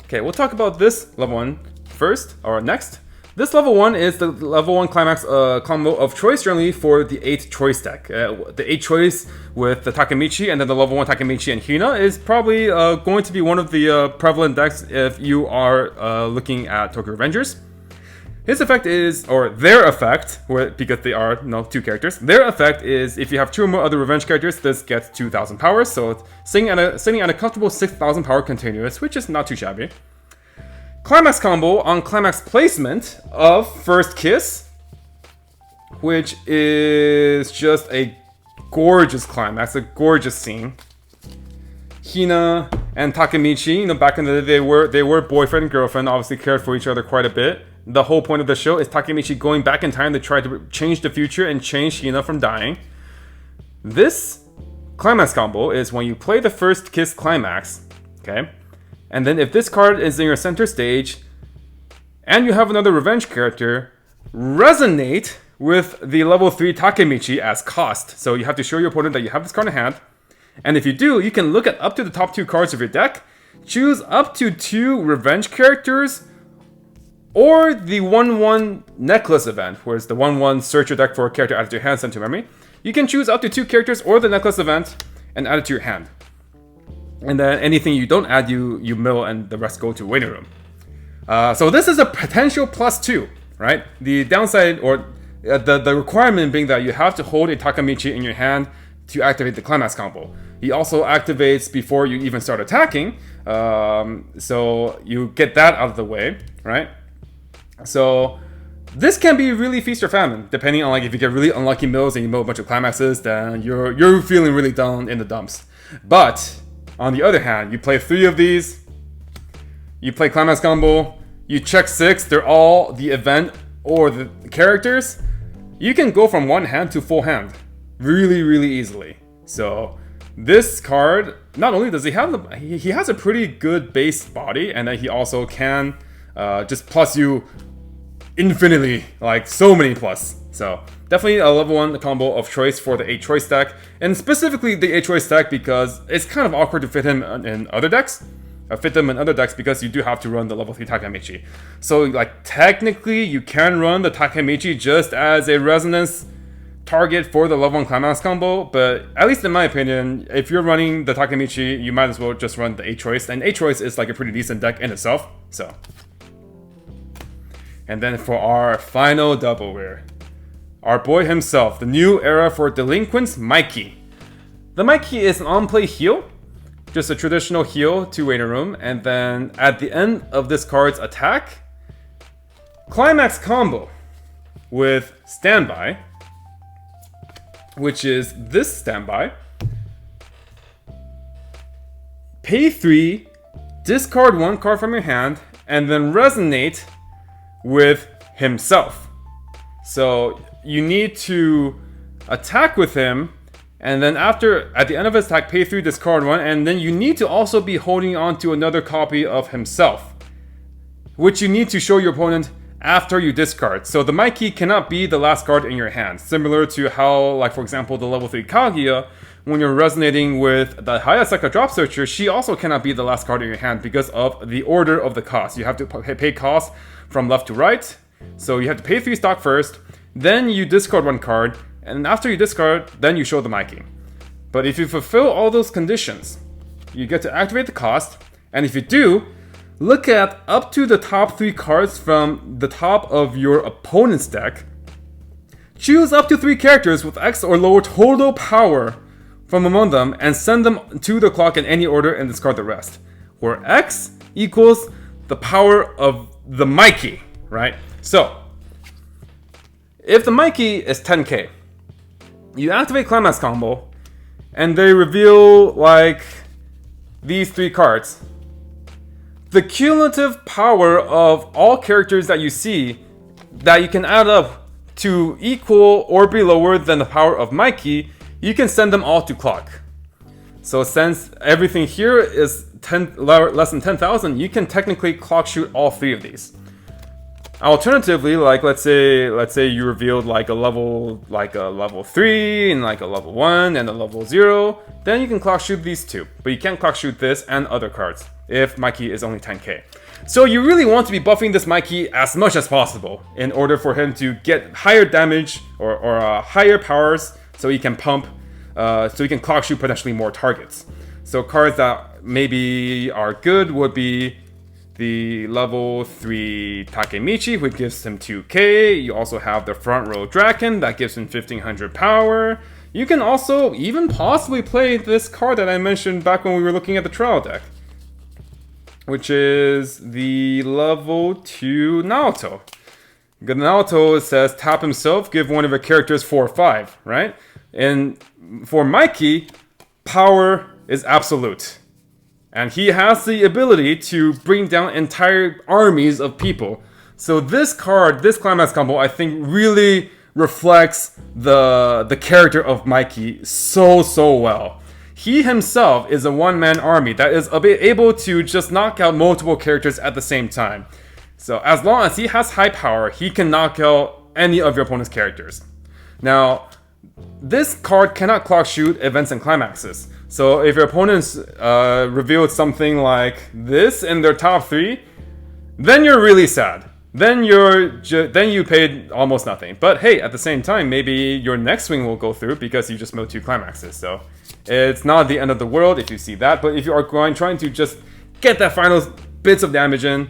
Okay, we'll talk about this level 1 first, or next. This level 1 is the level 1 climax combo of choice generally for the 8 choice deck. The 8 choice with the Takemichi and then the level 1 Takemichi and Hina is probably going to be one of the prevalent decks if you are looking at Tokyo Revengers. His effect is, or their effect, because they are 2 characters, their effect is if you have 2 or more other revenge characters, this gets 2,000 power, so it's sitting at a comfortable 6,000 power continuous, which is not too shabby. Climax combo on climax placement of First Kiss, which is just a gorgeous climax, a gorgeous scene. Hina and Takemichi, back in the day they were boyfriend and girlfriend, obviously cared for each other quite a bit. The whole point of the show is Takemichi going back in time to try to change the future and change Hina from dying. This climax combo is when you play the First Kiss climax, okay? And then if this card is in your center stage, and you have another revenge character, resonate with the level 3 Takemichi as cost. So you have to show your opponent that you have this card in hand. And if you do, you can look at up to the top 2 cards of your deck, choose up to 2 revenge characters, or the 1/1 necklace event, where it's the 1/1 search your deck for a character added to your hand, sent to memory. You can choose up to 2 characters or the necklace event and add it to your hand. And then anything you don't add, you mill, and the rest go to waiting room. So this is a potential +2, right? The downside, or the requirement being that you have to hold a Takemichi in your hand to activate the climax combo. He also activates before you even start attacking, so you get that out of the way, right? So this can be really feast or famine, depending on if you get really unlucky mills and you mill a bunch of climaxes, then you're feeling really down in the dumps. But on the other hand, you play 3 of these, you play climax combo, you check 6, they're all the event or the characters, you can go from 1 hand to full hand really, really easily. So this card, not only does he has a pretty good base body, and then he also can just plus you infinitely, like so many plus. So definitely a level 1 combo of choice for the 8 choice deck, and specifically the 8 choice deck because it's kind of awkward to fit him in other decks. Fit them in other decks because you do have to run the level 3 Takemichi. So like technically you can run the Takemichi just as a resonance target for the level 1 climax combo, but at least in my opinion, if you're running the Takemichi, you might as well just run the 8 choice, and 8 choice is like a pretty decent deck in itself. So, and then for our final double rare, our boy himself, the new era for delinquents, Mikey. The Mikey is an on-play heal, just a traditional heal to waiting room, and then at the end of this card's attack, climax combo with standby, which is this standby. Pay 3, discard 1 card from your hand, and then resonate with himself. So you need to attack with him, and then at the end of his attack, pay 3, discard 1, and then you need to also be holding on to another copy of himself, which you need to show your opponent after you discard. So the Mikey cannot be the last card in your hand, similar to how, like for example, the level 3 Kaguya, when you're resonating with the Hayasaka Drop Searcher, she also cannot be the last card in your hand because of the order of the cost. You have to pay cost from left to right, so you have to pay 3 stock first, then you discard 1 card, and after you discard, then you show the Mikey. But if you fulfill all those conditions, you get to activate the cost, and if you do, look at up to the top 3 cards from the top of your opponent's deck, choose up to 3 characters with X or lower total power from among them, and send them to the clock in any order and discard the rest, where X equals the power of the Mikey, right? So, if the Mikey is 10k, you activate Climax combo, and they reveal like these 3 cards. The cumulative power of all characters that you see that you can add up to equal or be lower than the power of Mikey, you can send them all to clock. So since everything here is less than 10,000, you can technically clock shoot all 3 of these. Alternatively, like let's say you revealed like a level 3 and like a level 1 and a level 0, then you can clock shoot these 2. But you can't clock shoot this and other cards if Mikey is only 10k. So you really want to be buffing this Mikey as much as possible in order for him to get higher damage or higher powers, so he can pump, so he can clock shoot potentially more targets. So cards that maybe are good would be the level 3 Takemichi, which gives him 2k. You also have the front row Draken that gives him 1500 power. You can also even possibly play this card that I mentioned back when we were looking at the trial deck, which is the level 2 Naoto. The Naoto says tap himself, give one of your characters 4/5, right? And for Mikey, power is absolute. And he has the ability to bring down entire armies of people. So this card, this Climax combo, I think really reflects the character of Mikey so well. He himself is a one-man army that is able to just knock out multiple characters at the same time. So as long as he has high power, he can knock out any of your opponent's characters. Now, this card cannot clock shoot events and climaxes. So if your opponents revealed something like this in their top 3, then you're really sad. Then you paid almost nothing. But hey, at the same time, maybe your next swing will go through because you just milled 2 climaxes. So it's not the end of the world if you see that. But if you are trying to just get that final bits of damage in,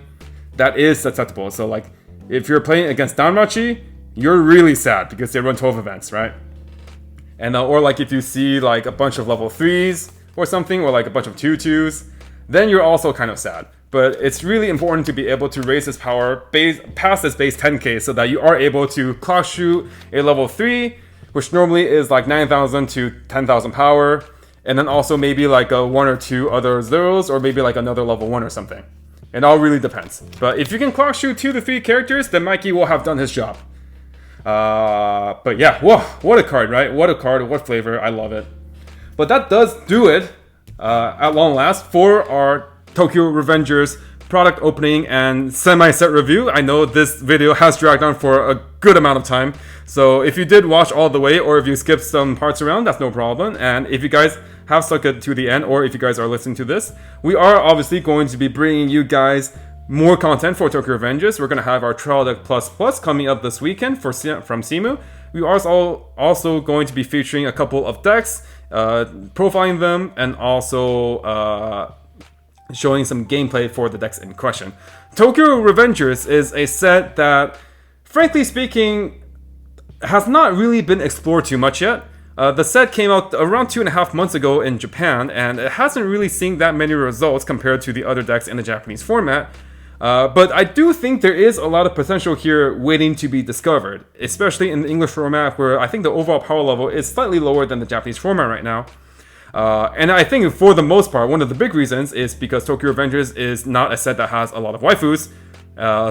that is acceptable. So like if you're playing against Danmachi, you're really sad because they run 12 events, right? And or like if you see like a bunch of level 3s or something, or like a bunch of 2/2s, then you're also kind of sad. But it's really important to be able to raise his power past this base 10k so that you are able to clock shoot a level 3, which normally is like 9,000 to 10,000 power, and then also maybe like a 1 or 2 other zeros, or maybe like another level 1 or something. It all really depends. But if you can clock shoot 2 to 3 characters, then Mikey will have done his job. But yeah, whoa, what a card, right? What a card, what flavor, I love it. But that does do it, at long last, for our Tokyo Revengers product opening and semi-set review. I know this video has dragged on for a good amount of time, so if you did watch all the way, or if you skipped some parts around, that's no problem. And if you guys have stuck it to the end, or if you guys are listening to this, we are obviously going to be bringing you guys more content for Tokyo Revengers. We're going to have our Trial Deck Plus coming up this weekend from Simu. We are also going to be featuring a couple of decks, profiling them, and also showing some gameplay for the decks in question. Tokyo Revengers is a set that, frankly speaking, has not really been explored too much yet. The set came out around 2.5 months ago in Japan, and it hasn't really seen that many results compared to the other decks in the Japanese format. But I do think there is a lot of potential here waiting to be discovered, especially in the English format, where I think the overall power level is slightly lower than the Japanese format right now. And I think for the most part, one of the big reasons is because Tokyo Revengers is not a set that has a lot of waifus.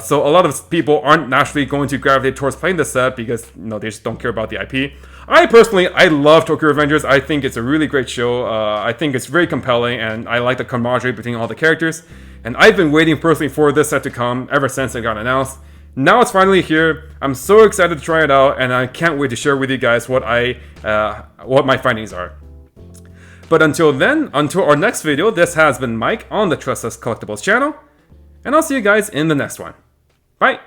So a lot of people aren't naturally going to gravitate towards playing this set because they just don't care about the IP. I personally love Tokyo Revengers. I think it's a really great show. I think it's very compelling, and I like the camaraderie between all the characters. And I've been waiting personally for this set to come ever since it got announced. Now it's finally here. I'm so excited to try it out, and I can't wait to share with you guys what my findings are. But until then, until our next video, this has been Mike on the Tressa's Collectibles channel, and I'll see you guys in the next one. Bye!